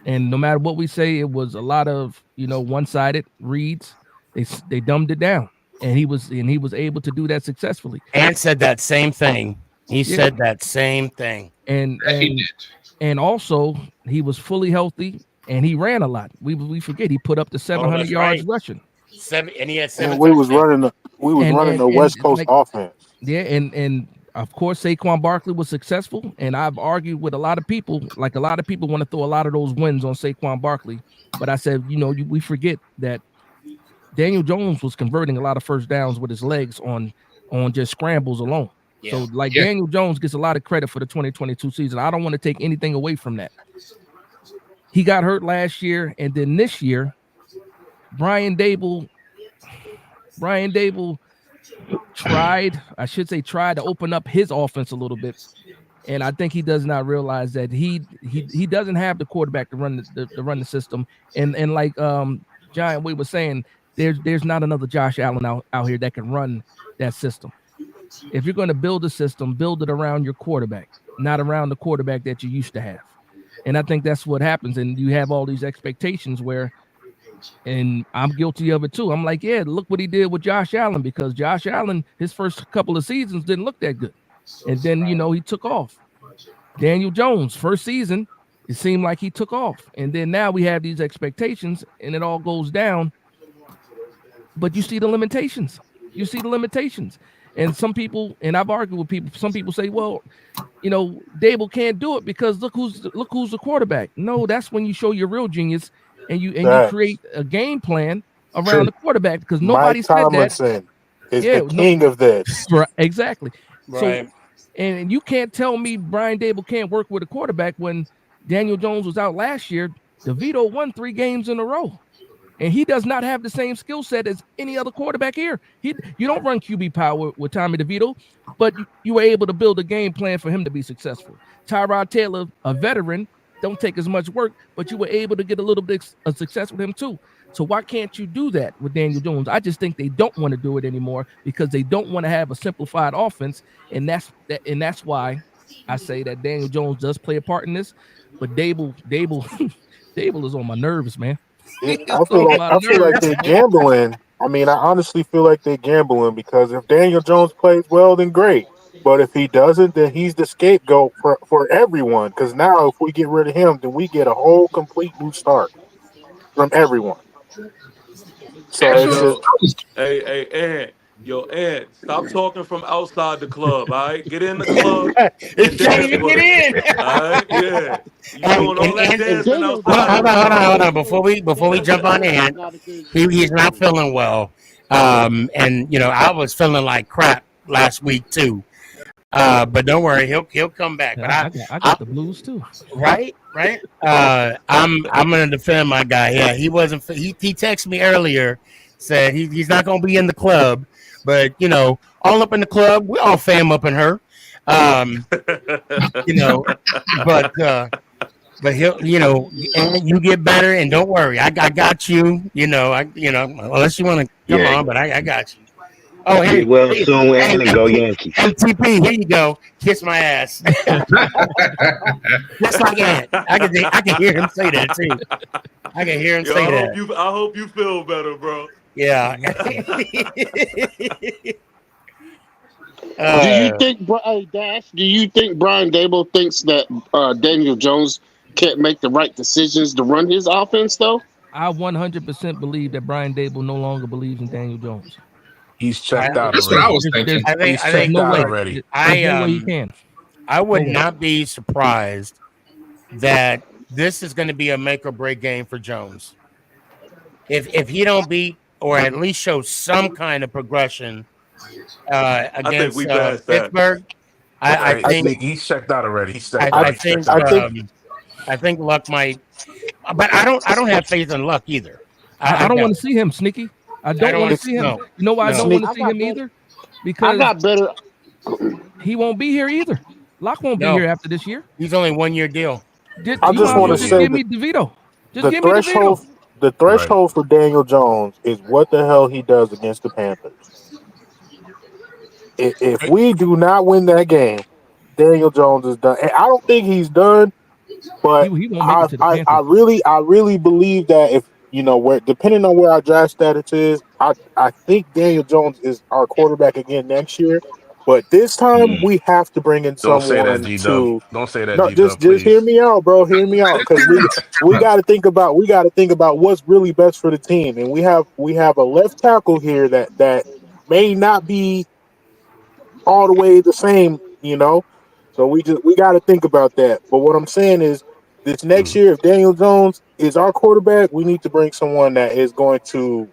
And no matter what we say, it was a lot of one-sided reads. They dumbed it down, and he was able to do that successfully. And said that same thing. He said that same thing. And also he was fully healthy, and he ran a lot. We forget he put up to 700 yards rushing. And he had 7. And we was running the West Coast offense. Yeah, and of course Saquon Barkley was successful, and I've argued with a lot of people. Like a lot of people want to throw a lot of those wins on Saquon Barkley, but I said, we forget that Daniel Jones was converting a lot of first downs with his legs on just scrambles alone. Yeah. So Daniel Jones gets a lot of credit for the 2022 season. I don't want to take anything away from that. He got hurt last year, and then this year, Brian Dable tried to open up his offense a little bit, and I think he does not realize that he doesn't have the quarterback to run the system. And like Giant Way was saying, there's not another Josh Allen out here that can run that system. If you're going to build a system, build it around your quarterback, not around the quarterback that you used to have. And I think that's what happens. And you have all these expectations where, and I'm guilty of it too. I'm like, yeah, look what he did with Josh Allen, because Josh Allen, his first couple of seasons didn't look that good. And then, he took off. Daniel Jones, first season, it seemed like he took off. And then now we have these expectations and it all goes down. But you see the limitations. And some people, and I've argued with people, some people say, well, Dable can't do it because look who's the quarterback. No, that's when you show your real genius and you create a game plan around the quarterback, because nobody Mike said Tomlinson that. is the king of this. Right, exactly. Right. So, and you can't tell me Brian Dable can't work with a quarterback when Daniel Jones was out last year. DeVito won 3 games in a row. And he does not have the same skill set as any other quarterback here. You don't run QB power with Tommy DeVito, but you were able to build a game plan for him to be successful. Tyrod Taylor, a veteran, don't take as much work, but you were able to get a little bit of success with him too. So why can't you do that with Daniel Jones? I just think they don't want to do it anymore because they don't want to have a simplified offense, and that's why I say that Daniel Jones does play a part in this. But Dable is on my nerves, man. Yeah, I feel like they're gambling. I mean, I honestly feel like they're gambling, because if Daniel Jones plays well, then great. But if he doesn't, then he's the scapegoat for everyone. Because now, if we get rid of him, then we get a whole complete new start from everyone. So it's just, Hey, Yo, Ed, stop talking from outside the club, all right? Get in the club He and can't dance even with get us. in. All right? Yeah. You doing all that And dancing Daniel hold outside on, the hold on, hold on, club. hold on. Before we jump on Jones is Ant, not as good as he's Daniel not Jones. feeling well. And I was feeling like crap last week too. But don't worry, he'll come back. But I I got the blues too. right. I'm gonna defend my guy. Yeah, he wasn't. He texted me earlier, said he's not gonna be in the club, but all up in the club, we all fam up in her. Um, you know, but he'll and you get better and don't worry, I got you. Unless you want to come Yeah, on, but I got you. Oh, get hey, well hey, soon, hey, and go Yankees. MTP, here you go. Kiss my ass. Just like Ant. I can hear him say that too. I can hear him Yo, say that. I hope you feel better, bro. Yeah. Do you uh, think, hey, Dash? Do you think Brian Dable thinks that Daniel Jones can't make the right decisions to run his offense, though? I 100% believe that Brian Dable no longer believes in Daniel Jones. He's I, checked out That's what I already. was thinking. He's I There's think checked no out way. already. There's no way he can. I would No way. not be surprised that this is going to be a make or break game for Jones. If he don't beat or at least show some kind of progression I think against we passed that. Pittsburgh, I Hey, think Sneaky, he's checked out already. He's checked I out. I He's checked think out I think already. um, I think Luck might, but I don't have faith in Luck either. I I don't want don't. to see him, Sneaky. I I don't don't want to want it's see to. him. No, You know why I no. don't want sneak. to I see got him better. either? I Because got better. he won't be here either. Locke won't be No. here after this year. He's only 1 year deal. I You just might as want well to just Yeah. say give that me DeVito. Just the give me threshold, DeVito. the Right. threshold for Daniel Jones is what the hell he does against the Panthers. If we do not win that game, Daniel Jones is done. And I don't think he's done. He But won't make it to the Panthers. I really believe that if where depending on where our draft status is, I think Daniel Jones is our quarterback again next year. But this time Mm. we have to bring in Don't say that, someone G Dub. to Don't say that, no, G Dub, just hear please. me out, bro. Hear me out, because we got to think about what's really best for the team, and we have a left tackle here that may not be all the way the same. So we got to think about that. But what I'm saying is, this next Mm. year, if Daniel Jones is our quarterback, we need to bring someone that is going to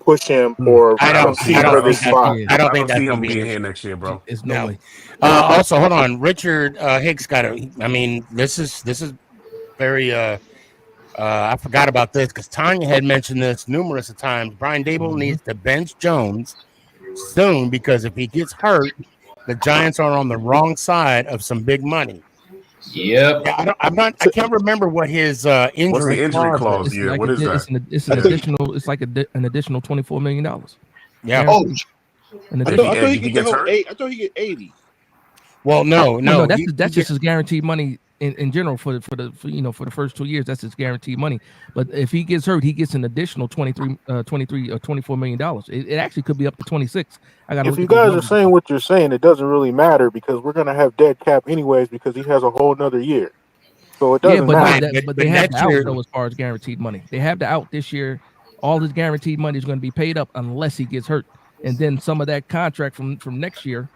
push him for I I don't don't. see. I key I don't for don't. this think that's. spot. I don't I think don't that's see gonna him be being an here issue. next year, bro. It's no No. way. Also, hold on. Richard Hicks got a. I mean, this is very. I forgot about this because Tanya had mentioned this numerous of times. Brian Dable Mhm. needs to bench Jones soon because if he gets hurt, the Giants are on the wrong side of some big money. Yep. Yeah, I'm not. I can't remember what his What's the injury injury clause clause? is. It's Yeah. like What is that? it's I an think additional. It's like an additional $24 million Yeah. Oh, guaranteed. An If he additional. I thought he if he get the gets whole hurt, eight. I thought he get 80. Well, no, No, no, no. that's just his guaranteed money in general for the first 2 years. That's his guaranteed money. But if he gets hurt, he gets an additional 23 or $24 million. It actually could be up to 26. I got to if look you at those guys are numbers. saying what you're saying, it doesn't really matter because we're gonna have dead cap anyways because he has a whole another year, so it Yeah, doesn't but no, matter. Right, that but but they have the next out year, though as far as guaranteed money. They have the out this year. All his guaranteed money is going to be paid up unless he gets hurt, and then some of that contract from next year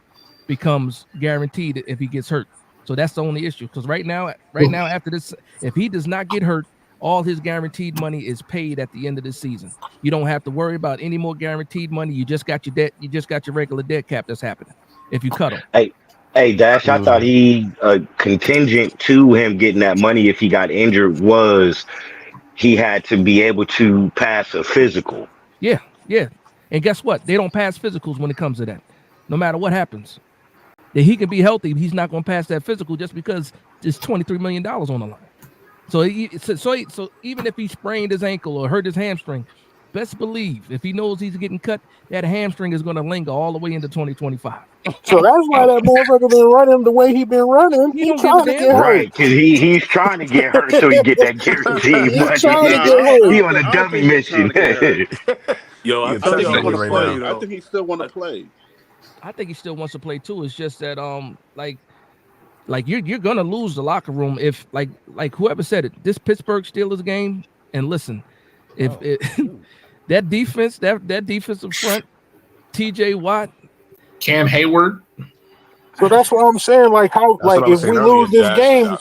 becomes guaranteed if he gets hurt. So that's the only issue. Because right now after this, if he does not get hurt, all his guaranteed money is paid at the end of the season. You don't have to worry about any more guaranteed money. You just got your debt. You just got your regular dead cap that's happening if you cut him. Hey, Dash, I thought mm, he contingent to him getting that money if he got injured was he had to be able to pass a physical. Yeah, yeah. And guess what? They don't pass physicals when it comes to that. No matter what happens, that he can be healthy, he's not going to pass that physical just because there's $23 million on the line. So even if he sprained his ankle or hurt his hamstring, best believe if he knows he's getting cut, that hamstring is going to linger all the way into 2025. So that's why that motherfucker been running the way he been running. He He don't give a trying to damn. get hurt. Right, because he's trying to get hurt so he get that guaranteed He money. trying to get Nah, hurt. He on a I don't dummy think he's trying mission. to get hurt. Yo, he I a I tell think test he y'all want dummy to what's right funny play. now. I though. think he still want to play. I think he still wants to play too. It's just that like you're gonna lose the locker room if like whoever said it. This Pittsburgh Steelers game, and listen, if that defense, that defensive front TJ Watt, Cam Hayward. So that's what I'm saying. Like how, That's what like I was if saying we earlier, lose this Josh. game,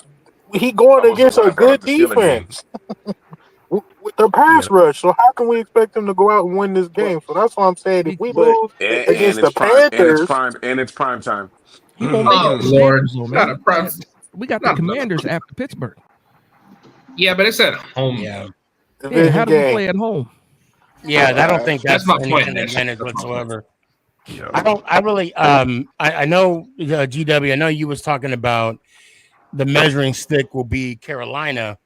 he I going was against a I brought up good the Steelers game. defense with the pass rush. So how can we expect him to go out and win this But game? So that's what I'm saying. If we but lose And against it's the prime Panthers, and it's prime time. he won't make it Oh to the Lord, Panthers, though, not man. a prime. We got the Not, Commanders after Pittsburgh. yeah, but it's at home. Yeah. Yeah, division how do we game. play at home? Yeah, I don't think That's that's my any point, kind of Nick. advantage That's my point. whatsoever. Yeah. I really I know GW, I know you was talking about the measuring stick will be Carolina.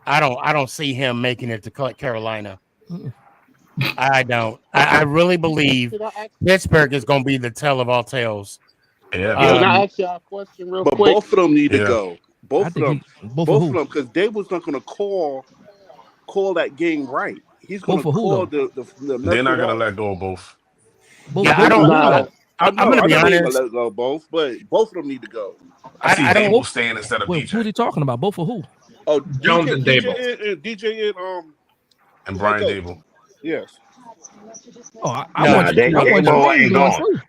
I don't see him making it to Carolina. I don't. I really believe Pittsburgh is going to be the tell of all tales. Yeah. Can I ask y'all a question real but quick? both of them need to Yeah. go. Both I of think them. both Both of of who? them, because Dable's not going to call that game right. He's going Both to of who call though? the mess They're not it gonna up. let go of both. Both Yeah, I both don't. of who I Nah, though? don't. I'm I going to be know they ain't honest. gonna let go of both, but both of them need to go. I see I don't. Dable staying instead of Well, who's DJ he talking about? Both of who? Oh, Jones and Dable. DJ and who might Brian go? Dable. Yes. Oh, I No, want Dable Jermaine ain't going going.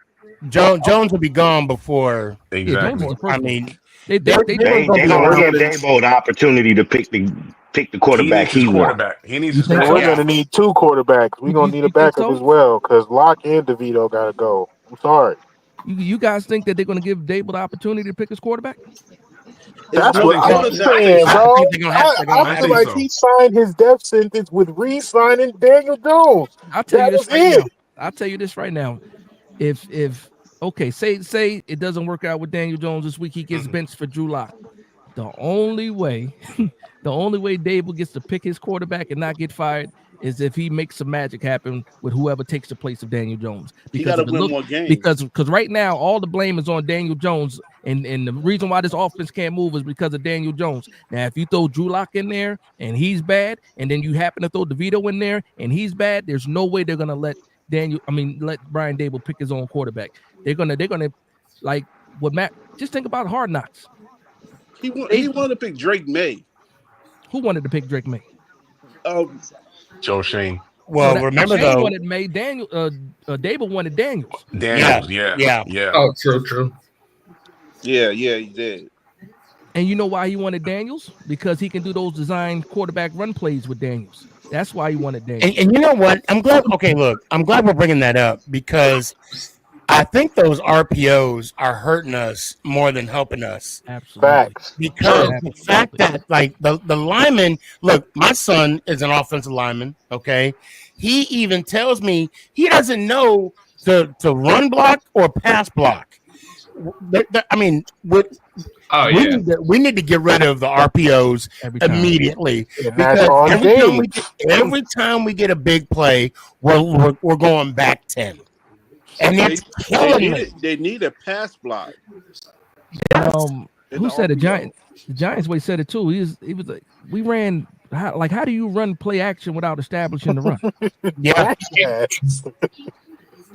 too. Jones will be gone before. Yeah, Jones Exactly. is the I first one. mean, They they're They going to they be gonna around. give Dabo the opportunity to pick the He quarterback needs his he wants. quarterback. He needs You his think And so? we're backup. Yeah. gonna need two quarterbacks. We're gonna need a You think backup so? as well because Locke and DeVito gotta go. I'm sorry. You guys think that they're going to give Dable the opportunity to pick his quarterback? That's I what think I'm so. I think saying, so. I bro. think they're going to have. They're going to I I have feel think like to. so. he signed his death sentence with re-signing Daniel Jones. I'll tell you That this was right it. now. I'll tell you this right now. If okay, say it doesn't work out with Daniel Jones this week, he gets benched for Drew Lock. The only way, the only way Dable gets to pick his quarterback and not get fired is if he makes some magic happen with whoever takes the place of Daniel Jones. He got Because to if it win look more games. because right now all the blame is on Daniel Jones, and the reason why this offense can't move is because of Daniel Jones. Now, if you throw Drew Lock in there and he's bad, and then you happen to throw DeVito in there and he's bad, there's no way they're gonna let Brian Dable pick his own quarterback. They're gonna like what Matt. Just think about Hard Knocks. He wanted to pick Drake May. Who wanted to pick Drake May? Joe Shane. Well, remember Shane though. wanted May. Dable wanted Daniels. Daniels, yeah. Oh, true. Yeah, he did. And you know why he wanted Daniels? Because he can do those design quarterback run plays with Daniels. That's why he wanted Daniels. And you know what? I'm glad. Okay, look, I'm glad we're bringing that up because I think those RPOs are hurting us more than helping us. Absolutely. Facts. Because the fact that like the lineman, look, my son is an offensive lineman. Okay, he even tells me he doesn't know to run block or pass block. I mean, we need to get rid of the RPOs immediately because every time we get a big play, we're going back 10, and that's killing me. They need a pass block. Who said it? The Giants way said it too. He was like, we ran how do you run play action without establishing the run? Yeah.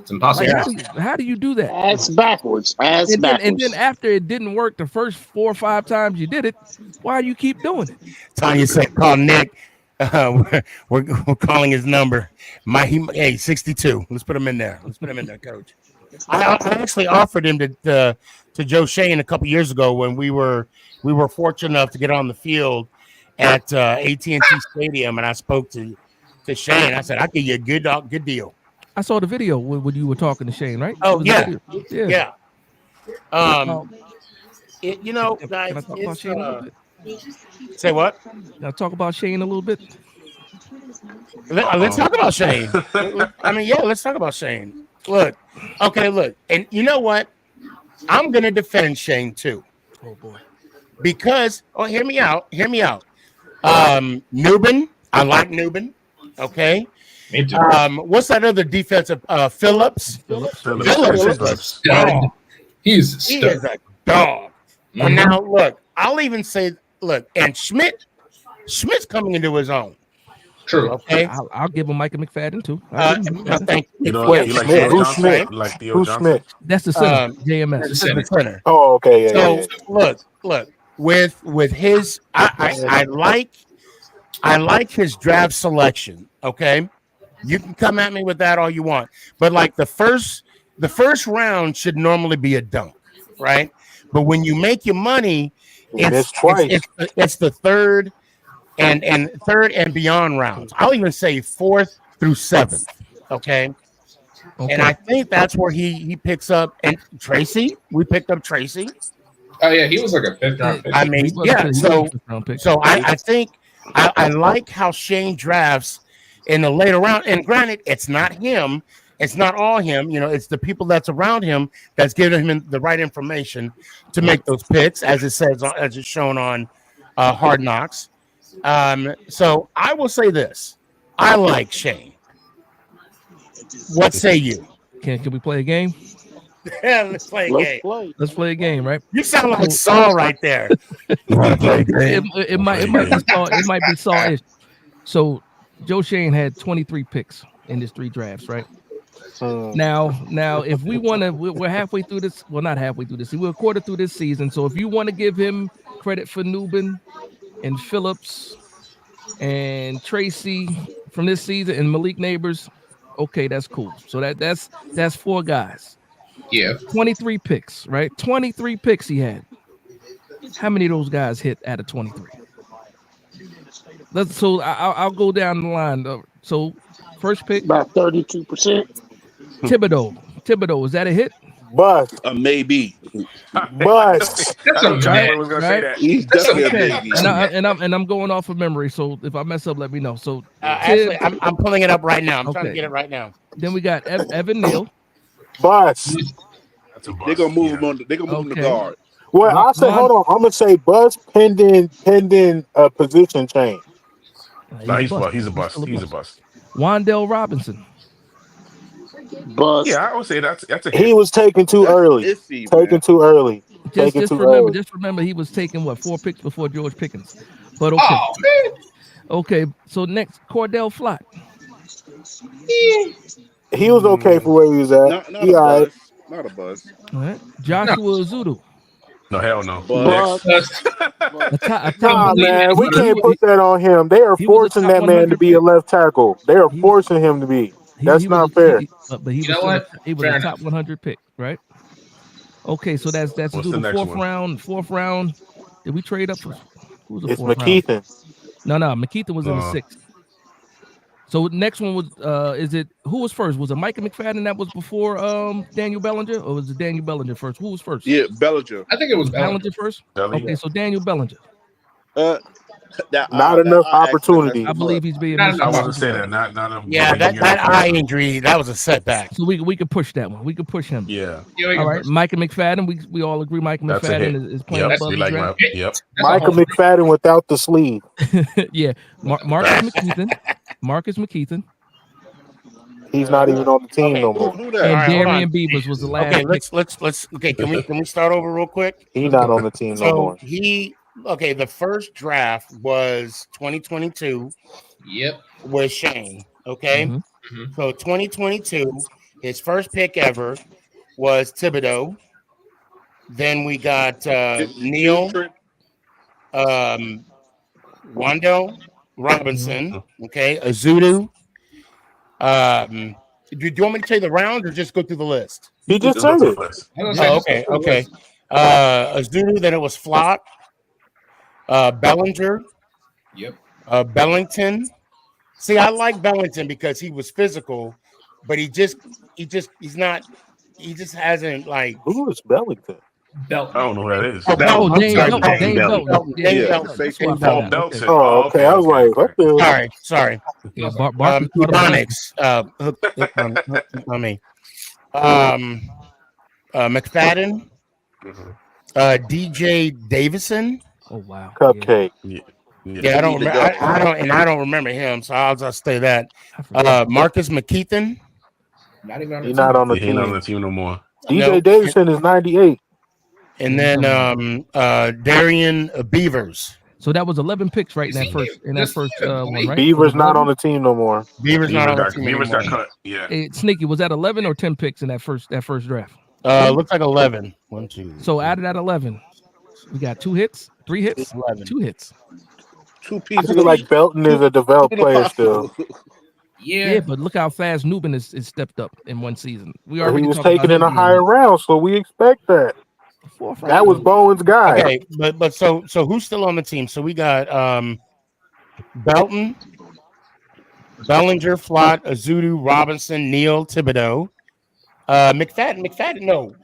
It's impossible. Like, how do you do that? Ass backwards. And then after it didn't work the first 4 or 5 times you did it, why do you keep doing it? Tanya said, "Call Nick." We're calling his number. Hey, 62. Let's put him in there. Coach. I actually offered him to Joe Shane a couple years ago when we were fortunate enough to get on the field at AT&T Stadium, and I spoke to Shane. I said, "I'll give you a good deal." I saw the video when you were talking to Shane, right? Oh yeah. Yeah. You know, guys, can I talk about Shane a little bit? Say what? Can I talk about Shane a little bit? Let's talk about Shane. I mean, yeah, let's talk about Shane. Look, and you know what? I'm gonna defend Shane too. Oh boy. Because hear me out. Newbin, I like Newbin. Okay. Me too. What's that other defensive? Phillips. Phillips. He is a dog. Mm-hmm. And now look, I'll even say, and Schmidt's coming into his own. True. Okay. I'll give him Micah McFadden too. Thank you. You know, you like Theo Who's Johnson? Schmidt? Like Theo Who's Johnson? Schmidt? That's the center. JMS. The center. Oh, okay. Yeah, So look, with his, I like his draft selection. Okay. You can come at me with that all you want, but like the first round should normally be a dunk, right? But when you make your money, it's the third and beyond rounds. I'll even say 4th through 7th. Okay. And I think that's where he picks up. And Tracy, we picked up Tracy. Oh yeah, he was like a 5th round pick. I mean, yeah. So I think I like how Shane drafts in the later round. And granted, it's not him. It's not all him. You know, it's the people that's around him that's giving him the right information to make those picks, as it says, as it's shown on Hard Knocks. So I will say this: I like Shane. What say you? Can we play a game? Yeah, let's play a game. Let's play a game, right? You sound like Saul right there. You want to play a game? It might be Saul. It might be Saul-ish. So Joe Shane had 23 picks in his 3 drafts, right? Now, if we want to, we're halfway through this. Well, not halfway through this. We're a quarter through this season. So if you want to give him credit for Newbin and Phillips and Tracy from this season and Malik Neighbors, okay, that's cool. So that's 4 guys. Yeah. 23 picks, right? 23 picks he had. How many of those guys hit out of 23? So I'll go down the line. So first pick, about 32%. Thibodeau, is that a hit? Bust. Maybe. Bust. That's exactly what was gonna say that. He's definitely a maybe. And I'm going off of memory. So if I mess up, let me know. So actually, I'm pulling it up right now. I'm trying to get it right now. Then we got Evan Neal. Bust. They're gonna move him on. They're gonna move him to guard. Well, I'll say, hold on. I'm gonna say bust pending position change. No, he's a bust. He's a bust. Wandale Robinson. Bust. Yeah, I would say that's a hit. He was taken too early. Too early. Just remember, he was taking 4 picks before George Pickens. But okay. Oh man. Okay, so next, Cordell Flott. He was okay for where he was at. Not a buzz. Not a buzz. All right. Joshua Azudu. No, hell no. Nah, man, we can't put that on him. They are forcing that man to be a left tackle. They are forcing him to be. That's not fair. But he was a top 100 pick, right? Okay, so that's Azudu. Fourth round. Did we trade up for? Who was the it's fourth McKeithen. Round? No, McKeithen was in the 6th. So next one was who was first? Was it Micah McFadden that was before Daniel Bellinger, or was it Daniel Bellinger first? Who was first? Yeah, Bellinger. I think it was Bellinger first. Okay, so Daniel Bellinger. Not enough opportunity. I believe he's being. I wasn't saying that. Not yeah, that eye injury, that was a setback. So we could push that one. We could push him. Yeah. All right, Micah McFadden. We all agree Micah McFadden is playing above the draft. Michael McFadden without the sleeve. Yeah, Marcus McKeithen. He's not even on the team no more. And Darian Beavers was the last. Okay, let's. Okay, can we start over real quick? He's not on the team no more. Okay, the first draft was 2022. Yep. With Shane. Okay. So 2022, his first pick ever was Thibodeau. Then we got Neal, Wandale Robinson. Okay, Azudu. Do you want me to tell you the rounds or just go through the list? He just said it. Oh, okay. Azudu, then it was Flott. Bellinger. Yep. Bellington. See, I like Bellington because he was physical, but he just hasn't like. Who is Bellington? Belton. I don't know who that is. Dane Belton. Oh, okay. I was like, what the? Sorry. Yeah, Ebonics. Hook on me. McFadden. DJ Davison. Oh wow. Cupcake. Yeah, I don't remember him, so I'll just say that. Marcus McKeithen. He's not on the team. He's not on the team no more. DJ Davison is 98. And then Darian Beavers. So that was 11 picks right in that first one, right? Beavers not on the team no more. Beavers not on the team Beavers anymore. got cut. Yeah. Hey, Sneaky, was that 11 or 10 picks in that first draft? Looks like 11. 1, 2. So out of that 11, we got 2 hits, 3 hits, 11. 2 hits. 2 pieces. I feel like Belton is a developed player still. Yeah, but look how fast Newman is stepped up in one season. We He already was talked about taken him in a being higher round, so we expect that. fourth That was round. Bowen's guy. Okay, but so who's still on the team? So we got Belton, Bellinger, Flott, Azudu, Robinson, Neal, Thibodeau, McFadden. No,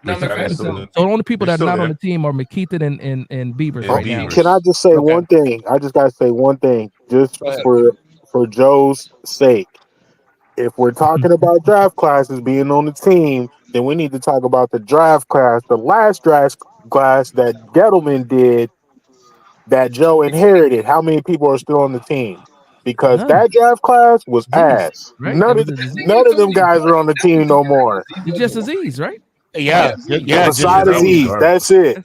not McFadden's McFadden. still in So the only people he's that are still not on there. the team are McKeithen and Beavers And right now. Can I Beavers. just say Okay, one thing? I just gotta say one thing, just go ahead. for Joe's sake. If we're talking about draft classes being on the team, then we need to talk about the draft class, the last draft class that Gettleman did that Joe inherited. How many people are still on the team? Because None. that draft class was Aziz, ass. right? That was None of them guys are on the team no more. It's just Aziz, right? Yeah, yeah, just Besides that was Aziz. Aziz, garbage. that's it.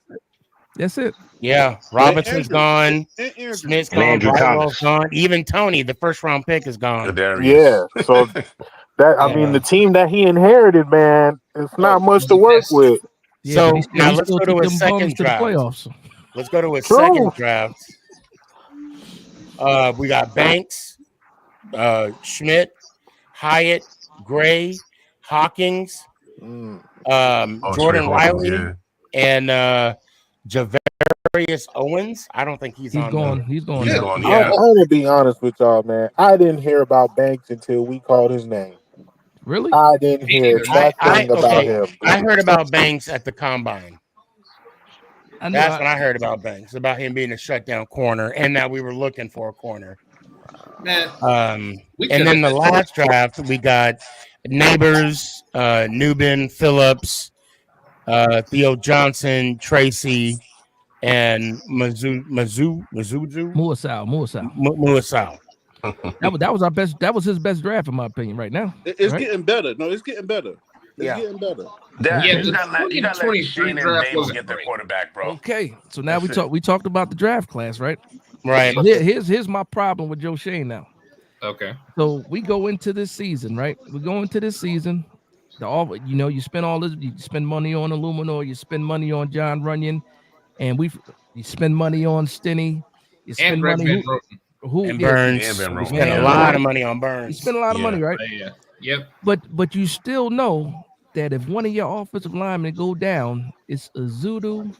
That's it. Yeah, Robinson's gone, And Andrew. Smith's And gone, Andrew Brightwell's Thomas. gone, even Tony, the first round pick, is gone. Yeah. Darius. So that I mean, the team that he inherited, man, it's not much to work with. Yeah, but So now he let's still go took to his them bums second to the draft. playoffs. Let's go to his True. second draft. We got Banks, Schmidt, Hyatt, Gray, Hawkins, Mm. Oh, Trey Jordan Hawkins, Riley, yeah. and Javarius Owens. I don't think he's He's on gone. the. He's gone. He's now. gone, I'm yeah. gonna be honest with y'all, man. I didn't hear about Banks until we called his name. Really? I didn't hear nothing about him. I heard about Banks at the combine. I know. That's when I heard about Banks, about him being a shutdown corner, and that we were looking for a corner. Man, And then the last draft, we got Neighbors, Newbin, Phillips, Theo Johnson, Tracy, and Muasau. That was our best. That was his best draft, in my opinion, right now. It's right? getting better. No, it's getting better. It's getting better. You gotta let Shane and Dable get their quarterback, bro. Okay, so now That's it. we talked about the draft class, right? Right. Here's my problem with Joe Shane now. Okay. So we go into this season, right? We go into this season. You spend all this. You spend money on Illuminor. You spend money on John Runyon, and you spend money on Stinney. You spend And Greg money Van Roten. And Burns. And Van We Roten. spent a lot of money on Burns. You spend a lot of money, right? Yeah. Yep. But you still know that if one of your offensive linemen go down, it's Azudu,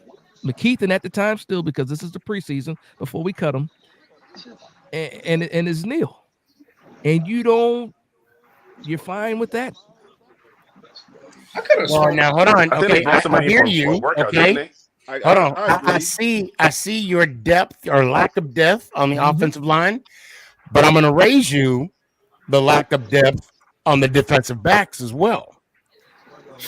McKeithen at the time still, because this is the preseason before we cut him, and it's Neal. And you're fine with that. Well, now hold on. I think Okay, they brought somebody I hear for you. a workout, Okay, didn't hold on. I see your depth or lack of depth on the offensive line, but I'm going to raise you the lack of depth on the defensive backs as well.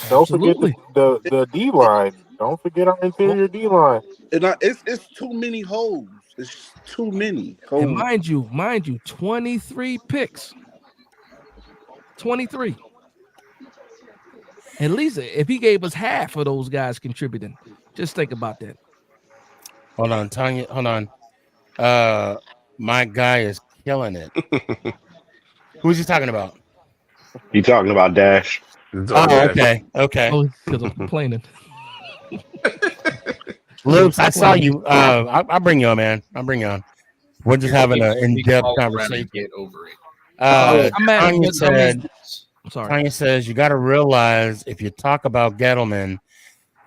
Don't forget the D line. Don't forget our interior D line. It's too many holes. It's too many holes. And mind you, 23 picks. 23. At least if he gave us half of those guys contributing, just think about that. Hold on, Tanya. Hold on. My guy is killing it. Who's he talking about? You talking about Dash? Oh, okay. Oh, because I'm complaining. Loops, I saw you. I'll bring you on, man. I'll bring you on. We're just having an in-depth conversation. Get over it. Tanya says you got to realize if you talk about Gettleman,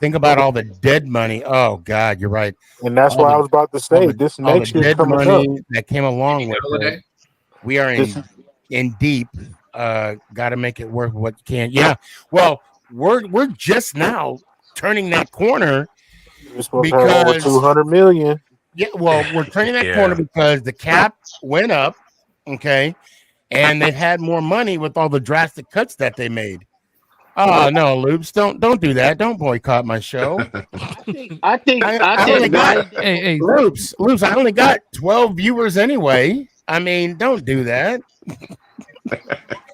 think about all the dead money. Oh God, you're right. And that's what I was about to say. This next year coming money up that came along with it. We are in deep. Got to make it worth what you can. Yeah. Well, we're just now turning that corner because 200 million. Yeah. Well, we're turning that corner because the cap went up. Okay. And they've had more money with all the drastic cuts that they made. Oh no, Loops, don't do that. Don't boycott my show. I think Loops, I only got 12 viewers anyway. I mean, don't do that.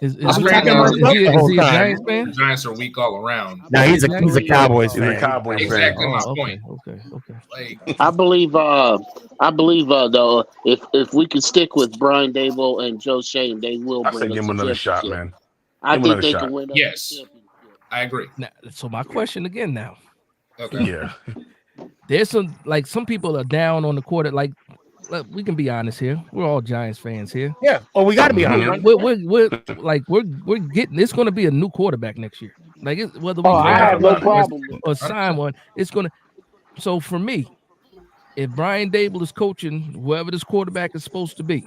Is he a Giants fan? The Giants are weak all around. No, he's a Cowboys fan. He's a Cowboys fan. Exactly my point. Okay. I believe though, if we could stick with Brian Dable and Joe Shane, they will I bring say give us him a another shot, championship. man. I Give him think another they shot. can win. Yes, I agree. Now, so my question again now. Okay. Yeah. There's some people are down on the quarter. Like we can be honest here. We're all Giants fans here. Yeah. Oh, we got to be honest. We're getting. It's going to be a new quarterback next year. Like whether we Oh, I draft have no one problem with or it. sign one, it's going to. So for me, if Brian Dable is coaching whoever this quarterback is supposed to be,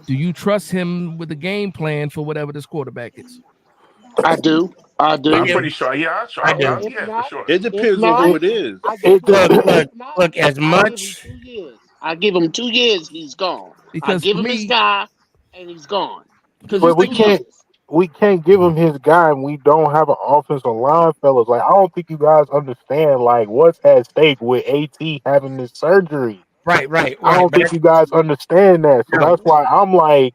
do you trust him with the game plan for whatever this quarterback is? I do. I'm pretty sure. Yeah, I do. If yeah, for not, sure. It if depends on not, who it is. I give him. If not, Look. As I give him much 2 years. I give him 2 years. He's gone. I Because give for him his me, guy, and he's gone. because But you we think about can't give him his guy, and we don't have an offensive line, fellas. Like I don't think you guys understand like what's at stake with AT having this surgery. right. I don't But think you guys understand that. So no. that's why I'm like,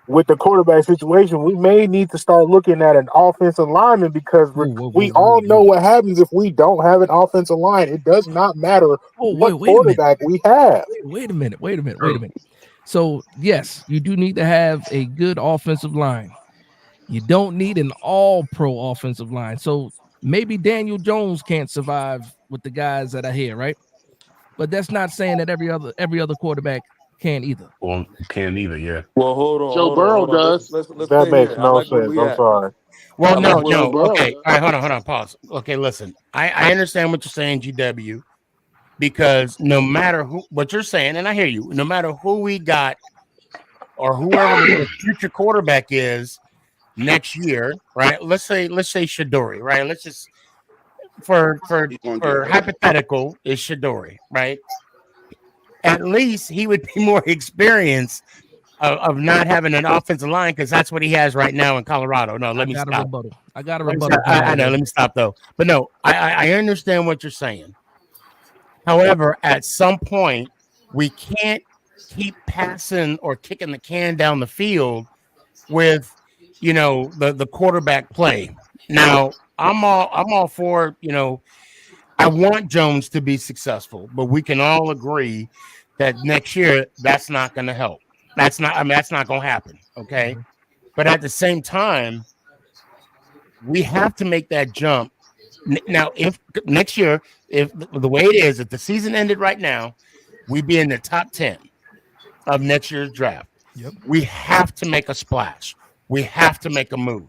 with the quarterback situation, we may need to start looking at an offensive lineman because we all know what happens if we don't have an offensive line. It does not matter what wait a minute. quarterback we have. Wait a minute. So yes, you do need to have a good offensive line. You don't need an all-pro offensive line. So maybe Daniel Jones can't survive with the guys that are here, right? But that's not saying that every other quarterback can either. Well, can't either. Yeah. Well, hold on, Joe hold on, Burrow hold on. does. Let's That stay makes here. I no like where sense. we I'm at. sorry. Well, I like no. where we Okay. All right. Hold on. Pause. Okay. Listen. I understand what you're saying, GW, because no matter what you're saying, and I hear you, no matter who we got or whoever the future quarterback is next year, right? Let's say Shadori, right? Let's just for hypothetical is Shadori, right? At least he would be more experienced of not having an offensive line because that's what he has right now in Colorado. No, let me stop. I got a rebuttal. I know. Let me stop though. But no, I understand what you're saying. However, at some point, we can't keep passing or kicking the can down the field with the quarterback play. Now, I'm all for I want Jones to be successful, but we can all agree that next year that's not going to help. That's not going to happen. Okay. But at the same time, we have to make that jump. Now, if next year, if the way it is, if the season ended right now, we'd be in the top 10 of next year's draft. Yep. We have to make a splash. We have to make a move.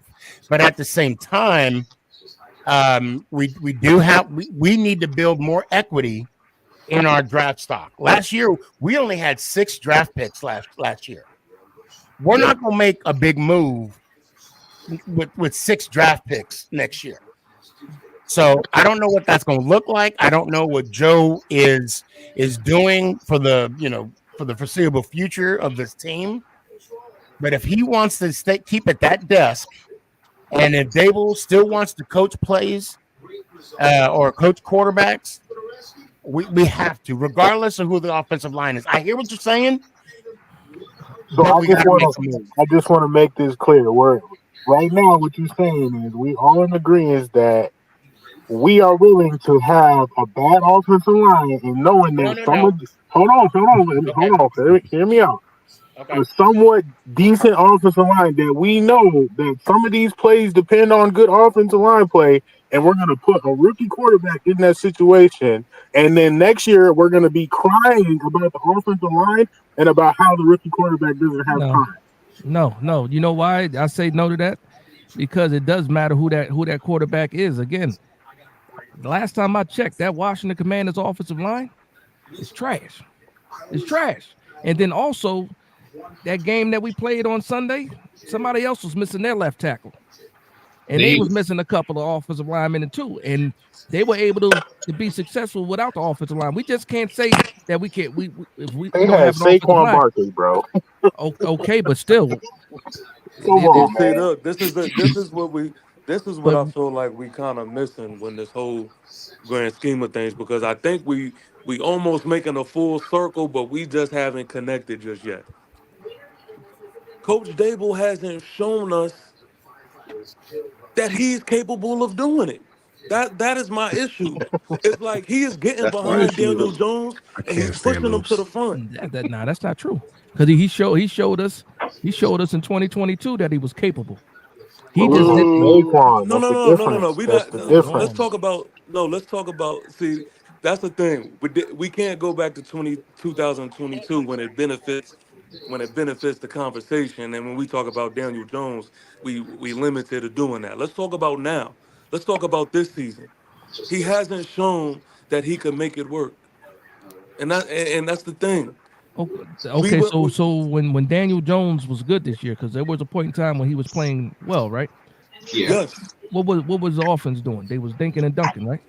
But at the same time, we need to build more equity in our draft stock. Last year, we only had 6 draft picks last year. We're not going to make a big move with 6 draft picks next year. So I don't know what that's going to look like. I don't know what Joe is doing for the foreseeable future of this team. But if he wants to keep at that desk, and if Dable still wants to coach plays or coach quarterbacks, we have to, regardless of who the offensive line is. I hear what you're saying. So I just want to make this clear. Right now, what you're saying is we all in agreement that we are willing to have a bad offensive line and knowing that hold on, hear me out. Okay. A somewhat decent offensive line that we know that some of these plays depend on good offensive line play, and we're going to put a rookie quarterback in that situation. And then next year, we're going to be crying about the offensive line and about how the rookie quarterback doesn't have time. No. You know why I say no to that? Because it does matter who that quarterback is. Again, the last time I checked, that Washington Commanders offensive line is trash. It's trash. And then also, that game that we played on Sunday, somebody else was missing their left tackle. And they was missing a couple of offensive linemen too. And they were able to be successful without the offensive line. We just can't say that we can't. We don't have an Saquon Barkley, bro. Okay, but still. See, look, this is what I feel like we kind of missing when this whole grand scheme of things, because I think we almost making a full circle, but we just haven't connected just yet. Coach Dable hasn't shown us that he's capable of doing it. That is my issue. It's like he is getting behind Daniel Jones and he's pushing him to the front. That's not true. Because he showed us in 2022 that he was capable. He just didn't. No. Let's talk about. See, that's the thing. We can't go back to 2022 when it benefits the conversation. And when we talk about Daniel Jones, we limited to doing that. Let's talk about now. Let's talk about this season. He hasn't shown that he could make it work, and that's the thing. Okay, so when Daniel Jones was good this year, because there was a point in time when he was playing well, right? Yeah. Yes. What was the offense doing? They was dinking and dunking, right?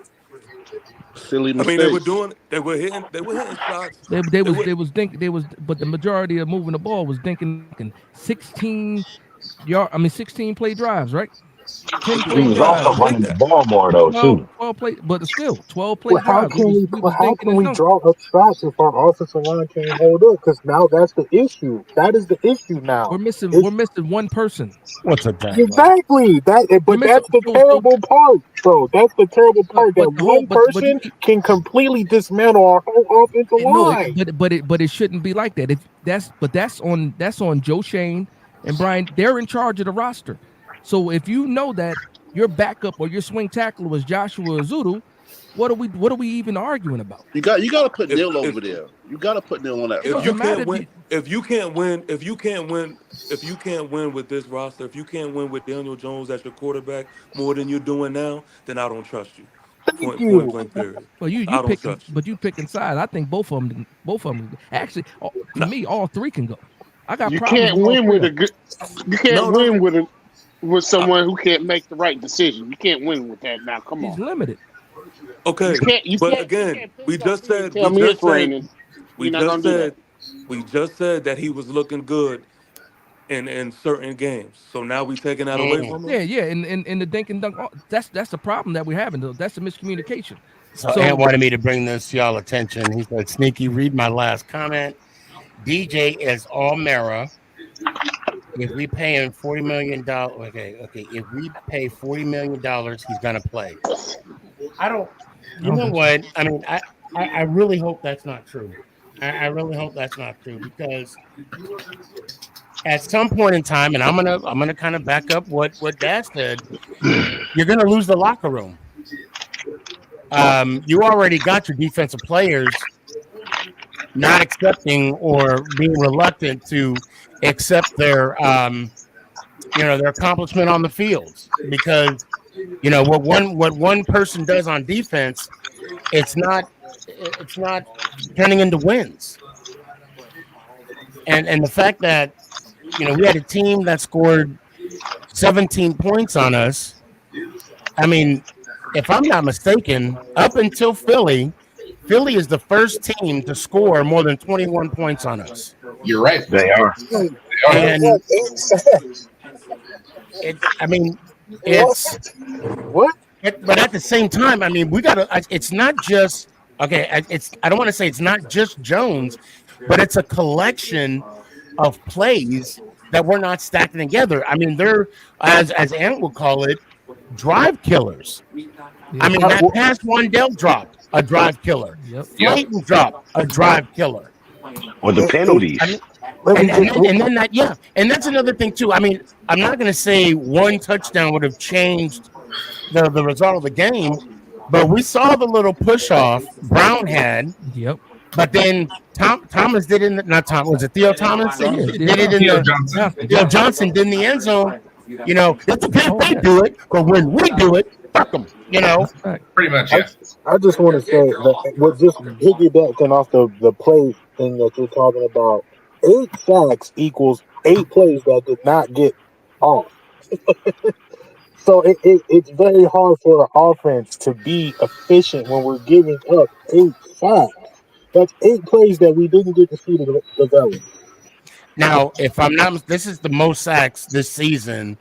Silly I mean, mistakes. they were hitting shots. But the majority of moving the ball was dinking and 16 play drives, right? 10 He play was drives. also running the ball more though 12, too. 12 play, but still 12 play Well, how drives. can We was dinking and we dunking. draw up shots if our offensive line can't hold up? Because now that's the issue. That is the issue now. We're missing one person. What's up, Jack? Exactly. But that's the terrible part, bro. That's the terrible part. That one person can completely dismantle our whole offensive line. But it shouldn't be like that. That's on Joe Shane and Brian. They're in charge of the roster. So if you know that your backup or your swing tackler was Joshua Azudu, what are we even arguing about? You got to put Neil over there. You got to put Neil on that. It doesn't matter if you can't win with this roster, if you can't win with Daniel Jones as your quarterback more than you're doing now, then I don't trust you. Point blank period. Well, you picking sides. I think both of them. Actually, to me, all three can go. I got You problems. can't win with with someone who can't make the right decision. You can't win with that now. Come on. He's limited. Okay, we just said that he was looking good in certain games. So now we taking that away from him. Yeah. In the dink and dunk, that's the problem that we're having. Though that's the miscommunication. So Ant wanted me to bring this to y'all attention. He said, "Sneaky, read my last comment. DJ is all mirror. If we pay him $40 million, okay. If we pay $40 million, he's gonna play." I don't. You know what? I mean, I really hope that's not true. I really hope that's not true because at some point in time, and I'm gonna kind of back up what Dad said. You're gonna lose the locker room. You already got your defensive players not accepting or being reluctant to accept their their accomplishment on the field because what one person does on defense, it's not turning into wins. And the fact that we had a team that scored 17 points on us. I mean, if I'm not mistaken, up until Philly is the first team to score more than 21 points on us. You're right. They are. And what? But at the same time, I mean, we gotta. It's not just okay. I don't want to say it's not just Jones, but it's a collection of plays that we're not stacking together. I mean, they're as Ant would call it, drive killers. I mean, that past Wandell drop, a drive killer. Clayton drop, a drive killer. Or the penalties. And then that, and that's another thing too. I mean, I'm not going to say one touchdown would have changed the result of the game, but we saw the little push off Brown had. Yep. But then Thomas did it. Was it Theo Thomas? Did it in Theo Johnson. Theo Johnson did in the end zone. It's okay if they do it, but when we do it, fuck them. Pretty much. Yeah. I just want to say that with just piggybacking off the play thing that you're talking about, 8 sacks equals 8 plays that did not get off. So it's very hard for an offense to be efficient when we're giving up 8 sacks. That's 8 plays that we didn't get to see develop. Now, if I'm not, this is the most sacks this season.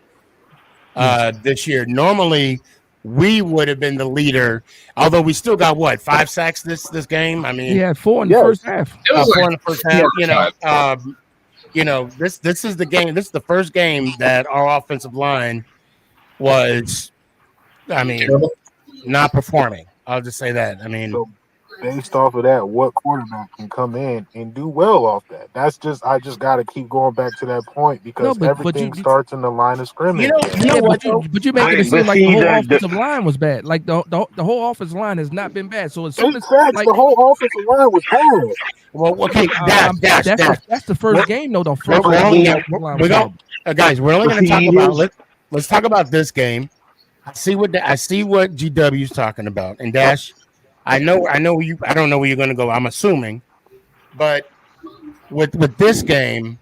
This year, normally we would have been the leader, although we still got 5 sacks this game. I mean, he had 4 in the first half. 4 in the first half. This is the game. This is the first game that our offensive line was, not performing. I'll just say that. I mean, based off of that, what quarterback can come in and do well off that? I just got to keep going back to that point No, because but everything starts in the line of You scrimmage, know, you man. know yeah, what though? but you're making it seem But like the see, whole offensive line was bad. Like the whole offensive line has not been bad. So as soon Eight as sacks, like the whole offensive line was bad. Well, okay, Dash. that's the first game though. The We're, first we're game, only the gonna, offensive line we was don't, horrible. guys. We're only but going to talk see, about here's let's talk about this game. I see what GW's talking about, and Dash. I know you. I don't know where you're going to go. I'm assuming, but with this game,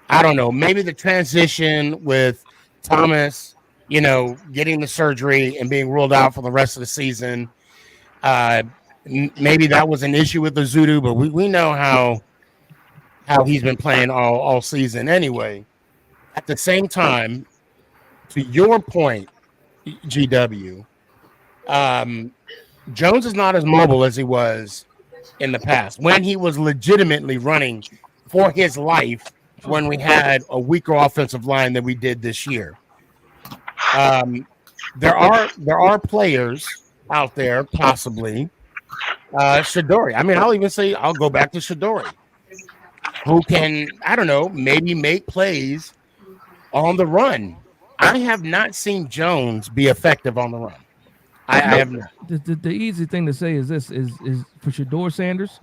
I don't know. Maybe the transition with Thomas, getting the surgery and being ruled out for the rest of the season. Uh, Maybe that was an issue with the Zudu, but we know how he's been playing all season anyway. At the same time, to your point, GW, um, Jones is not as mobile as he was in the past when he was legitimately running for his life when we had a weaker offensive line than we did this year. There are players out there, possibly Shadori. I mean, I'll go back to Shadori, who can, I don't know, maybe make plays on the run. I have not seen Jones be effective on the run. I have not. The easy thing to say is this is for Shador Sanders,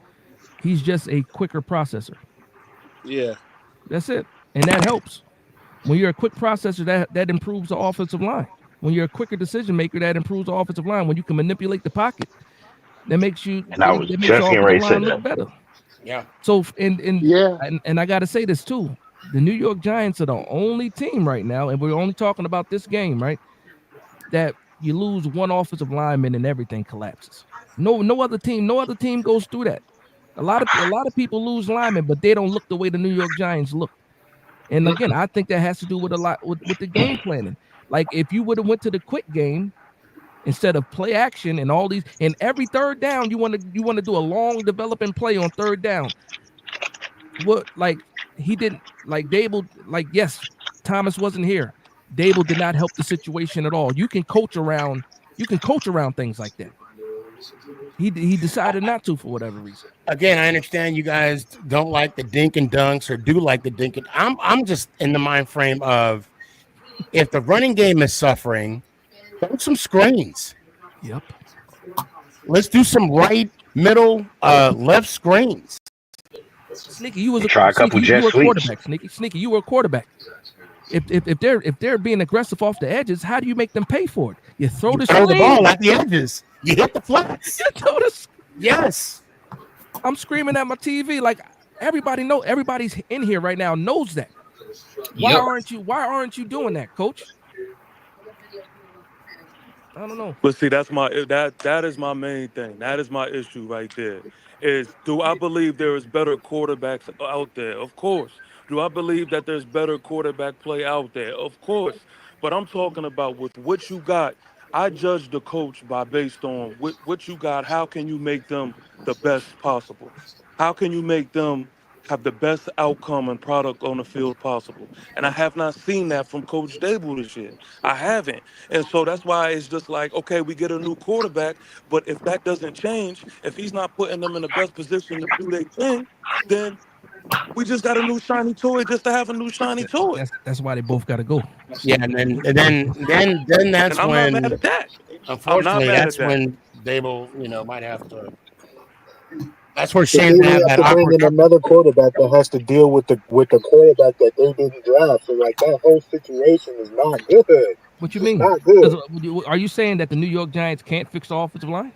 he's just a quicker processor. Yeah. That's it. And that helps. When you're a quick processor, that improves the offensive line. When you're a quicker decision maker, that improves the offensive line. When you can manipulate the pocket, that makes you and I was that makes just your getting ready offensive to say line look that. better. Yeah. So Yeah. and I gotta say this too. The New York Giants are the only team right now, and we're only talking about this game, right? That you lose one offensive lineman and everything collapses. No other team goes through that. A lot of people lose linemen, but they don't look the way the New York Giants look. And again, I think that has to do with a lot with the game planning. Like if you would have went to the quick game instead of play action and all these, and every third down you want to do a long developing play on third down. What like he didn't like Dable, like yes, Thomas wasn't here. Dable did not help the situation at all. You can coach around things like that. He decided not to for whatever reason. Again, I understand you guys don't like the dink and dunks or do like the dink and I'm just in the mind frame of if the running game is suffering, throw some screens. Yep. Let's do some right, middle, left screens. Sneaky, you was Try a couple you jet were a sweeps. quarterback. Sneaky, you were a quarterback. If they're being aggressive off the edges, how do you make them pay for it? You throw the ball at the edges. You hit the flats. You throw the yes. I'm screaming at my TV like everybody's in here right now knows that. Why aren't you doing that, coach? I don't know. But see, that is my main thing. That is my issue right there. Is do I believe there is better quarterbacks out there? Of course. Do I believe that there's better quarterback play out there? Of course. But I'm talking about with what you got. I judge the coach by based on what you got. How can you make them the best possible? How can you make them have the best outcome and product on the field possible? And I have not seen that from Coach Dable this year. I haven't. And so that's why it's just like, okay, we get a new quarterback, but if that doesn't change, if he's not putting them in the best position to do their thing, then we just got a new shiny toy just to have a new shiny toy. That's why they both got to go. Yeah, and then that's And I'm when, not mad at that. unfortunately, that's that. when Dable, might have to. That's where But Shane's then gonna we have have that to bring awkward. in another quarterback that has to deal with the quarterback that they didn't draft. So like that whole situation is not good. What you It's mean? not good. Are you saying that the New York Giants can't fix the offensive line?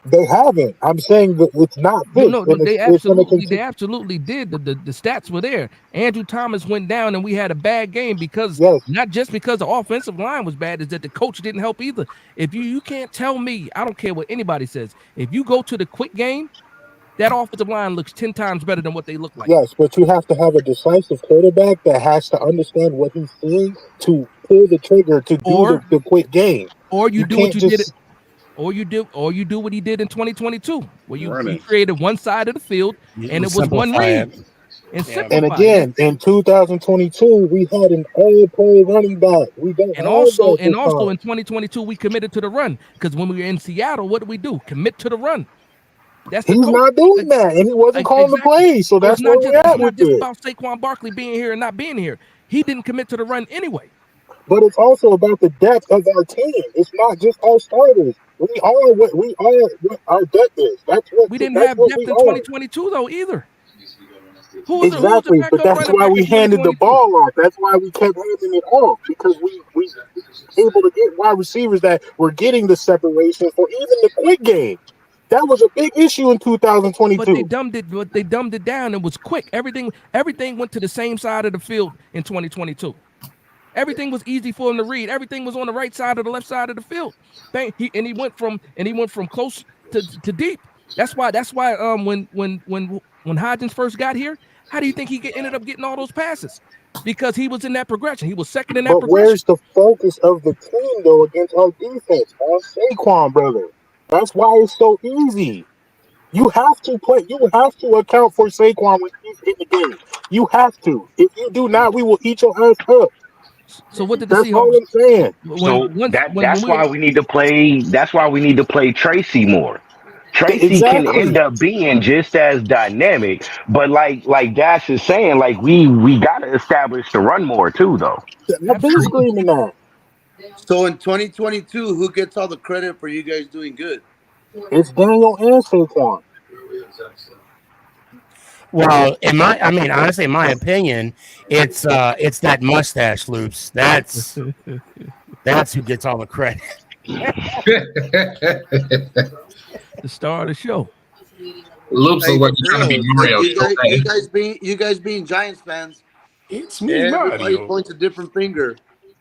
They haven't. I'm saying that it's not fixed. No, and they it's going to continue. absolutely did. The stats were there. Andrew Thomas went down, and we had a bad game because not just because the offensive line was bad, is that the coach didn't help either. If you can't tell me, I don't care what anybody says. If you go to the quick game, that offensive line looks 10 times better than what they look like. Yes, but you have to have a decisive quarterback that has to understand what he's seeing to pull the trigger to do the quick game. Or you do can't what you did. Or you do what he did in 2022, where he created one side of the field and it was one read. and Yeah. simplify. And again, in 2022, we had an all-pro running back. We don't And have also, that this time. in 2022, we committed to the run because when we were in Seattle, what did we do? Commit to the run. That's the He's coach. not doing that, and he wasn't calling the Exactly. plays. So So that's where we're it's at not with just it. about Saquon Barkley being here and not being here. He didn't commit to the run anyway. But it's also about the depth of our team. It's not just our starters. We are what our depth is. That's We didn't what have depth we in are. 2022 though either. Who was the Exactly. But backup that's running why back we in handed the 2022? ball off. That's why we kept handing it off because we able to get wide receivers that were getting the separation for even the quick game. That was a big issue in But 2022. they dumbed it down. It was quick. Everything went to the same side of the field in 2022. Everything was easy for him to read. Everything was on the right side or the left side of the field. He went from close to deep. That's why when Hodgins first got here, how do you think he ended up getting all those passes? Because he was in that progression. He was second in that But progression. where's the focus of the team though against our defense on Saquon, brother? That's why it's so easy. You have to play. You have to account for Saquon when he's in the game. You have to. If you do not, we will eat your ass up. So what did the That's all Seahawks I'm saying. So that's we were, why we need to play. That's why we need to play Tracy more. Tracy can end Exactly. up being just as dynamic, but like Dash is saying, like we gotta establish the run more too, though. I've been screaming that. So in 2022, who gets all the credit for you guys doing good? It's Daniel and Saquon. Well, honestly, in my opinion, it's that mustache, Loops. That's who gets all the credit. the star of the show. Loops look like you're trying to be Mario. You guys being Giants fans, it's me, everybody Mario. points a different finger.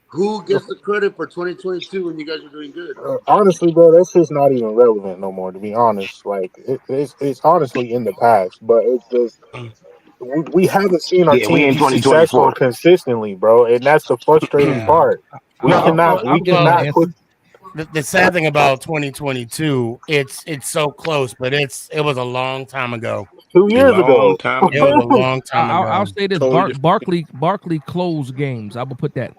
Who gets the credit for 2022 when you guys are doing good? Honestly, bro, that's just not even relevant no more. To be honest, like it's honestly in the past, but it's just we haven't seen our Yeah, we team in be successful 2024. consistently, bro, and that's the frustrating Yeah. part. We cannot put. The sad thing about 2022, it's so close, but it was a long time ago. 2 years ago. It was a long time ago. I'll say this: Totally Barkley closed games. I will put that.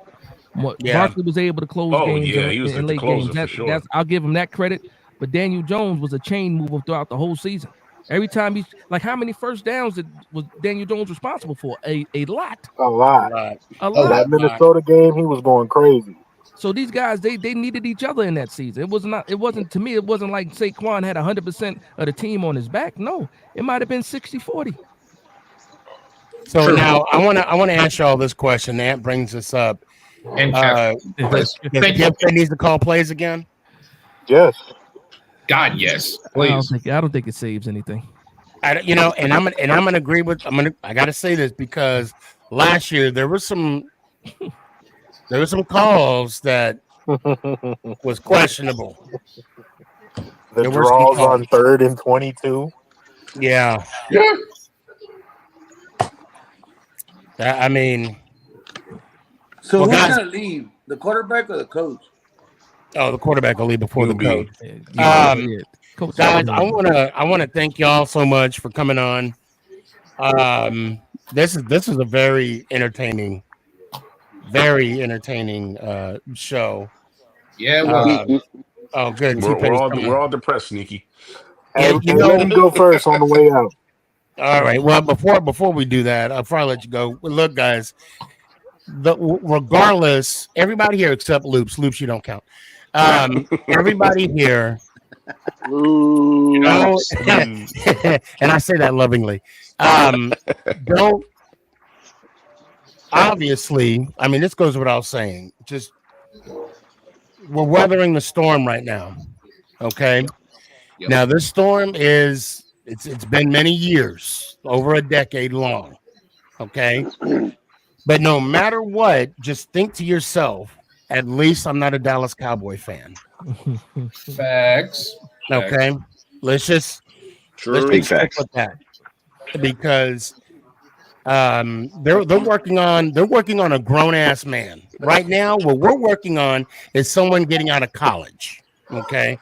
Yeah. Barkley was able to close games he was in the late closer games. for sure. I'll give him that credit. But Daniel Jones was a chain mover throughout the whole season. Every time he's like, how many first downs was Daniel Jones responsible for? A lot. A lot. That Minnesota game, he was going crazy. So these guys, they needed each other in that season. It wasn't like Saquon had 100% of the team on his back. No, it might have been 60-40. So now I want to ask y'all this question. That brings us up. And does Gibson needs to call plays again? Yes. God, yes. Please. I don't think it saves anything. And I'm gonna agree with. I gotta say this because last year there were some calls that was questionable. The draws on 3rd and 22. Yeah. So who's gonna leave? The quarterback or the coach? Oh, the quarterback will leave before the coach. Coach, guys, I wanna thank y'all so much for coming on. This is a very entertaining show. Yeah. Oh, good. We're all depressed, Sneaky. And let him go first on the way out. All right. Well, before we do that, before I let you go, look, guys. Regardless, everybody here except Loops, you don't count. Everybody here, and I say that lovingly. Don't. Obviously, this goes without saying. Just we're weathering the storm right now. Okay. Yep. Now this storm it's been many years, over a decade long. Okay. But no matter what, just think to yourself, at least I'm not a Dallas Cowboy fan. Facts. Okay. Let's just stick with that. Because they're working on a grown-ass man. Right now, what we're working on is someone getting out of college. Okay.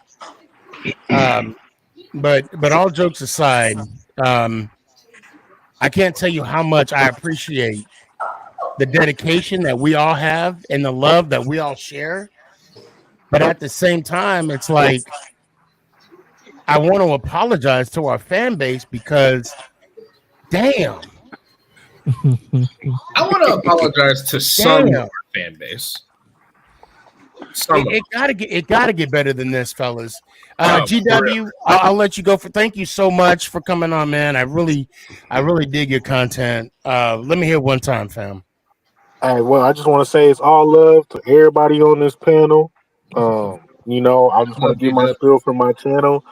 But all jokes aside, I can't tell you how much I appreciate the dedication that we all have and the love that we all share. But at the same time, it's like I want to apologize to our fan base because, damn, I want to apologize to some damn, of our fan base. Some of them. it gotta get better than this, fellas. Oh, for GW, I'll let you go. Thank you so much for coming on, man. I really dig your content. Let me hear one time, fam. Hey, well, I just want to say it's all love to everybody on this panel. You know, I just want to give my spiel for my channel.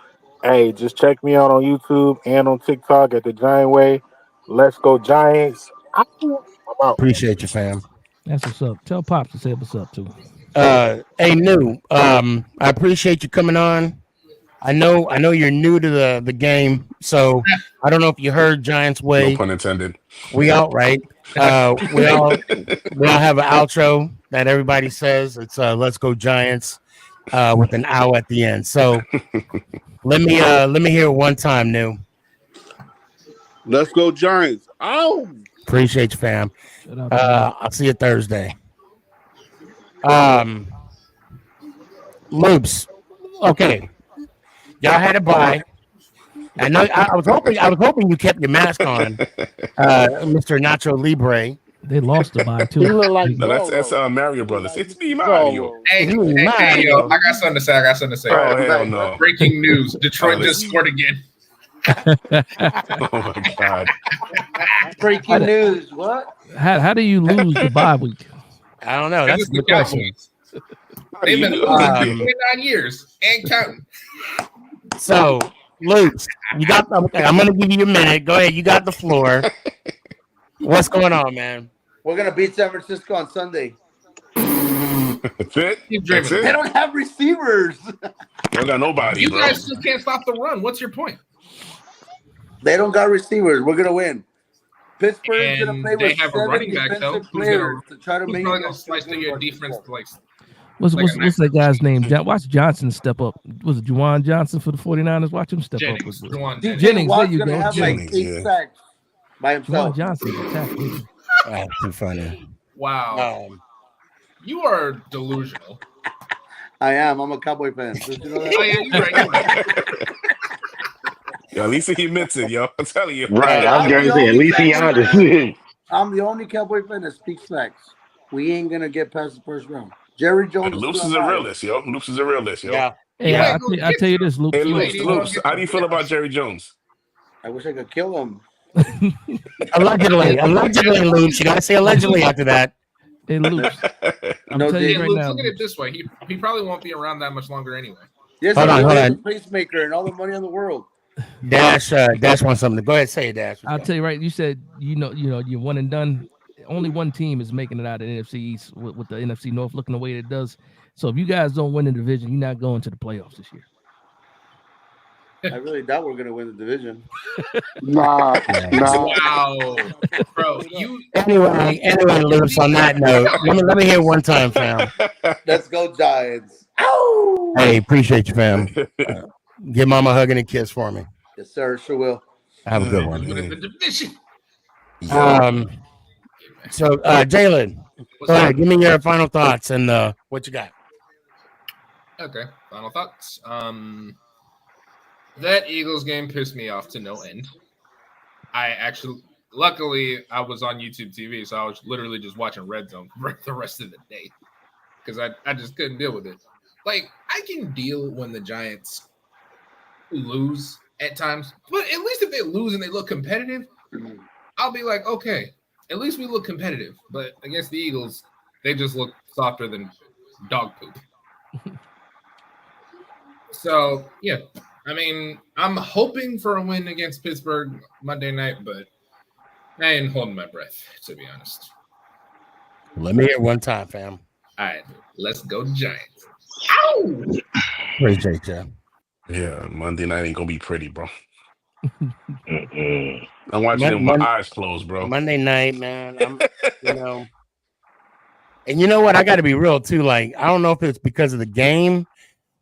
Hey, just check me out on YouTube and on TikTok at the Giant Way. Let's go Giants. I'm out. Appreciate you, fam. That's what's up. Tell Pops to say what's up too. Hey, new. I appreciate you coming on. I know you're new to the game, so I don't know if you heard Giants Way. No pun intended. We out, right? We all have an outro that everybody says. It's "Let's go Giants" with an ow at the end. So let me hear it one time, new. Let's go Giants. Oh, Appreciate you, fam. I'll see you Thursday. Loops. Okay. Y'all had a bye. I know. I was hoping you kept your mask on, Mr. Nacho Libre. They lost the bye too. No, that's Mario Brothers. It's me, Mario. Hey, yo, I got something to say. Oh, hell no. Breaking news. Detroit just scored again. Oh my God. Breaking news. What? How do you lose the bye week? I don't know. That's the question. They've been losing 29 years and counting. So, Luke, you got. Okay, I'm gonna give you a minute. Go ahead. You got the floor. What's going on, man? We're gonna beat San Francisco on Sunday. That's it. That's They it. don't have receivers. Don't got nobody, You bro. guys still can't stop the run. What's your point? They don't got receivers. We're gonna win. Pittsburgh's gonna And play they with have a 7 running back though. defensive Who's players to try to who's make probably it gonna slice through your defense like What's that guy's name? Watch Johnson step up. Was it Juwan Johnson for the 49ers? Watch him step Jennings. up. Juwan Jennings. Jennings. There you gonna go. have Jennings. like 8 sacks by himself. Juwan Johnson's a tackle. That's too funny. Wow. You are delusional. I am. I'm a Cowboy fan. Did you know that? Oh, yeah, you're right. Yo, at least he admits it, yo. I'm telling you. Right, I was going to say, at least he honest. I'm the only Cowboy fan that speaks facts. We ain't gonna get past the first round. Jerry Jones. Loops is a realist, yo. Loops is a realist, yo. Yeah. Hey, I tell you this, Luke. Hey, Loops, how do you feel about Jerry Jones? I wish I could kill him. Allegedly, Luke. You gotta say allegedly after that. Hey, Luke. I'm telling you right Luke, now. look at it this way. He probably won't be around that much longer anyway. Yes, Hold on. a pacemaker and all the money in the world. Dash wants something. Go ahead, say it, Dash. I'll tell you right. You said you're one and done. Only one team is making it out of the NFC East with the NFC North looking the way it does. So if you guys don't win the division, you're not going to the playoffs this year. I really doubt we're gonna win the division. Nah. Wow, bro. Anyway, Loops. On that note, let me hear one time, fam. Let's go Giants. Ow! Hey, appreciate you, fam. Give Mama a hug and a kiss for me. Yes, sir. Sure will. Have a good one. The division. So, Jalen, go ahead. Give me your final thoughts and what you got. Okay, final thoughts. That Eagles game pissed me off to no end. Luckily, I was on YouTube TV, so I was literally just watching Red Zone for the rest of the day because I just couldn't deal with it. Like, I can deal when the Giants lose at times, but at least if they lose and they look competitive, I'll be like, okay, at least we look competitive. But against the Eagles, they just look softer than dog poop. So, yeah. I mean, I'm hoping for a win against Pittsburgh Monday night, but I ain't holding my breath, to be honest. Let me hear one time, fam. All right, let's go Giants. Ow! Appreciate you. Yeah, Monday night ain't gonna be pretty, bro. I'm watching it with my eyes closed, bro. Monday night, man. And you know what? I got to be real too. Like, I don't know if it's because of the game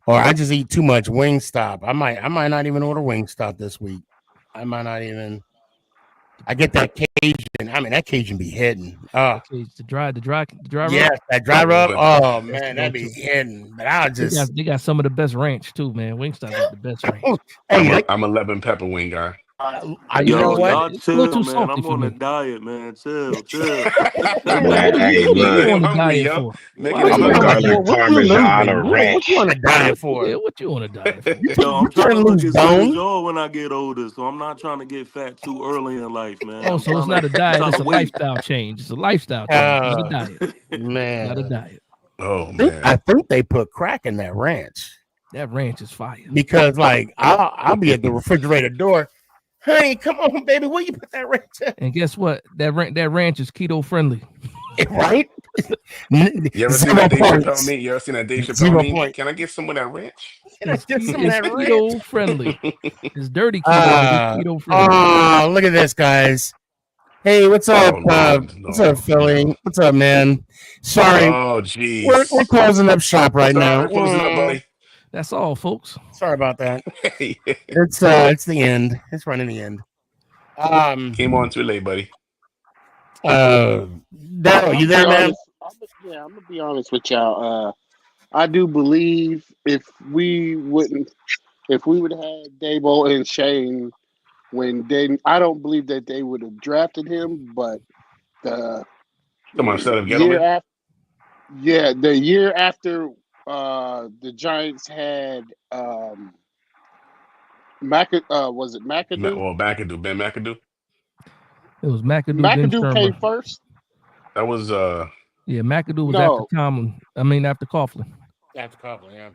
or I just eat too much Wingstop. I might not even order Wingstop this week. I might not even. I get that Cajun. I mean, that Cajun be hitting. Okay, the dry Yes, rub. that dry rub. But Oh That's man, the that'd be go-to. hitting. But I just, They got some of the best ranch too, man. Wingstop got the best ranch. hey, like, I'm a lemon pepper wing guy. you know Yo, what? y'all It's a little chill, too man. salty I'm for on a me. diet, man. Chill. Hey, What look, you on him a hungry, diet yo. for? Making Why him I'm you a on a hungry. garlic diet? What you parmesan losing? What you ranch. on a diet for? Yeah, what you on a diet for? Yo, I'm You trying trying to to look lose as good as bone? y'all when I get older, so I'm not trying to get fat too early in life, man. Oh, I'm so it's trying not to a diet, trying it's to a wait. lifestyle change. It's a lifestyle change, not a diet. Not a Man, diet. Oh I man. think they put crack in that ranch That ranch is fire. because, like, I'll be at the refrigerator door. Honey, come on, baby, where you put that ranch at? And guess what? That ranch is keto friendly. Right? You ever seen 0 that Dave Chappelle points. meme? You ever seen that Dave Chappelle 0 meme? points. Can I get some of that ranch? Can I get some of It's that ranch? keto friendly. It's dirty keto, but it's keto friendly. Oh, look at this, guys. Hey, what's up? Oh no, What's up, no, Philly? no. What's up, man? Sorry, Oh we're jeez. closing up shop right now. Sorry, closing up, buddy. That's all, folks. Sorry about that. It's the end. It's running the end. Came on too late, buddy. Daryl, you there, man? I'm gonna be honest with y'all. I do believe if we would have had Dabo and Shane I don't believe that they would have drafted him, but the Come on, set of year gentlemen. after, the year after the Giants had was it McAdoo? Well, McAdoo, Ben McAdoo. It was McAdoo, then McAdoo came Shermer. first. That was Yeah, McAdoo was No. after Tomlin. I mean, after Coughlin. After Coughlin, yeah.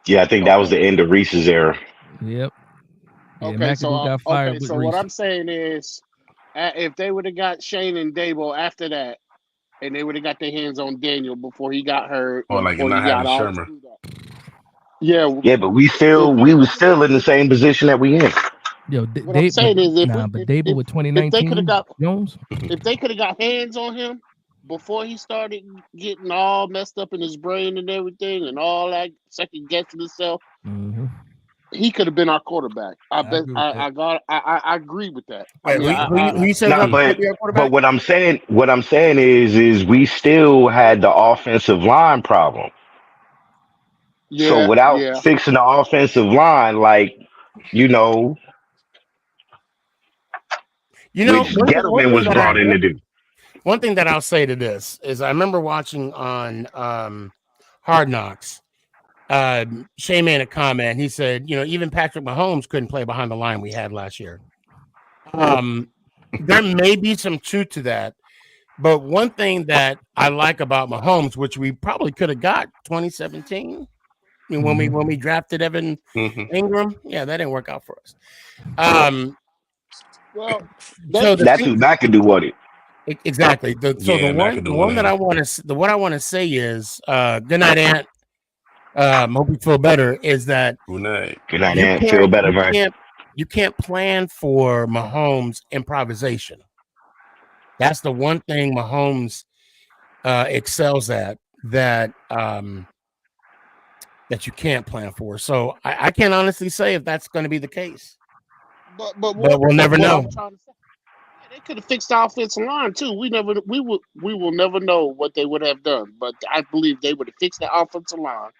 Yeah, I think that was the end of Reese's era. Yep. Yeah, Okay, McAdoo got fired with so Reese. what I'm saying is, if they would have got Shane and Dabo after that, and they would have got their hands on Daniel before he got hurt, like before not he got having all Shermer. screwed up. Yeah, Yeah, but we was still in the same position that we in. Yo, what I'm saying is, but Dabo with 2019 Jones. if they could have got hands on him before he started getting all messed up in his brain and everything, and all that second guessing himself, he could have been our quarterback. I agree with that. I Wait, mean, who you said Nah, going to be our quarterback? but what I'm saying is we still had the offensive line problem. So without fixing the offensive line, like, which Gettleman was brought in to do. One thing that I'll say to this is I remember watching on Hard Knocks. Shane made a comment. He said, even Patrick Mahomes couldn't play behind the line we had last year. There may be some truth to that. But one thing that I like about Mahomes, which we probably could have got 2017, when we drafted Evan Ingram, that didn't work out for us. Well, that's who McAdoo wanted. Exactly. The one that I want to say is good night, Aunt. Hope you feel better. Is that good night, Aunt? Feel better, man. You can't plan for Mahomes improvisation. That's the one thing Mahomes excels at that you can't plan for. So I can't honestly say if that's going to be the case. But we'll never know. They could have fixed the offensive line too. We will never know what they would have done. But I believe they would have fixed the offensive line,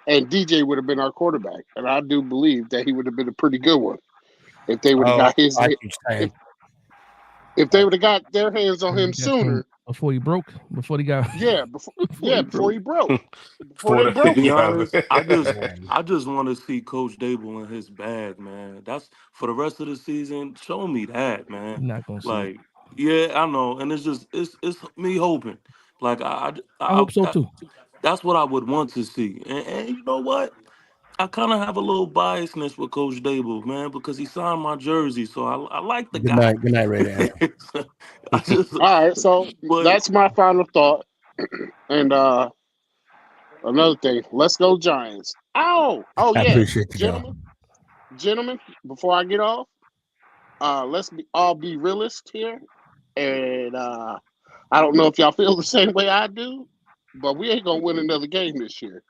and DJ would have been our quarterback. And I do believe that he would have been a pretty good one if they would have got his. If they would have got their hands on him sooner. Before he broke, before he got before he broke. To be honest, I just want to see Coach Dable in his bag, man. That's for the rest of the season. Show me that, man. You're not gonna see. Like, yeah, I know, and it's me hoping. Like I hope so too. That's what I would want to see, and you know what? I kind of have a little biasness with Coach Dable, man, because he signed my jersey, so I like the guy. Good night, Ray. All right, so that's my final thought. And another thing, let's go Giants. Oh I yeah, appreciate you, gentlemen. Before I get off, let's all be realist here, and I don't know if y'all feel the same way I do, but we ain't gonna win another game this year.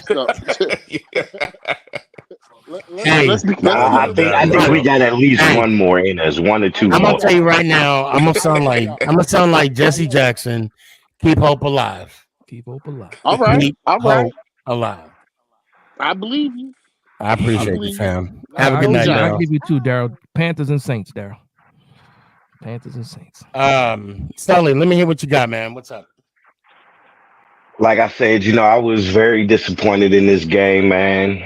So, let's Hey, be Nah, I don't let's I know be think that I one, think we look, yo. got at least hey, one more in us, one or two I'm gonna more. tell you right now. I'm gonna sound like Jesse Jackson. Keep hope alive. Keep hope alive. all right, Keep all right. hope alive. I believe you. I I appreciate you, believe you. fam. Have a I good No night, give you. I doubt. Daryl. give you two, Daryl. Panthers and Saints, Daryl. Panthers and Saints. Sully, let me hear what you got, man. What's up? Like I said, I was very disappointed in this game, man.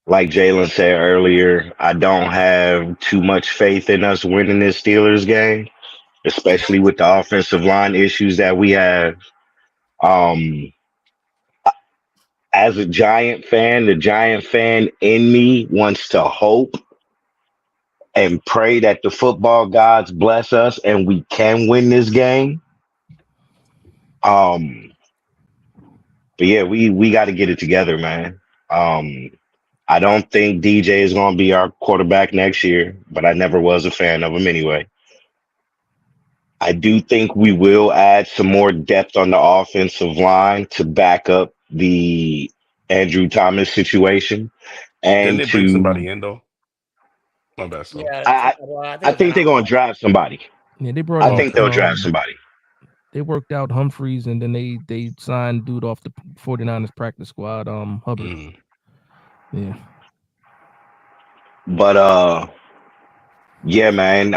Like Jalen said earlier, I don't have too much faith in us winning this Steelers game, especially with the offensive line issues that we have. Um, as a Giant fan, the Giant fan in me wants to hope and pray that the football gods bless us and we can win this game. Um, but yeah, we got to get it together, man. Um, I don't think DJ is going to be our quarterback next year, but I never was a fan of him anyway. I do think we will add some more depth on the offensive line to back up the Andrew Thomas situation Didn't and they bring to somebody in though? My bad, son. Yeah, I well, I think I it's an think they're going to outside. draft somebody. Yeah, they brought I Oh, in. think okay. they'll draft somebody. They worked out Humphreys, and then they signed dude off the 49ers practice squad. Hubbard. Mm. Yeah. But yeah, man,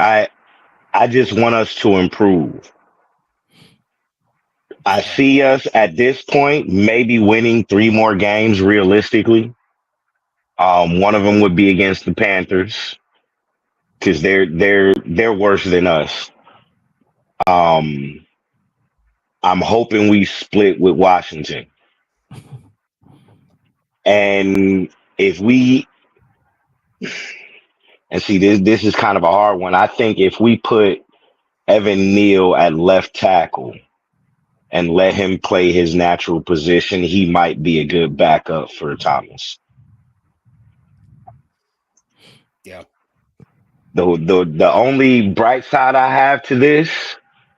I just want us to improve. I see us at this point maybe winning three more games realistically. One of them would be against the Panthers because they're worse than us. Um, I'm hoping we split with Washington, and if we and see this is kind of a hard one. I think if we put Evan Neal at left tackle and let him play his natural position, he might be a good backup for Thomas. Yeah. The only bright side I have to this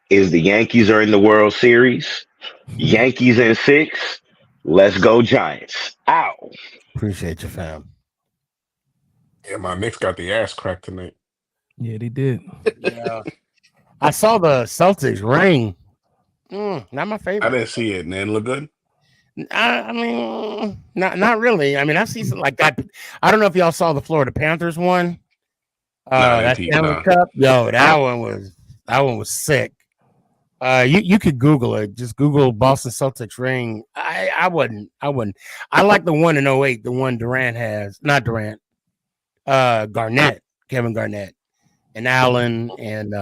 is the Yankees are in the World Series. Yankees in six. Let's go Giants. Ow. Appreciate you, fam. Yeah, my Knicks got the ass cracked tonight. Yeah, they did. Yeah. I saw the Celtics ring. Not my I favorite. didn't see it, man. Look good. I mean, not really. I mean, I see something like that. I don't know if y'all saw the Florida Panthers one. Nah, I didn't That peep. Stanley Nah. Cup. Yo, that one was sick. You could Google it. Just Google Boston Celtics ring. I wouldn't. I like the one in '08, the one Durant has. Not Durant. Garnett, Kevin Garnett, and Allen and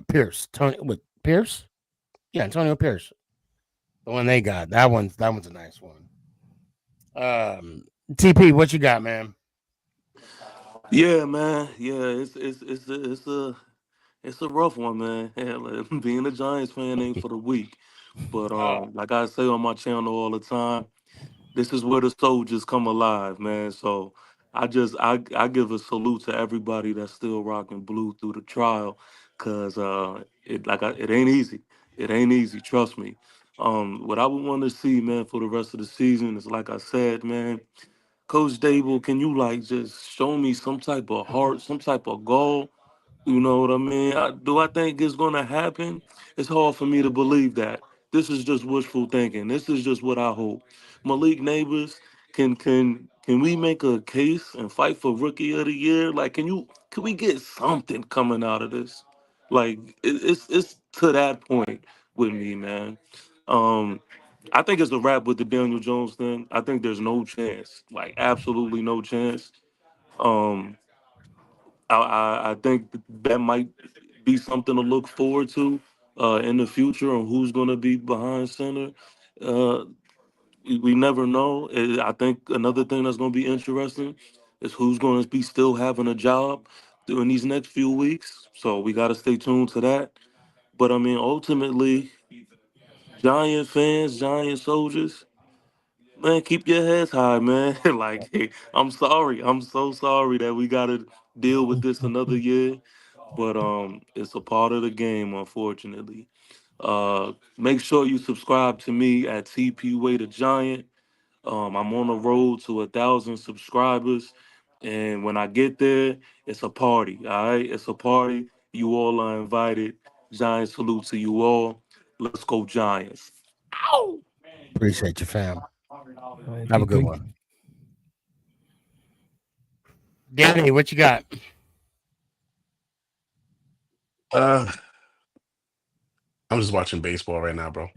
Pierce. Tony with Pierce? Yeah, Antonio Pierce. The one they got. That one's a nice one. TP, what you got, man? Yeah, man. Yeah, it's a rough one, man. Hell, being a Giants fan ain't for the weak. But like I say on my channel all the time, this is where the soldiers come alive, man. So I give a salute to everybody that's still rocking blue through the trial, cause it ain't easy. It ain't easy, trust me. What I would want to see, man, for the rest of the season is like I said, man. Coach Dable, can you like just show me some type of heart, some type of goal? You know what I mean? Do I think it's going to happen? It's hard for me to believe that. This is just wishful thinking. This is just what I hope. Malik Neighbors, can we make a case and fight for Rookie of the Year? Like, can we get something coming out of this? Like, it's to that point with me, man. Um, I think it's a wrap with the Daniel Jones thing. I think there's no chance, like absolutely no chance. Um, I think that might be something to look forward to in the future on who's going to be behind center. Uh, we never know. I think another thing that's going to be interesting is who's going to be still having a job during these next few weeks. So we got to stay tuned to that. But I mean, ultimately, Giant fans, Giant soldiers, man, keep your heads high, man. Like, hey, I'm sorry. I'm so sorry that we got to deal with this another year. But it's a part of the game, unfortunately. Make sure you subscribe to me at TP Way the Giant. I'm on the road to 1,000 subscribers, and when I get there, it's a party. All right, it's a party. You all are invited. Giant salute to you all. Let's go Giants. Ow! Appreciate you, fam. Right, Have a good DP. one. Danny, what you got? I'm just watching baseball right now, bro.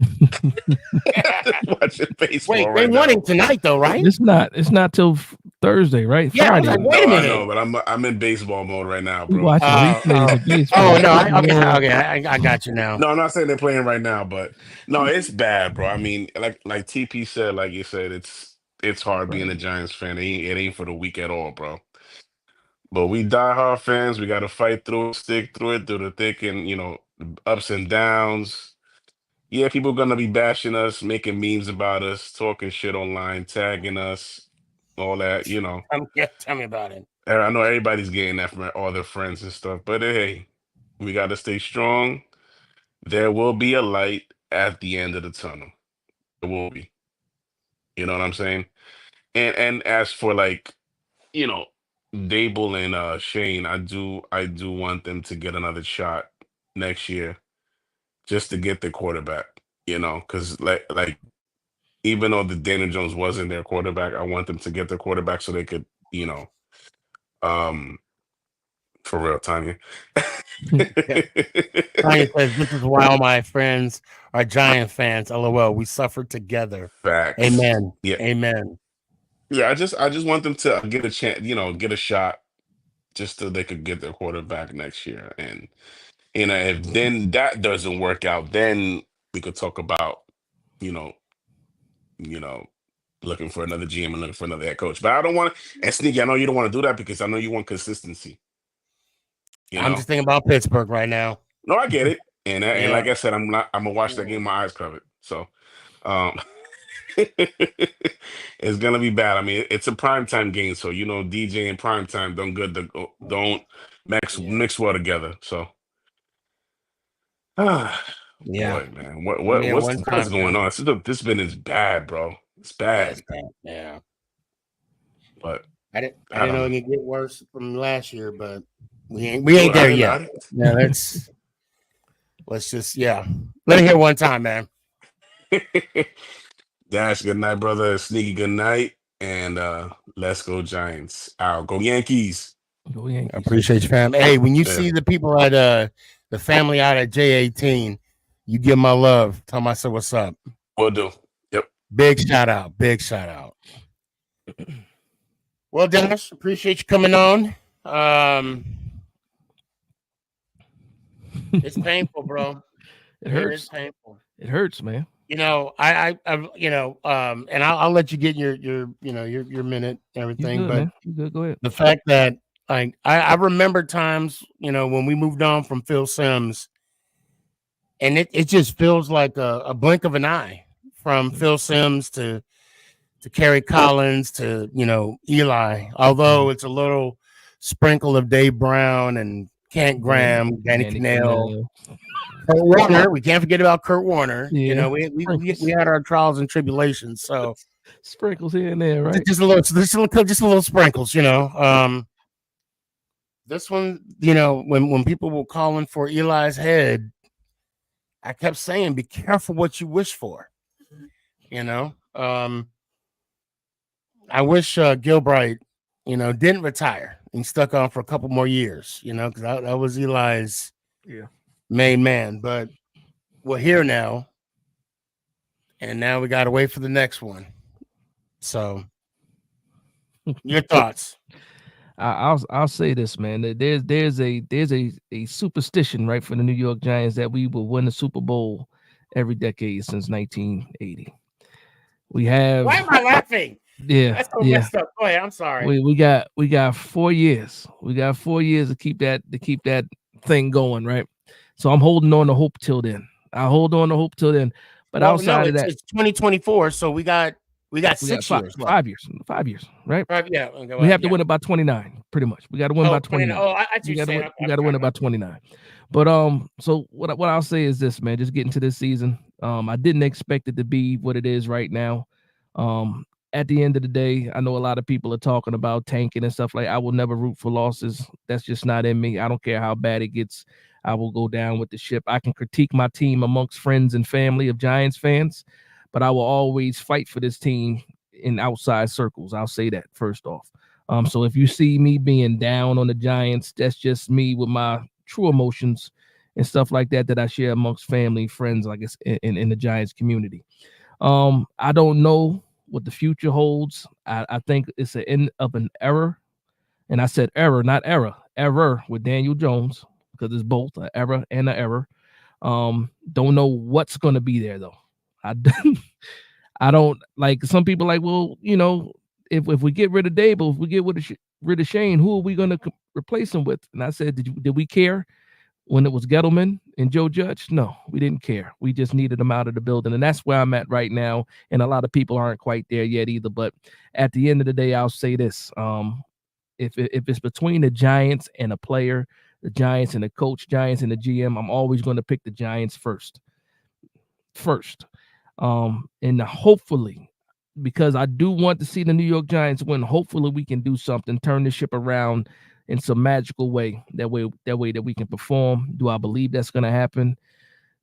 Watching baseball Wait, they right won now. it tonight, though, right? It's not till Thursday, right? Yeah, I was Friday. like, wait a I minute. know, but I'm in baseball mode right now, We bro. watching replays of baseball. No, I got you now. No, I'm not saying they're playing right now, but no, it's bad, bro. I mean, like TP said, like you said, it's hard being a Right. Giants fan. It ain't for the weak at all, bro. But we diehard fans. We got to fight through it, stick through it, through the thick and ups and downs. Yeah, people gonna be bashing us, making memes about us, talking shit online, tagging us, all that. Tell me about it. I know everybody's getting that from all their friends and stuff. But hey, we got to stay strong. There will be a light at the end of the tunnel. There will be. You know what I'm saying? And as for you know, Dable and Shane, I do want them to get another shot next year just to get the quarterback. Because like even though the Daniel Jones wasn't their quarterback, I want them to get their quarterback so they could, um, for real, Tanya. Tanya says, this is why all my friends are Giant fans. LOL. We suffered together. Facts. Amen. Yeah. Amen. Yeah, I just want them to get a chance, get a shot just so they could get their quarterback next year. And if then that doesn't work out, then we could talk about, you know, you know, looking for another GM and looking for another head coach. But I don't want to, and Sneaky, I know you don't want to do that because I know you want consistency. I'm just thinking about Pittsburgh right now. No, I get it. And like Yeah. I said, I'm gonna watch that game with my eyes covered. So it's gonna be bad. I mean, it's a primetime game, so DJ and primetime don't mix well together. So Yeah. boy, man, Give me a what's one what's time, going man. on? This been is bad, bro. It's Yeah, bad. it's bad. Yeah. But I didn't I don't know know. it could get worse from last year, but we ain't there yet. Yeah, let's just let it hear one time, man. Dash, good night, brother. Sneaky, good night. And let's go Giants. Out. Go Yankees. Go Yankees. I appreciate you, fam. Hey, when you Yeah. see the people at the family out at J18, you give my love. Tell them I said what's up. Will do. Yep. Big shout out. Big shout out. Well, Dennis, appreciate you coming on. It's painful, bro. It hurts. It's painful. It hurts, man. And I'll let you get your minute and everything. You good, but man. You good. Go ahead. The fact that I remember times, when we moved on from Phil Simms, and it just feels like a blink of an eye from Phil Simms to Kerry Collins to Eli. Although it's a little sprinkle of Dave Brown and Kent Graham, Danny Cannell. Kurt Warner, we can't forget about Kurt Warner. Yeah. We had our trials and tribulations, so sprinkles here and there, right? Just a little sprinkles, This one, when people were calling for Eli's head, I kept saying, "Be careful what you wish for." I wish Gilbride, didn't retire and stuck on for a couple more years, because that was Eli's main man. But we're here now, and now we got to wait for the next one. So, your thoughts? I'll say this, man. There's a superstition, right, for the New York Giants that we will win the Super Bowl every decade since 1980. We have. Why am I laughing? Yeah, that's so messed up. Go ahead. I'm sorry. We got 4 years. We got 4 years to keep that thing going, right? So I'm holding on to hope till then. I'll hold on to hope till then. But outside of that, it's 2024, so we got 6 years. 5 years. 5 years, right? Yeah. Okay, we have to win it by 29, pretty much. We got to win by 29. We got to win it by 29. But so what I'll say is this, man. Just getting to this season, I didn't expect it to be what it is right now. at the end of the day, I know a lot of people are talking about tanking and stuff like. I will never root for losses. That's just not in me. I don't care how bad it gets. I will go down with the ship. I can critique my team amongst friends and family of Giants fans, but I will always fight for this team in outside circles. I'll say that first off. So if you see me being down on the Giants, that's just me with my true emotions and stuff like that I share amongst family, friends, I guess, in the Giants community. I don't know what the future holds. I think it's an end of an era. And I said error, not error with Daniel Jones, because it's both an error and an error. Don't know what's going to be there, though. I don't like some people like, well, if we get rid of Dable, if we get rid of Shane, who are we going to replace him with? And I said, did we care when it was Gettleman and Joe Judge? No, we didn't care. We just needed them out of the building. And that's where I'm at right now. And a lot of people aren't quite there yet either. But at the end of the day, I'll say this. If it's between the Giants and a player, the Giants and the coach, Giants and the GM, I'm always going to pick the Giants first. And hopefully, because I do want to see the New York Giants win, hopefully we can do something, turn the ship around in some magical way. That way that we can perform. Do I believe that's going to happen?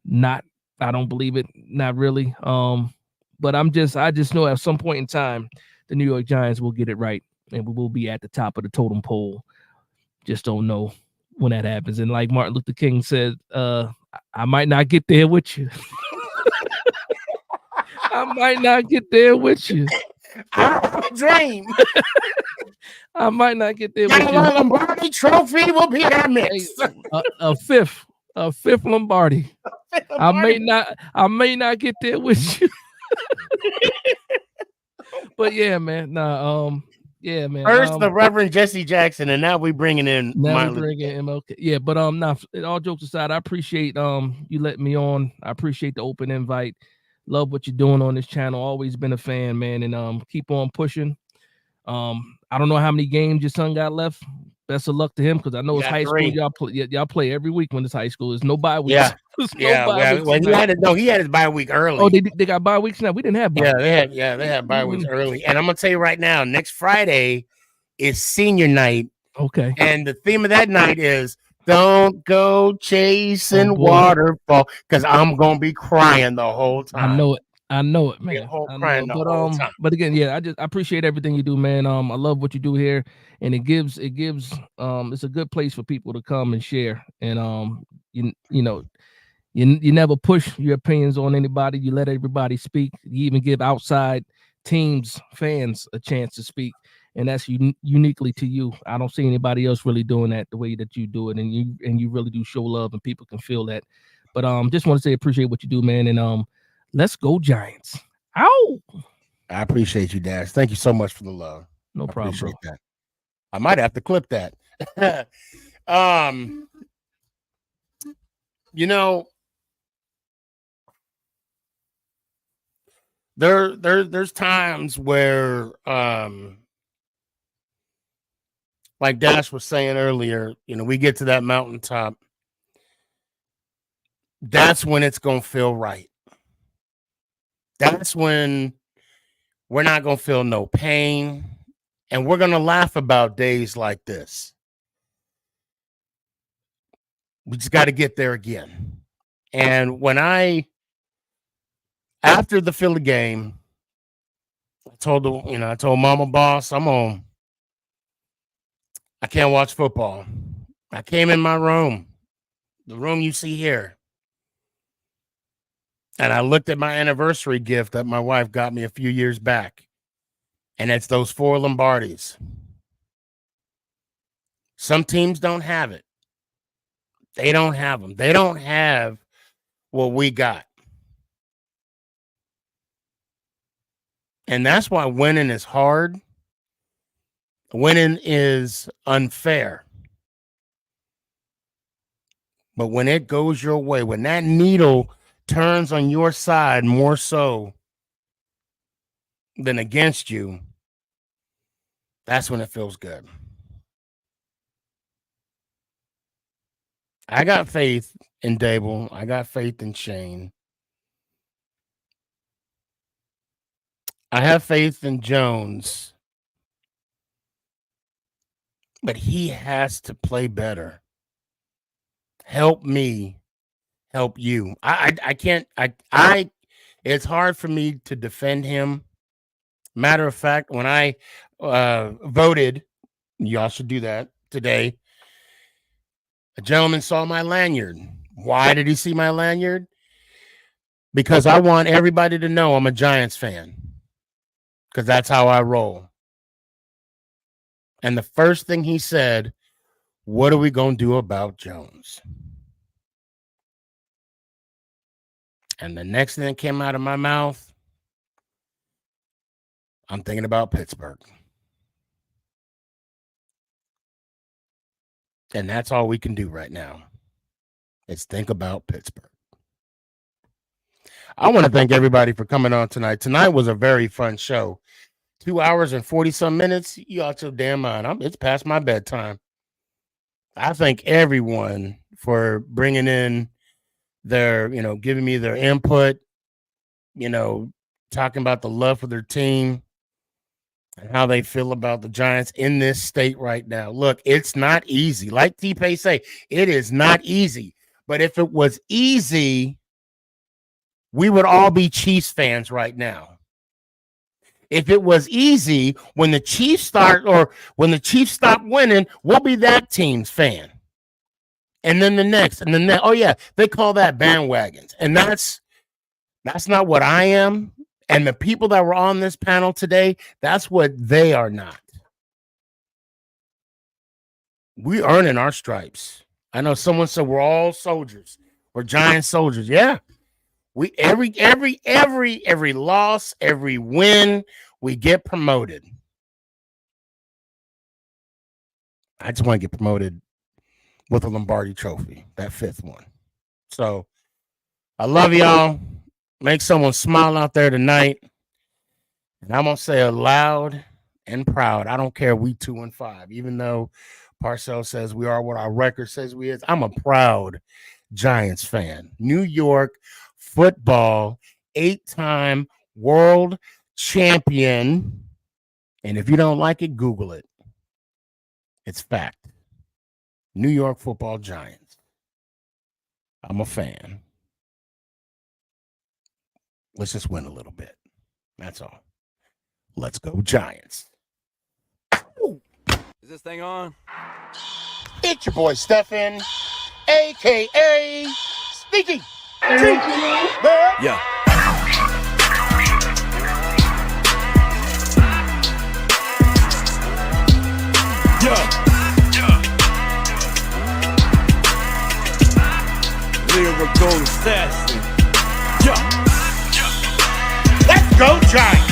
Not. I don't believe it. Not really. But I just know at some point in time, the New York Giants will get it right, and we will be at the top of the totem pole. Just don't know when that happens. And like Martin Luther King said, I might not get there with you. I might not get there with you. I dream. I might not get there with you. Lombardi trophy will be in our mix. A fifth Lombardi. I may not get there with you. But yeah, man. Yeah, man. First, the Reverend Jesse Jackson, and now we bringing in. Now we bring in MLK. Yeah, but all jokes aside, I appreciate you letting me on. I appreciate the open invite. Love what you're doing on this channel. Always been a fan, man, and keep on pushing. I don't know how many games your son got left. Best of luck to him, because I know it's high school. Y'all play every week when it's high school. There's no bye weeks. Yeah, he had his bye week early. Oh, they got bye weeks now. We didn't have bye. They had bye weeks early. And I'm gonna tell you right now, next Friday is senior night. Okay. And the theme of that night is don't go chasing waterfall, because I'm gonna be crying the whole time. I know it, man. But again, yeah, I appreciate everything you do, man. I love what you do here, and it gives it's a good place for people to come and share. And you never push your opinions on anybody. You let everybody speak. You even give outside teams, fans, a chance to speak, and that's uniquely to you. I don't see anybody else really doing that the way that you do it, and you really do show love, and people can feel that. But just want to say appreciate what you do, man, and let's go Giants. Ow! I appreciate you, Dash. Thank you so much for the love. No problem, bro. That. I might have to clip that. There's times where like Dash was saying earlier, we get to that mountaintop. That's when it's gonna feel right. That's when we're not gonna feel no pain, and we're gonna laugh about days like this. We just got to get there again. And after the Philly game, I told Mama Boss, I can't watch football. I came in my room, the room you see here, and I looked at my anniversary gift that my wife got me a few years back, and it's those 4 Lombardis. Some teams don't have it. They don't have them. They don't have what we got. And that's why winning is hard. Winning is unfair. But when it goes your way, when that needle turns on your side more so than against you, that's when it feels good. I got faith in Dable. I got faith in Shane. I have faith in Jones, but he has to play better. Help me, help you. I can't. It's hard for me to defend him. Matter of fact, when I voted, y'all should do that today. A gentleman saw my lanyard. Why did he see my lanyard? Because I want everybody to know I'm a Giants fan. Because that's how I roll. And the first thing he said, what are we going to do about Jones? And the next thing that came out of my mouth, I'm thinking about Pittsburgh. And that's all we can do right now is think about Pittsburgh. I want to thank everybody for coming on tonight. Tonight was a very fun show. 2 hours and 40-some minutes. You out your damn mind. It's past my bedtime. I thank everyone for bringing in their, giving me their input, talking about the love for their team and how they feel about the Giants in this state right now. Look, it's not easy. Like T-Pay say, it is not easy. But if it was easy, we would all be Chiefs fans right now. If it was easy, when the Chiefs stop winning, we'll be that team's fan. And then the next, and then that. Oh yeah, they call that bandwagons, and that's not what I am. And the people that were on this panel today, that's what they are not. We earning our stripes. I know someone said we're all soldiers. We're Giant soldiers. Yeah. We every loss, every win, we get promoted. I just want to get promoted with a Lombardi trophy, that 5th one. So I love y'all. Make someone smile out there tonight. And I'm gonna say it loud and proud. I don't care. We 2-5, even though Parcells says we are what our record says we is. I'm a proud Giants fan. New York football 8-time world champion. And if you don't like it, Google it. It's fact. New York football Giants. I'm a fan. Let's just win a little bit. That's all. Let's go Giants. Is this thing on? It's your boy Stefan, a.k.a. SneakyG. Yeah. Lyrical assassin. Let's go Giants.